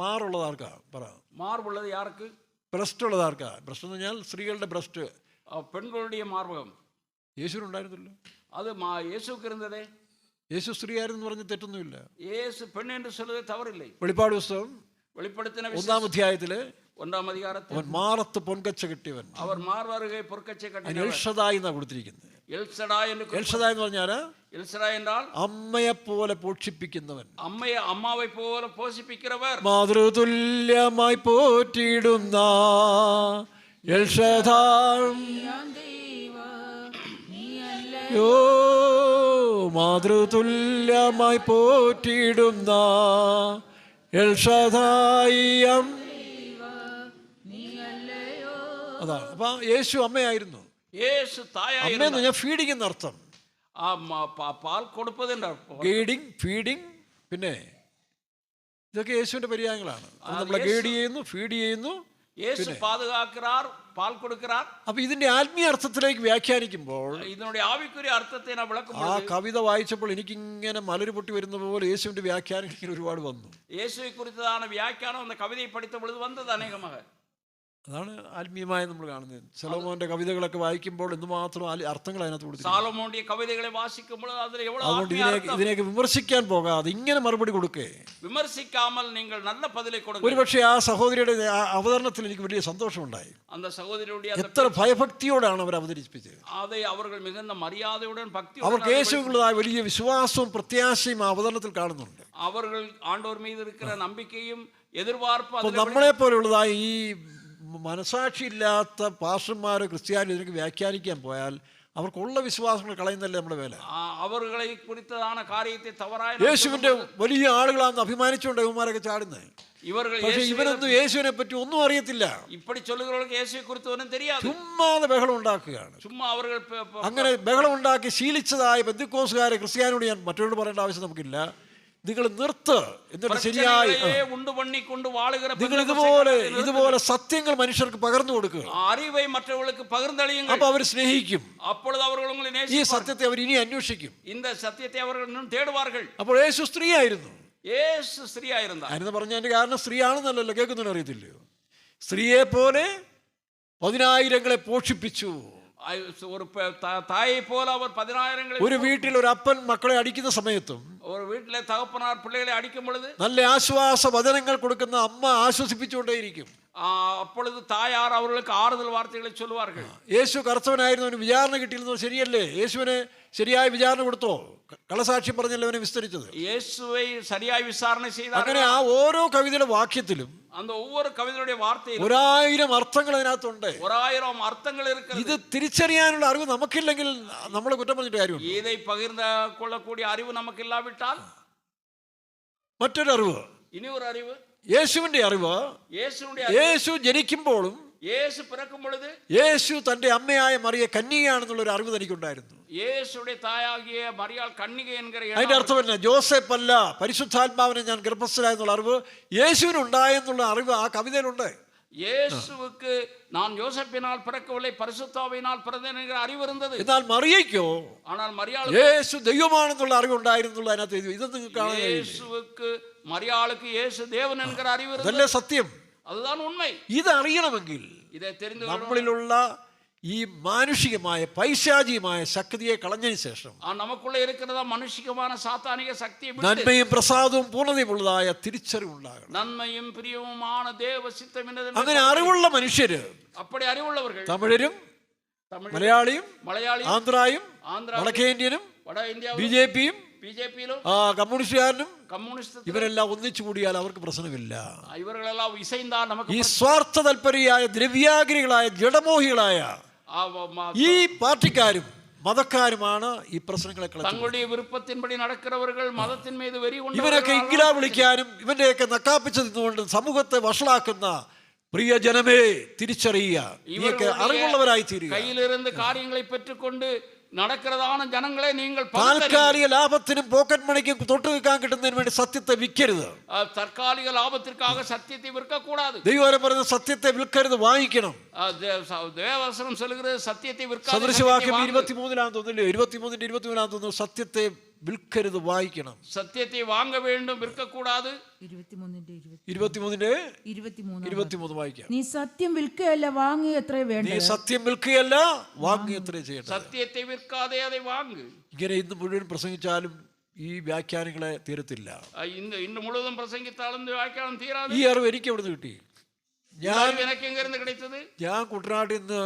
മാറുള്ളത് ആർക്കാ? പറ. മാർബുള്ളത് ആർക്ക്? ബ്രസ്റ്റ് ഉള്ളത് ആർക്കാ? ബ്രസ്റ്റ് എന്ന് പറഞ്ഞാൽ സ്ത്രീകളുടെ ബ്രസ്റ്റ്. പെൺകളുടെ മാർബകം യേശുവിനുണ്ടായിരുന്നല്ലോ. അത് യേശുക്ക് ഇരുന്നതേ. യേശു സ്ത്രീ ആയിരുന്നു പറഞ്ഞ് തെറ്റൊന്നുമില്ല. യേശു പെണ്ണ് എന്ന് சொல்றது തവറില്ലേ. വെളിപ്പാട് പുസ്തകം വെളിപ്പെടുത്തിന 1-ാം അധ്യായത്തില് 1-ാം അധികാരത്തിൽ അവൻ മാറത്ത് പൊൻകച്ച കെട്ടിയവൻ. അവർ മാർവറുകെ പൊൻകച്ച കെട്ടിയവൻ. എൽഷദായി എന്നാ കൊടുത്തിരിക്കുന്നത്. എൽഷദായ് എന്ന് പറഞ്ഞാല് എൽഷദായ് എന്നാൽ അമ്മയെ പോലെ പോഷിപ്പിക്കുന്നവൻ. അമ്മാവെ പോലെ പോഷിപ്പിക്കുന്നവർ. മാതൃതുല്യമായി പോറ്റിയിടുന്ന മാതൃതുല്യമായി പോറ്റിയിടുന്ന എൽഷദായിയം. അതാണ്. അപ്പൊ യേശു അമ്മയായിരുന്നു. യേശു തായായിരുന്നു. അമ്മയെന്ന് പറഞ്ഞാൽ ഫീഡിംഗ് എന്ന അർത്ഥം. പാൽ കൊടുപ്പതിന്റെ ഗൈഡിങ്, ഫീഡിങ്. പിന്നെ ഇതൊക്കെ യേശുവിന്റെ പര്യായങ്ങളാണ്. നമ്മളെ ഗൈഡ് ചെയ്യുന്നു, ഫീഡ് ചെയ്യുന്നു. യേശു പാതുകാക്கிறார், പാൽ കൊടുக்கிறார். അപ്പൊ ഇതിന്റെ ആത്മീയ അർത്ഥത്തിലേക്ക് വ്യാഖ്യാനിക്കുമ്പോൾ, ഇതിന്റെ ആവിക്കുரிய അർത്ഥത്തെ വിളക്കുമ്പോൾ, ആ കവിത വായിച്ചപ്പോൾ എനിക്കിങ്ങനെ മലര് പൊട്ടി വരുന്ന പോലെ യേശുവിന്റെ വ്യാഖ്യാനങ്ങൾ ഒരുപാട് വന്നു. യേശുവെ കുറിച്ചതാണ് വ്യാഖ്യാനം എന്ന കവിതയെ പഠിച്ച പൊழுது വന്നത് അനേകமாக. അതാണ് ആത്മീയമായി നമ്മൾ കാണുന്നത്. സലോമോന്റെ കവിതകളൊക്കെ വായിക്കുമ്പോൾ എന്തുമാത്രം അർത്ഥങ്ങൾ അതിനകത്ത് കൊടുത്തു. സാലോമോന്റെ കവിതകളെ വാസിക്കുമ്പോൾ അതുകൊണ്ട് ഇതിനേക്ക് വിമർശിക്കാൻ പോകാതെ ഇങ്ങനെ മറുപടി കൊടുക്കേ. വിമർശിക്കാമൽ നിങ്ങൾ നല്ല പതിലെ കൊടുക്കുക. ഒരുപക്ഷെ ആ സഹോദരിയുടെ അവതരണത്തിൽ എനിക്ക് വലിയ സന്തോഷമുണ്ടായി. എത്ര ഭയഭക്തിയോടാണ് അവർ അവതരിപ്പിച്ചത്. മര്യാദയുടൻ ഭക്തി, അവർക്ക് യേശുവിനുള്ളതായ വലിയ വിശ്വാസവും പ്രത്യാശയും ആ അവതരണത്തിൽ കാണുന്നുണ്ട്. അവർ ആണ്ടോർ മീത് ഇരിക്കുന്ന നമ്പിക്കയും എതിർപാർപ്പും. നമ്മളെ പോലുള്ളതായ ഈ മനസാക്ഷി ഇല്ലാത്ത പാസ്റ്റർമാരോ ക്രിസ്ത്യാനിയോ ഇതിനൊക്കെ വ്യാഖ്യാനിക്കാൻ പോയാൽ അവർക്കുള്ള വിശ്വാസങ്ങൾ കളയുന്നല്ലേ നമ്മുടെ വേല. അവരുടെ കുറിച്ചതാണ് കാര്യത്തെ തവറായ യേശുവിന്റെ വലിയ ആളുകളാണെന്ന് അഭിമാനിച്ചുകൊണ്ട് ഇവന്മാരൊക്കെ ചാടുന്നത്. പക്ഷെ ഇവനൊന്നും യേശുവിനെ പറ്റി ഒന്നും അറിയത്തില്ല. ചുമ്മാതെ ബഹളം ഉണ്ടാക്കുകയാണ്. അങ്ങനെ ബഹളം ഉണ്ടാക്കി ശീലിച്ചതായ പെന്തക്കോസ്തുകാരെ ക്രിസ്ത്യാനിയോട് ഞാൻ മറ്റൊരു പറയേണ്ട ആവശ്യം നമുക്കില്ല. നിങ്ങൾ നിർത്ത് എന്നിട്ട് ശരിയായി നിങ്ങൾ ഇതുപോലെ സത്യങ്ങൾ മനുഷ്യർക്ക് പകർന്നു കൊടുക്കുക. അറിവൈ മറ്റുള്ളവർക്ക് പകർന്നളിയുക. അപ്പൊ അവർ സ്നേഹിക്കും. അപ്പോൾ ഈ സത്യത്തെ അവർ ഇനി അന്വേഷിക്കും. இந்த சத்தியத்தை அவர்கள் இன்னும் தேடுவார்கள். അപ്പോൾ യേശു സ്ത്രീയായിരുന്നു. യേശു സ്ത്രീയായിരുന്നാ. അതിനെന്ന് പറഞ്ഞ അതിന്റെ കാരണം സ്ത്രീയാണെന്നല്ലല്ലോ, കേൾക്കുന്നതിന് അറിയത്തില്ലയോ? സ്ത്രീയെ പോലെ 10,000 പോഷിപ്പിച്ചു. ഒരു തായെ പോലെ അവർ 10,000. ഒരു വീട്ടിൽ ഒരു അപ്പൻ മക്കളെ അടിക്കുന്ന സമയത്തും ഒരു വീട്ടിലെ തകപ്പനാർ പിള്ളകളെ അടിക്കും പൊழுது നല്ല ആശ്വാസ വചനങ്ങൾ കൊടുക്കുന്ന അമ്മ ആശ്വസിപ്പിച്ചുകൊണ്ടേയിരിക്കും. அப்பொழுது தாயார் அவர்களுக்கு ஆறுதல் வார்த்தைகளை சொல்வார்கள். യേശു കർത്തവനായിരുന്നു, അവന് വിചാരണ കിട്ടിയിരുന്നത് ശരിയല്ലേ? യേശുവിന് ശരിയായ വിചാരണ കൊടുത്തോ? കളസാക്ഷ്യം പറഞ്ഞല്ലോ അവനെ വിസ്തരിച്ചത്. യേശുവെ ശരിയായി വിചാരണ ചെയ്താർ. അങ്ങനെ ആ ഓരോ കവിതയുടെ വാക്യത്തിലും அந்த ஒவ்வொரு கவிதையுடைய வார்த்தையிலும் 1000 അർത്ഥങ്ങൾ അതിനകത്തുണ്ട്. 1000 അർത്ഥങ്ങൾ இருக்கிறது. ഇത് തിരിച്ചറിയാനുള്ള അറിവ് നമുക്കില്ലെങ്കിൽ നമ്മൾ കുറ്റം പറഞ്ഞിട്ട് കാര്യമുണ്ട്. இதை பகிர்ந்து கொள்ளக்கூடிய அறிவு நமக்கு இல்லாவிட்டால் മറ്റൊരു അറിവ്, ഇനി ഒരു അറിവ്, യേശുവിന്റെ അറിവ്. യേശു ജനിക്കുമ്പോഴും യേശു പിറക്കും പൊழுது യേശു തന്റെ അമ്മയായ മറിയ കന്യകയാണെന്നുള്ള ഒരു അറിവ് തനിക്കുണ്ടായിരുന്നു. യേശുവിന്റെ തായാകിയ മറിയാൾ കന്യക എൻகிற അതിന്റെ അർത്ഥം എന്നാ? ജോസഫ് അല്ല, പരിശുദ്ധാത്മാവിനെ ഞാൻ ഗർഭസ്ഥനായെന്നുള്ള അറിവ് യേശുവിനുണ്ടായെന്നുള്ള അറിവ് ആ കവിതയിലുണ്ട്. യേശുവുക്ക് ഞാൻ യോസഫിനാൽ പിറക്കവിல்லை, പരിശുദ്ധാവിനാൽ പിറந்தேன் എன்கிற അറിവ് ഇരുന്നത്. എന്നാൽ മറിയയ്ക്കോ? ஆனால் മറിയാൾ യേശു ദൈവമാണെന്നുള്ള അറിവുണ്ടായിരുന്നുള്ള അതിനകത്ത് എഴുതി. ഇതൊന്നും കാണാൻ കഴിയില്ല. യേശുവുക്ക് മറിയാൾക്ക് യേശു ദേവൻ എன்கிற അറിവ് ഇരുന്നത്. അതല്ലേ സത്യം? അതുതാണ് ഉണ്മ. ഇത് അറിയണമെങ്കിൽ ഇതേ தெரிந்து നമ്മളിലുള്ള ഈ മാനുഷികമായ പൈശാചികമായ ശക്തിയെ കളഞ്ഞതിന് ശേഷം നമുക്കുള്ള ഇരിക്കുന്നതാ മനുഷികമായ സാത്താനിക ശക്തിയെ വിട്ട് നന്മയും പ്രസാദവും പൂർണ്ണതയുമുള്ളതായ തിരിച്ചറിവുണ്ടാകണം. നന്മയും പ്രിയവുമാണ് ദൈവസിത്തം എന്നതിന് അങ്ങനെ അറിവുള്ള മനുഷ്യര്, അപ്പടി അറിവുള്ളവர்கள், തമിഴരും മലയാളിയും ആന്ധ്രയും ആന്ധ്ര വടക്കേന്ത്യനും വട ഇന്ത്യ ബിജെപിയും കമ്മ്യൂണിസ്റ്റുകാരനും ഇവരെല്ലാം ഒന്നിച്ചു കൂടിയാൽ അവർക്ക് പ്രശ്നമില്ല. ഇവരെല്ലാം ഇസൈന്താ നമുക്ക് ഈ സ്വാർത്ഥ തൽപരയായ ദ്രവ്യാഗ്രികളായ ജഡമോഹികളായ ഈ പാർട്ടിക്കാരും മതക്കാരുമാണ് ഈ പ്രശ്നങ്ങളെ തങ്ങളുടെ വിരുപ്പത്തിൻപടി നടക്കുന്നവர்கள் മതത്തിൻ മീത് വെരി കൊണ്ട് ഇവരൊക്കെ ഇംഗ്ലാ വിളിക്കാനും ഇവന്റെയൊക്കെ നക്കാപ്പിച്ച് നിന്നുകൊണ്ട് സമൂഹത്തെ വഷളാക്കുന്ന പ്രിയ ജനമേ തിരിച്ചറിയുക, നീയൊക്കെ അറിവുള്ളവരായി തീരുക. കയ്യിലിരുന്ന് കാര്യങ്ങളെ പെറ്റുകൊണ്ട് നടക്കുന്നതാണ് ജനങ്ങളെ നിങ്ങൾ താൽക്കാലിക ലാഭത്തിനും പോക്കറ്റ് മണിക്കും തൊട്ട് വെക്കാൻ കിട്ടുന്നതിന് വേണ്ടി സത്യത്തെ വിൽക്കരുത്. തൽക്കാലിക ലാഭത്തിற்காக സത്യത്തെ വിൽക്കக்கூடாது. ദൈവം പറയുന്ന സത്യത്തെ വിൽക്കരുത്, വാങ്ങിക്കണം. ദേവവസനം சொல்கிறது സത്യത്തെ വിൽക്കാതെ. സദൃശവാക്യം 23 തോന്നുന്നില്ലേ? 23 തോന്നുന്നു. സത്യത്തെ വിൽക്കരുത്, വാങ്ങിക്കണം. സത്യത്തെ വാങ്ങ വേണ്ടും വിൽക്കக்கூடாது. 23 വായിക്കാം. നീ സത്യം വിൽക്കുകയല്ല വാങ്ങുകയത്രേ വേണ്ടത്. നീ സത്യം വിൽക്കുകയല്ല വാങ്ങുകയത്രേ ചെയ്യണം. സത്യത്തെ വിൽക്കാതെ അതെ വാങ്ങ്. ഇങ്ങനെ ഇന്ന് മുഴുവൻ പ്രസംഗിച്ചാലും ഈ വ്യാഖ്യാനങ്ങളെ തീരത്തില്ല. ഇന്ന് മുഴുവൻ പ്രസംഗിച്ചാലും വ്യാഖ്യാനം തീരാതെ. ഈ അറിവ് എനിക്ക് എവിടുന്ന് കിട്ടി? ഞാൻ കുട്ടനാട്ടിൽ നിന്ന്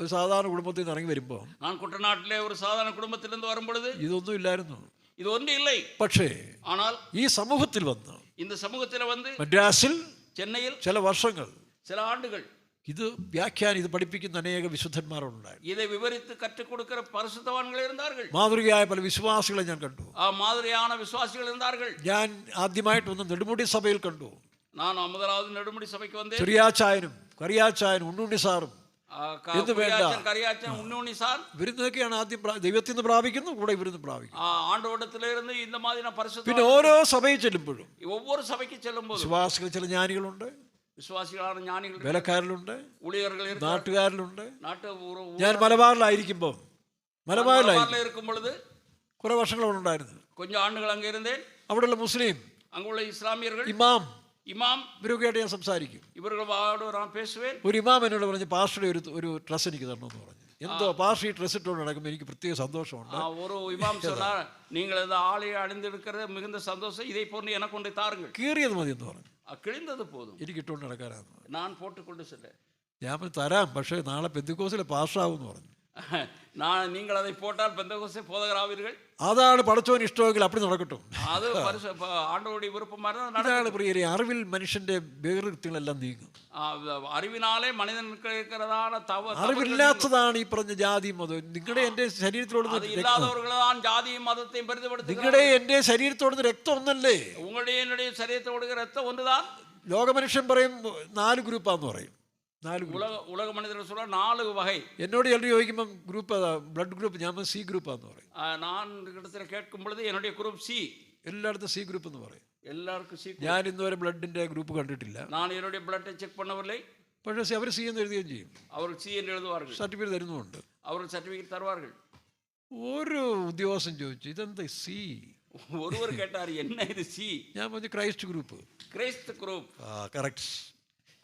ഒരു സാധാരണ കുടുംബത്തിൽ നിന്ന് ഇറങ്ങി വരുമ്പോൾ, ഞാൻ കുട്ടനാട്ടിലെ ഒരു സാധാരണ കുടുംബത്തിൽ നിന്ന് വരുമ്പോൾ ഇതൊന്നും ഇല്ലായിരുന്നു. ഇതൊന്നും ഇല്ല. പക്ഷേ ஆனால் ഈ സമൂഹത്തിൽ വന്ന്, இந்த സമൂഹത്തിൽ വന്ന് മദ്രാസിൽ ചെന്നൈയിൽ ചില വർഷങ്ങൾ, ചില ആണ്ടുകൾ ഇത് വ്യാഖ്യാനം ഇത് പഠിപ്പിക്കുന്ന അനേക വിശുദ്ധന്മാരുണ്ടായി. ഇதை വിവരിத்து கற்றுக் கொடுக்கிற பரிசுத்தவான்கள் இருந்தார்கள். മാതൃകയായ പല വിശ്വാസികളെ ഞാൻ കണ്ടു. ആ മാതൃകயான വിശ്വാസികൾ இருந்தார்கள். ഞാൻ ആദ്യമായിട്ട് വന്ന് നെടുമുടി സഭയിൽ കണ്ടു. ഞാൻ முதலாவது നെടുമുടി സഭയ്ക്ക് വന്നേ. ചെറിയാച്ചായനും കറിയാച്ചായനും ഉണ്ണുണ്ണി സാറും എന്ത് വേണ്ട ഇവരുന്നൊക്കെയാണ് ആദ്യം ദൈവത്തിൽ നിന്ന് പ്രാപിക്കുന്നു, കൂടെ ഇവരുന്ന് പ്രാപിക്കും. പിന്നെ ഓരോ സഭയിൽ ചെല്ലുമ്പോഴും ഒവ്വൊരു സഭയ്ക്ക് ചെല്ലുമ്പോൾ വിശ്വാസികൾ ചില ജ്ഞാനികളുണ്ട്, വിശ്വാസികളാണ് ജ്ഞാനികൾ, വേലക്കാരിലുണ്ട്, ഊഴിയർകൾ, നാട്ടുകാരിലുണ്ട്. ഞാൻ മലബാറിലായിരിക്കുമ്പോൾ കുറെ വർഷങ്ങൾ അവിടെ ഉണ്ടായിരുന്നു. കൊഞ്ചം ആണ്ടുകൾ അങ്ങ് ഇരുന്നേ. അവിടെയുള്ള മുസ്ലിം, അങ്ങുള്ള ഇസ്ലാമിയர்கள், ഇമാം, ഇവരൊക്കെയായിട്ട് ഞാൻ സംസാരിക്കും. ഒരു ഇമാം എന്നോട് പറഞ്ഞ് പാസ്റ്ററുടെ ഒരു ഡ്രസ് എനിക്ക് തരണമെന്ന് പറഞ്ഞു. എന്തോ പാസ്റ്റർ ഈ ഡ്രസ് ഇട്ടുകൊണ്ട് നടക്കുമ്പോൾ എനിക്ക് പ്രത്യേക സന്തോഷമുണ്ട്. ഒരു ഇമാം சொன்னார், നിങ്ങൾ ആളെ അണിந்திருக்கிறது மிகுந்த சந்தோஷம், இதை போன்று எனக்கு கொண்டு தாருங்கள். കീറിയത് മതി എന്ന് പറഞ്ഞു. കിഴിந்தது പോതും, എനിക്ക് ഇട്ടുകൊണ്ട് നടക്കാനാണ്. ഞാൻ പോട്ടുകൊണ്ട് ചെല്ലേ. ഞാൻ തരാം, പക്ഷേ നാളെ പെന്തക്കോസ്തിലെ പാസ്റ്ററാവും എന്ന് പറഞ്ഞു. നിങ്ങൾ அதை போட்டால் பெந்தகோஸ்தே போதகராவீர்கள். അതാണ് പടച്ചോന് ഇഷ്ടമെങ്കിൽ அப்படி നടക്കട്ടെ. അത് ആണ്ടവരുടെ വിരുപ്പമായിരുന്നു. അതാണ് പ്രിയരെ, അറിവിൽ മനുഷ്യന്റെ വേഗൃത്യങ്ങളെല്ലാം നീങ്ങും. അറിവിനാലേ മനുഷ്യർക്ക് இருக்கிறதான தவறு, അറിവില്ലാത്തതാണ് ഈ പറഞ്ഞ ജാതിയും മതവും. നിങ്ങളുടെ എന്റെ ശരീരത്തോടുന്ന ഇല്ലാത്തവർകളാണ് ജാതിയും മതത്തെയും പരിധിപ്പെടുത്തുന്നത്. നിങ്ങളുടെ എന്റെ ശരീരത്തോടുന്ന രക്തം ഒന്നല്ലേ? ഉങ്ങളുടെ എന്റെ ശരീരത്തോട് രക്തം ഒന്നുതാൻ. ലോക മനുഷ്യൻ പറയും 4 ഗ്രൂപ്പാന്ന് പറയും. ഉലക മനുഷ്യർ சொல்ற 4 വகை. എന്നോട് ചിലർ ചോദിക്കുമ്പോൾ ഗ്രൂപ്പ് ബ്ലഡ് ഗ്രൂപ്പ്, ഞാൻ സി ഗ്രൂപ്പാന്ന് പറയും. ഞാൻ ഇടത്തിൽ കേൾക്കുമ്പോൾ എന്നുடைய ഗ്രൂപ്പ് സി. എല്ലായിടത്തും സി ഗ്രൂപ്പ് എന്ന് പറയും. എല്ലാവർക്കും സി. ഞാൻ ഇന്നുവരെ ബ്ലഡിന്റെ ഗ്രൂപ്പ് കണ്ടിട്ടില്ല. ഞാൻ என்னுடைய ബ്ലഡ് ചെക്ക് பண்ணவில்லை. പക്ഷേ അവർ സി എന്ന് എഴുതുകയും ചെയ്യും. അവർ സി എന്ന് എഴുതുവാர்கள். സർട്ടിഫിക്കറ്റ് തരുന്നുണ്ട്. അവർ സർട്ടിഫിക്കറ്റ് തരുവാர்கள். ഒരു ഉദ്യോഗസ്ഥൻ ചോദിച്ചു, ഇതെന്താ സി? ஒருவர் கேட்டார், என்ன இது சி? ഞാൻ പറഞ്ഞു ക്രൈസ്റ്റ് ഗ്രൂപ്പ്. கிறிஸ்து குரூப். കറക്റ്റ്.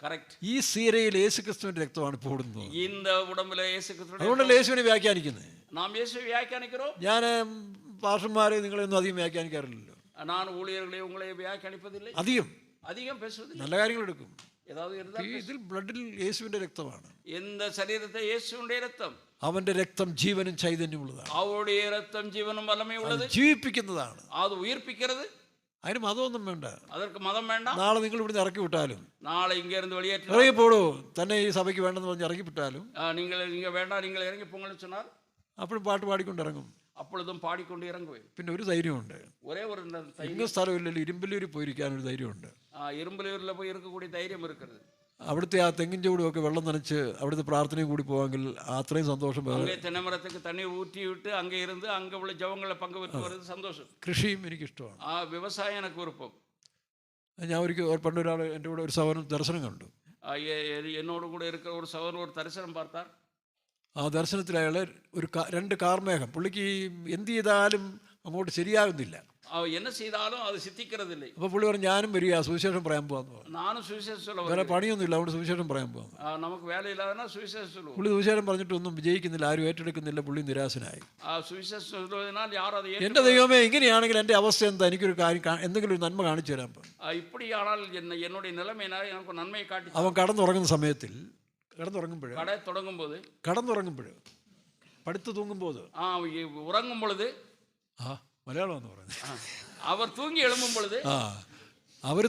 കറക്റ്റ്. ഈ സീരയിൽ യേശുക്രിസ്തുവിന്റെ രക്തമാണ് ഇപ്പോൾ ഓടുന്നത്. இந்த உடம்புல இயேசு கிறிஸ்துவின் അതുകൊണ്ടല്ലേ യേശുവിനെ വ്യാഖ്യാനിക്കുന്നത്. நாம் இயேசுவை வியாக்கியானிக்கிறோம். ഞാൻ പാസ്റ്റർമാരെ നിങ്ങളെയൊന്നും അധികം വ്യാഖ്യാനിക്കാറില്ലല്ലോ. நான் ஊழியர்களை உங்களை வியாக்கியானிப்பதில்லை. அதிகம் பேசுவதில்லை. നല്ല കാര്യങ്ങൾ എടുക്കും. ஏதாவது இருந்தால் ഇതിൽ ബ്ലഡിൽ യേശുവിന്റെ രക്തമാണ്. இந்த சரீரத்தை இயேசுவுடைய ரத்தம். അവന്റെ രക്തം ജീവനും ചൈതന്യമുള്ളതാണ്. அவருடைய ரத்தம் ஜீவனும் வல்லமையும் உள்ளது. ജീവിപ്പിക്കുന്നതാണ്. அது உயிர்ப்பிக்கிறது. അതിന് മതമൊന്നും വേണ്ട. அதற்கு மதம் வேண்டாம். നാളെ നിങ്ങൾ ഇവിടുന്ന് ഇറക്കി വിട്ടാലും, நாளை இங்க இருந்து வெளியேற்ற ഇറങ്ങി പോടൂ തന്നെ ഈ സഭയ്ക്ക് വേണ്ടെന്ന് പറഞ്ഞ് ഇറക്കി വിട്ടാലും நீங்கள் இங்க வேண்டாம், நீங்கள் இறங்கி போங்கன்னு சொன்னார் അപ്പോഴും പാട്ട് പാടിക്കൊണ്ടിറങ്ങും. அப்பொழுதும் பாடிக்கொண்டு இறங்குவேன். പിന്നെ ഒരു ധൈര്യമുണ്ട്. ஒரே ஒரு എങ്ങും സ്ഥലമില്ലല്ലോ, ഇരുമ്പല്ലൂരിൽ പോയിരിക്കാനൊരു ധൈര്യമുണ്ട്. இரும்பலூரில் போய் இருக்கக்கூடிய தைரியம் இருக்கிறது. അവിടുത്തെ ആ തെങ്ങിൻ ചൂടുമൊക്കെ വെള്ളം നനച്ച് അവിടുത്തെ പ്രാർത്ഥനയും കൂടി പോവാമെങ്കിൽ അത്രയും സന്തോഷം. அங்கே தென்னைமரத்துக்கு தண்ணி ஊற்றி விட்டு அங்கே இருந்து அங்கே உள்ள ஜவங்களை பங்கு பெற்று வருது சந்தோஷம். കൃഷിയും എനിക്കിഷ്ടമാണ്. விவசாயம் எனக்கு விருப்பம். ഞാൻ ഒരിക്കൽ പണ്ടൊരാൾ എൻ്റെ കൂടെ ഒരു സഹോദരൻ ദർശനം കണ്ടു. என்னோடு கூட இருக்கிற ஒரு சகோதரன் ஒரு தரிசனம் பார்த்தார். ആ ദർശനത്തിൽ അയാൾ രണ്ട് കാർമേഘം, പുള്ളിക്ക് എന്ത് ചെയ്താലും അങ്ങോട്ട് ശരിയാകുന്നില്ല. என்ன செய்தாலும் அது சித்திக்கிறது இல்லை. അപ്പോൾ പുള്ളി പറഞ്ഞു, ഞാനും വരിക സുവിശേഷം പറയാൻ പോകാന്ന് പറഞ്ഞു. நானும் சுவிசேஷம் சொல்ல വേറെ പണിയൊന്നുമില്ല, അതുകൊണ്ട് സുവിശേഷം പറയാൻ പോകാം. நமக்கு வேலை இல்லாதனா சுவிசேஷம் சொல்லுவோம். പുള്ളി സുവിശേഷം പറഞ്ഞിട്ടൊന്നും വിജയിക്കുന്നില്ല, ആരും ഏറ്റെടുക്കുന്നില്ല. പുള്ളി നിരാശനായി. சுவிசேஷம் சொல்வதனால் யாரும் அதை എൻ്റെ ദൈവമേ, ഇങ്ങനെയാണെങ്കിൽ എൻ്റെ അവസ്ഥ എന്താ, എനിക്കൊരു കാര്യം എന്തെങ്കിലും ഒരു നന്മ കാണിച്ചു തരാൻ പറഞ്ഞു. இப்படியானால் என்னுடைய நிலைமை எனக்கு நன்மையை காட்டி. അവൻ കടന്നുറങ്ങുന്ന സമയത്തിൽ கடை தொடங்கும் போது പടുത്ത് തൂങ്ങുമ്പോൾ ഉറങ്ങും പൊழுது മലയാളം എന്ന് പറയുന്നത് അവർ തൂങ്ങി എഴുമ്പും പൊழுது അവർ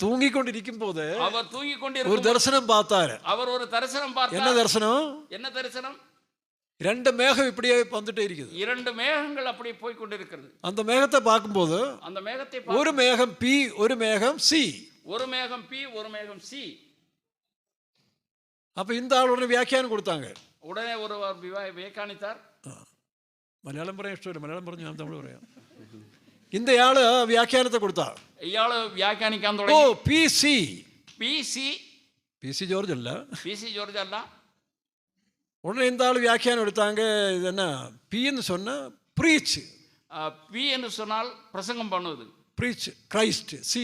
തൂങ്ങിക്കൊണ്ടിരിക്കുമ്പോൾ അവർ ഒരു ദർശനം பார்த்தாரு. അവർ ഒരു ദർശനം பார்த்தார். என்ன தரிசனம்? രണ്ട് மேகம் இப்படியே வந்துட்டே இருக்குது. இரண்டு மேகங்கள் அப்படியே போய் கொண்டிருக்கிறது. அந்த மேகத்தை பார்க்கும்போது அந்த மேகத்தை ஒரு மேகம் பி, ஒரு மேகம் சி. ஒரு மேகம் பி, ஒரு மேகம் சி. அப்போ இந்த ஆள் உடனே வியாக்கியானம் கொடுத்தாங்க. உடனே ஒரு வியாக்கியானித்தார். മലയാളം പറയാൻ ഇഷ്ടമില്ല, മലയാളം പറഞ്ഞു ഞാൻ തമിഴ് പറയാം. இந்த ஆளு வியாக்கியானத்தை கொடுத்தா. ഇയാള് വ്യാഖ്യാനിക്കാൻ തുടങ്ങി. O P C. P C George അല്ല. உடனே இந்த ஆள் வியாக்கியானம் எடுத்தாங்க. இது என்ன பின்னு சொன்னா பிரீச். பி என்று சொன்னால் பிரசங்கம் பண்ணுவது. Breach Christ, C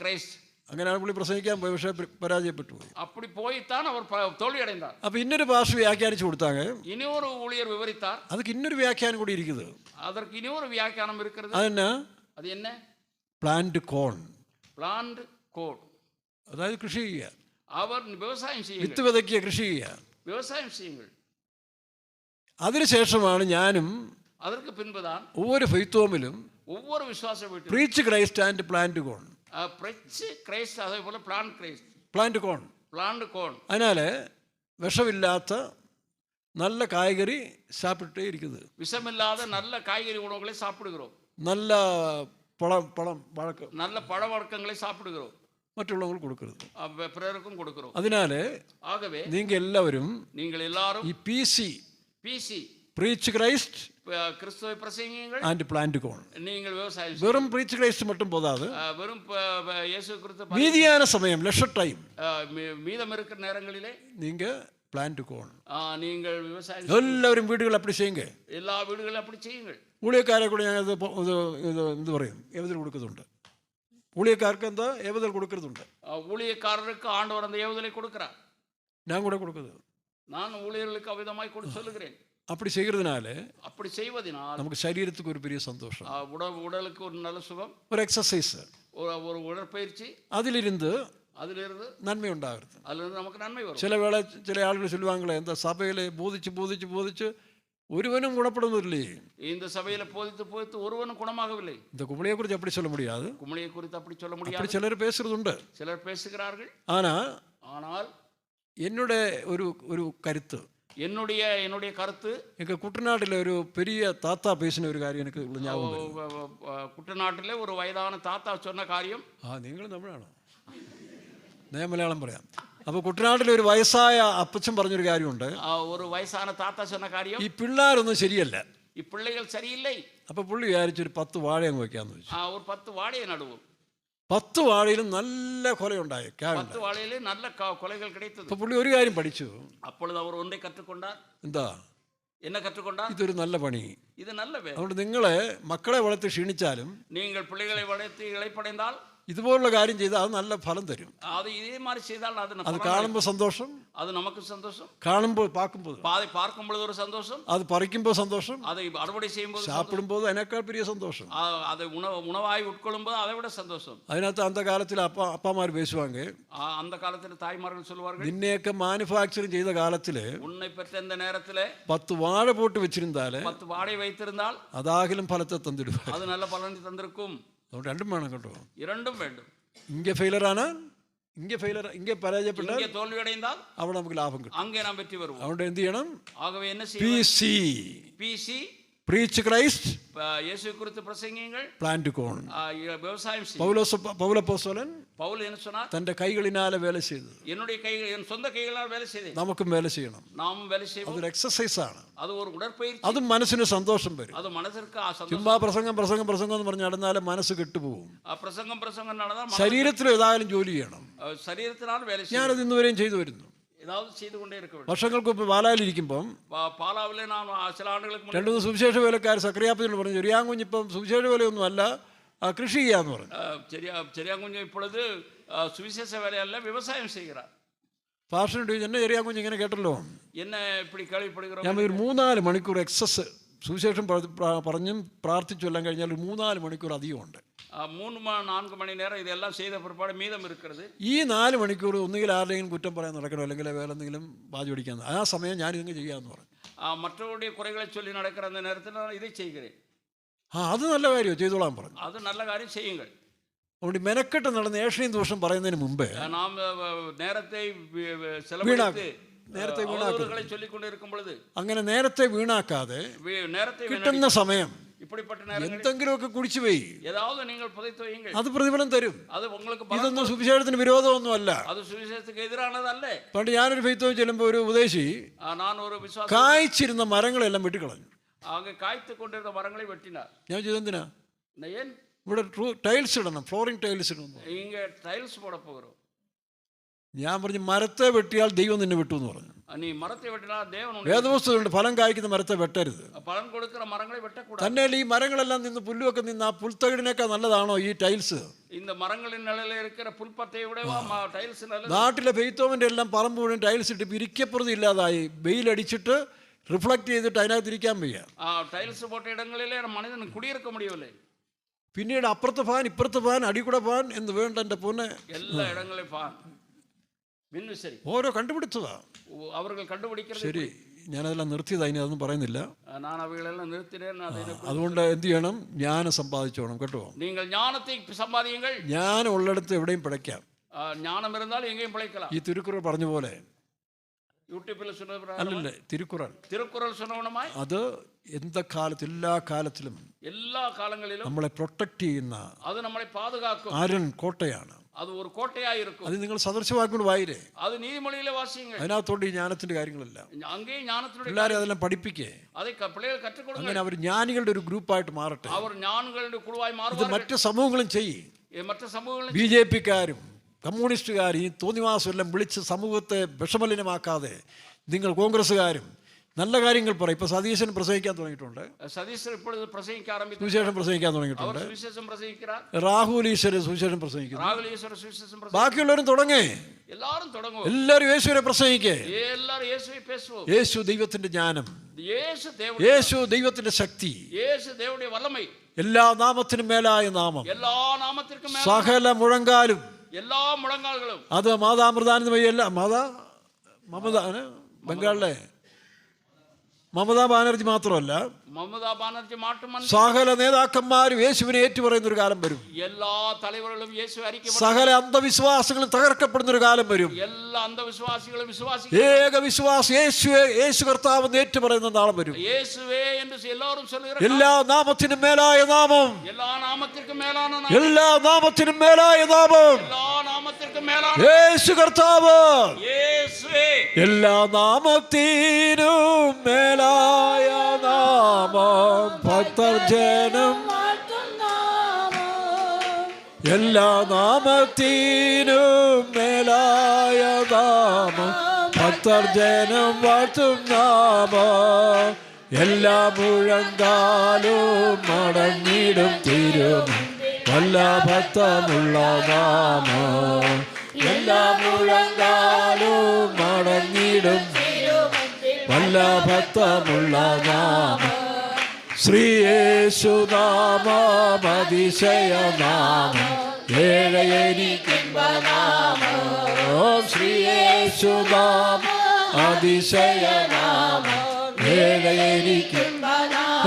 Christ. അങ്ങനെയാണ് പുള്ളി പ്രസംഗിക്കാൻ പോയി, പക്ഷേ പരാജയപ്പെട്ടു പോയി. அப்படி போய்த்தான் அவர் தோல்வி அடைந்தார். அப்போ இன்னொரு பாஸ்டர் வியாக்கியானிச்சு கொடுத்தாங்க. இன்னொரு ஊழியர் விவரித்தார். அதுக்கு இன்னொரு வியாக்கியானம் கூட இருக்குது. அதற்கு இன்னொரு வியாக்கியானம் இருக்கிறது. அது என்ன? பிளான்ட் கோர்ன். அதாவது കൃഷി ചെയ്യുക. അവർ വ്യവസായം ചെയ്യുക. വിത്ത് വിതയ്ക്കുക, കൃഷി ചെയ്യുക, വ്യവസായം ചെയ്യുക. അതിനുശേഷമാണ് ഞാനും அதற்கு பின்புதான் ஒவ்வொரு ഫെയ്ത്തോമിലും ஒவ்வொரு விசுவாச வீட்டிலும் preach Christ and plant corn. preach Christ அதே போல plant corn. அதனால விஷமில்லாத நல்ல காய்கறி சாப்பிட்டே இருக்குது. விஷமில்லாத நல்ல காய்கறி உணவுகளை சாப்பிடுகிறோம். நல்ல பழம் வழக்கம், நல்ல பழ வழக்கங்களை சாப்பிடுகிறோம். മറ്റുള്ളവർക്ക് കൊടുക്കുന്നത്, பிறருக்கும் கொடுக்கிறோம். അതിനാൽ ஆகவே நீங்கள் எல்லாரும் ഈ பிசி preach Christ கிறிஸ்துவை பிரசங்கியுங்கள் and plant corn. நீங்கள் விவசாயம் வெறும் preach Christ மட்டும் போதாது. வெறும் இயேசு கிறிஸ்து மீதியான சமயம் leisure time மீதம் இருக்கிற நேரங்களிலே நீங்க plant corn. நீங்கள் விவசாயம் எல்லாரும் வீடுகள் அப்படி செய்யுங்க. எல்லா വീടുകളും அப்படி ചെയ്യുங்கள். ഊഴിയക്കാരെ കൂടെ ഞാൻ ഇത് എന്ത് പറയും, ഏവതൽ കൊടുക്കുന്നുണ്ട്. ഊഴിയക്കാർക്ക് എന്താ ഏവതൽ കൊടുക്കുന്നുണ്ട്. ஊழியக்காரருக்கு ஆண்டவர் அந்த ஏவுதலை கொடுக்கிறார். ഞാൻ കൂടെ കൊടുക്കുന്നത്. நான் ஊழியர்களுக்கு அவிதமாய் சொல்லுகிறேன். அப்படி செய்கிறதுனால நமக்கு சரீரத்துக்கு ஒரு பெரிய சந்தோஷம், உடலுக்கு ஒரு நல்ல சுகம், ஒரு எக்ஸசைஸ், ஒரு உடற்பயிற்சி, அதிலிருந்து நன்மை உண்டாகிறது. அதிலிருந்து நமக்கு நன்மை வரும். சில ஆளுகள் சொல்லுவாங்களே, இந்த சபையில போதிச்சு ஒருவனும் குணப்படுவதில்லை. இந்த சபையில போதித்து ஒருவனும் குணமாகவில்லை. இந்த குமளியை குறித்து அப்படி சொல்ல முடியாது. குமளியை குறித்து அப்படி சொல்ல முடியாது. சிலர் பேசுறது உண்டு, சிலர் பேசுகிறார்கள். ஆனால் என்னுடைய ஒரு கருத்து, என்னுடைய கருத்து, எங்க குட்டநாட்டில் ஒரு பெரிய தாத்தா பேசின ஒரு காரியம் எனக்கு ஞாபகம். കുട്ടനാട്ടിലെ ഒരു വയതാന താത്ത சொன்ன കാര്യം. നിങ്ങൾ തമിഴാണോ? ഞാൻ മലയാളം പറയാം. അപ്പോൾ കുട്ടനാട്ടിലെ ഒരു വയസ്സായ അപ്പച്ചൻ പറഞ്ഞൊരു കാര്യമുണ്ട്. ഒരു വയസ്സാന താത്ത சொன்ன കാര്യം, ഈ പിള്ളേരൊന്നും ശരിയല്ല, ഈ പിള്ളേകൾ ശരിയില്ലേ. അപ്പോൾ പുള്ളി വിചാരിച്ചൊരു 10 വാഴ അങ്ങ് വെക്കാന്ന് വെച്ചു. ഒരു 10 വാഴയെ നടുവും. 10 വാഴയിലും നല്ല കൊലയുണ്ടായി. 10 വാഴയിലും നല്ല കൊലകൾ கிடைத்தது. അപ്പോൾ പുള്ളി ഒരു കാര്യം പഠിച്ചു. அப்பொழுது அவர் ஒன்றை கற்றுக்கொண்டார். എന്താ? என்ன கற்றுக்கொண்டார்? ഇതൊരു നല്ല പണി, இது நல்ல வேதம். അതുകൊണ്ട് നിങ്ങളെ മക്കളെ വളർത്തി ക്ഷീണിച്ചാലും நீங்கள் பிள்ளைகளை வளர்த்து இளைப்படைந்தால் ഇതുപോലുള്ള കാര്യം ചെയ്താൽ അത് നല്ല ഫലം തരും. அது இதே மாதிரி செய்தால் അത് കാണുമ്പോൾ സന്തോഷം, அது நமக்கு சந்தோஷம். കാണുമ്പോൾ പാക്കുമ്പോൾ, பாதை பார்க்கும் பொழுது ஒரு சந்தோஷம், അത് പറിക്കുമ്പോൾ സന്തോഷം, அதை அறுவடை செய்யும்போது സാപ്പിടുമ്പോൾ അതിനേക്കാൾ വലിയ സന്തോഷം. அதை உணவாய் உட்கொள்ளும்போது அதை விட சந்தோஷம். അതിനകത്ത് അന്ത കാലത്തിൽ അപ്പമാർ പേശുവാങ്ക, அந்த காலத்தில் தாய்மார்கள் சொல்வார்கள், നിന്നെയൊക്കെ മാനുഫാക്ചറിങ് ചെയ്ത കാലത്തില് உன்னை பெற்ற இந்த நேரத்திலே 10 വാഴ പോട്ട് വെച്ചിരുന്നാല് 10 வாழை வைத்திருந்தால் അതാകിലും ഫലത്തെ തന്നിടുക. அது நல்ல பலனை தந்திருக்கும். അതുകൊണ്ട് രണ്ടും വേണം കേട്ടോ. இரண்டும் வேண்டும். ഇങ്ങ ഫെയിലറാണ്, ഇങ്ങ പരാജയപ്പെട്ടാൽ இங்கே தோல்வி அடைந்தால் അവിടെ നമുക്ക് ലാഭം കിട്ടും. அங்கே நாம் வெற்றி பெறுவோம். അതുകൊണ്ട് എന്ത് ചെയ്യണം? ஆகவே என்ன செய்யணும்? PC preach Christ, இயேசு குறித்து பிரசங்கியுங்கள், plant corn. விவசாயம் செய்யுங்கள். പൗലോസപ്പോസ്തലൻ பவுல் என்ன சொன்னார்? തന്റെ കൈകളിനാലെ വേല ചെയ്തു. என்னுடைய கைகள், என் சொந்த கைகளால் வேலை செய்தேன். നമുക്കും വേല ചെയ്യണം. நாமும் வேலை செய்வோம். അതൊരു എക്സസൈസ് ആണ്. அது ஒரு உடற்பயிற்சி. അതും മനസ്സിന് സന്തോഷം വരും. அது മനസ്സിற்கு സന്തോഷം. ചുമ്മാ പ്രസംഗം എന്ന് പറഞ്ഞ് നടന്നാലും മനസ്സ് കെട്ടുപോകും. പ്രസംഗം നടന്നാൽ ശരീരത്തിൽ ഏതായാലും ജോലി ചെയ്യണം. ശരീരത്തിനാണ് വേല ചെയ്യണം. ഞാനത് ഇന്നുവരെയും ചെയ്തു വരുന്നു. ஏதாவது செய்து கொண்டே இருக்க வேண்டும். വർഷങ്ങൾക്ക് മുമ്പ് പാലായിലിരിക്കുമ്പം പാലാവിലെ നാം ചില ആണ്ടുകൾക്ക് മുമ്പ് 2 സുവിശേഷ വേലക്കാർ സക്രിയാപ്പതിനോട് പറഞ്ഞു, ചെറിയാങ്കുഞ്ഞ് ഇപ്പം സുവിശേഷ വേലയൊന്നും അല്ല, കൃഷി ചെയ്യാന്ന് പറഞ്ഞു. ചെറിയാങ്കുഞ്ഞ് ഇപ്പോഴത് സുവിശേഷ വേലയല്ല, വ്യവസായം ചെയ്യുகிறார். പാസ്റ്ററിനോട് ചോദിച്ചു, എന്നെ ചെറിയാങ്കുഞ്ഞ് ഇങ്ങനെ കേട്ടല്ലോ, എന്നെ இப்படி கேள்விப்படுகிறோம். ഞാൻ ഒരു 3-4 മണിക്കൂർ എക്സസ് സുവിശേഷം പറഞ്ഞും പ്രാർത്ഥിച്ചു എല്ലാം കഴിഞ്ഞാൽ ഒരു 3-4 മണിക്കൂർ അധികമുണ്ട്. 3-4 മണി നേരം ഇതെല്ലാം ചെയ്ത പുറപ്പാട് മീതം ഇരിക്കുന്നത്. ഈ 4 മണിക്കൂർ ഒന്നുകിൽ ആരുടെയും കുറ്റം പറയാൻ നടക്കണോ, അല്ലെങ്കിൽ വേറെ എന്തെങ്കിലും ബാജ് പിടിക്കാൻ, ആ സമയം ഞാൻ ഇതിങ്ങ് ചെയ്യാമെന്ന് പറഞ്ഞു. മറ്റുള്ളവരുടെ കുറകളെ ചൊല്ലി നടക്കുന്ന അന്ന നേരത്തിൽ ഇത് ചെയ്യുക. അത് നല്ല കാര്യമോ, ചെയ്തോളാൻ പറഞ്ഞു. അത് നല്ല കാര്യം ചെയ്യുക. അതുകൊണ്ട് മെനക്കെട്ട് നടന്ന ഏഷണിയും ദോഷം പറയുന്നതിന് മുമ്പേ നാം നേരത്തെ അങ്ങനെ നേരത്തെ വീണാക്കാതെ കിട്ടുന്ന സമയം എന്തെങ്കിലുമൊക്കെ കുടിച്ചു പോയി അത് പ്രതിഫലം തരും. ഇതൊന്നും സുവിശേഷത്തിന് വിരോധമൊന്നും അല്ല. പണ്ട് ഞാനൊരു ഫെയ്ത്തോ ചെല്ലുമ്പോൾ ഒരു ഉപദേശി കായ്ച്ചിരുന്ന മരങ്ങളെല്ലാം വെട്ടിക്കളഞ്ഞു. ഞാൻ ചെയ്തു, എന്തിനാ ഇവിടെ ടൈൽസ് ഇടണം, ഫ്ലോറിംഗ് ടൈൽസ് ഇടണം. ഞാൻ പറഞ്ഞു, മരത്തെ വെട്ടിയാൽ ദൈവം നിന്നെ വിട്ടു എന്ന് പറഞ്ഞു. വേദപുസ്തകമുണ്ട്, ഫലം കായ്ക്കുന്ന മരത്തെ വെട്ടരുത്. തന്നെ ഈ മരങ്ങളെല്ലാം നിന്ന് പുല്ലുമൊക്കെ നിന്ന് ആ പുൽത്തകിടിനേക്കാൾ നല്ലതാണോ ഈ ടൈൽസ്? നാട്ടിലെ ഫെയ്ത്തോമിന്റെ എല്ലാം പറമ്പ് മുഴുവൻ ടൈൽസ് ഇട്ട് ഇരിക്കപ്പുറത്ത് ഇല്ലാതായി, വെയിലടിച്ചിട്ട് റിഫ്ലക്ട് ചെയ്തിട്ട് അതിനകത്ത് ഇരിക്കാൻ വയ്യ. ടൈൽസ് പോട്ട ഇടങ്ങളിലെ മനുഷ്യന് കുടിയിരിക്ക മുടിയല്ലേ. പിന്നീട് അപ്പുറത്തെ ഫാൻ ഇപ്പുറത്തെ ഫാൻ അടിക്കൂടെ ഫാൻ എന്ന് വേണ്ട എൻ്റെ പൊന്നെ, എല്ലാ ഇടങ്ങളിലും ഫാൻ ഓരോ കണ്ടുപിടിച്ചതാ അവർ കണ്ടുപിടിക്കുന്നത്. ശരി, ഞാനതെല്ലാം നിർത്തിയത്, അതിന് അതൊന്നും പറയുന്നില്ല. അതുകൊണ്ട് എന്ത് ചെയ്യണം? ജ്ഞാനം സമ്പാദിച്ചോണം കേട്ടോ. നിങ്ങൾ ജ്ഞാനത്തെ സമ്പാദിക്കുക. ജ്ഞാനം ഉള്ളിടത്ത് എവിടെയും പിഴയ്ക്കാം. ജ്ഞാനം ഇരുന്നാൽ എങ്ങനെയും പിഴയ്ക്കാം. ഈ തിരുക്കുറൾ പറഞ്ഞ പോലെ യൂട്യൂബിൽ അല്ലല്ലേ, തിരുക്കുറൾ സുനവണമായി അത് എന്താ കാലത്ത് എല്ലാ കാലത്തിലും എല്ലാ കാലങ്ങളിലും നമ്മളെ പ്രൊട്ടക്ട് ചെയ്യുന്ന, അത് നമ്മളെ പാതുകാക്കും ആരൻ കോട്ടയാണ്. അത് ഒരു കോട്ടയായിരിക്കും. അത് നിങ്ങൾ സദൃശവാക്കൊണ്ട് വായിരേ, അത് നീതിമൊഴിയിലെ വാസിയങ്ങൾ. അതിനകത്തോണ്ട് ഈ ജ്ഞാനത്തിന്റെ കാര്യങ്ങളല്ല. അങ്ങേ ജ്ഞാനത്തിലൂടെ പിള്ളേരെ അതെല്ലാം പഠിപ്പിക്കേ, അത് പിള്ളേർ കற்றுകൊടുക്കുക. അങ്ങനെ അവർ ജ്ഞാനികളുടെ ഒരു ഗ്രൂപ്പായിട്ട് മാറട്ടെ. അവർ ജ്ഞാനികളുടെ കുഴുവായി മാറുക. ഇത് മറ്റു സമൂഹങ്ങളും ചെയ്യും. മറ്റു സമൂഹങ്ങളും BJP-ക്കാരും കമ്മ്യൂണിസ്റ്റുകാരും ഈ തോന്നിവാസം എല്ലാം വിളിച്ച് സമൂഹത്തെ വിഷമലിനമാക്കാതെ നിങ്ങൾ കോൺഗ്രസ്സുകാരും നല്ല കാര്യങ്ങൾ പറയും. ഇപ്പൊ സതീശൻ പ്രസംഗിക്കാൻ തുടങ്ങിയിട്ടുണ്ട്, സുവിശേഷം പ്രസംഗിക്കാൻ തുടങ്ങിയിട്ടുണ്ട്, രാഹുൽ ഈശ്വരൻ സുവിശേഷം പ്രസംഗിക്കുന്നു. ബാക്കിയുള്ളവരും തുടങ്ങേ, എല്ലാവരും യേശുവിനെ പ്രസംഗിക്കേ. യേശു ദൈവത്തിന്റെ ജ്ഞാനം, യേശു ദൈവത്തിന്റെ ശക്തി, എല്ലാ നാമത്തിനും മേലായ നാമം, സകല മുഴങ്കാലും, എല്ലാ മുഴങ്കാലുകളും. അത് മാതാമൃതാനന്ദമയല്ല, മമത ബംഗാളിലെ മമതാ ബാനർജി മാത്രമല്ല, മമതാ ബാനർജി മാത്രമല്ല, സകല നേതാക്കന്മാരും യേശുവിനെ ഏറ്റുപറയുന്ന ഒരു കാലം വരും. എല്ലാ തലവറുകളും യേശു അറിയിക്കപ്പെടും. സകല അന്ധവിശ്വാസങ്ങളും തകർക്കപ്പെടുന്ന ഒരു കാലം വരും. എല്ലാ അന്ധവിശ്വാസികളും ഏക വിശ്വാസി യേശു കർത്താവ് ഏറ്റുപറയുന്ന നാളം വരും. യേശുവേ എന്ന് എല്ലാവരും ചൊല്ലുക. എല്ലാ നാമത്തിനും മേലായ നാമം, എല്ലാ നാമത്തിനും മേലായ നാമം, എല്ലാ നാമത്തിനും മേലായ നാമം, എല്ലാ നാമത്തിനും മേലായ യേശു കർത്താവ്. യേശുവേ എല്ലാ നാമത്തിനും മേലായ നാമം, ഭക്തർജനം എല്ലാ നാമത്തിനും മേലായ നാമം, ഭക്തർജനം വാഴ്ത്തും നാമം, എല്ലാ മുഴങ്കാലും മടങ്ങിടും തിരുമുമ്പിൽ വല്ലഭത്വമുള്ള നാമം. എല്ലാ മുഴങ്കാലും മടങ്ങിടും വല്ലഭത്വമുള്ള നാമം. ശ്രീയേശുനാമം അതിശയനാമം ഏഴയെനിക്കിമ്പനാമം. ശ്രീയേശുനാമം അതിശയനാമം ഏഴയെനിക്കിമ്പനാമം.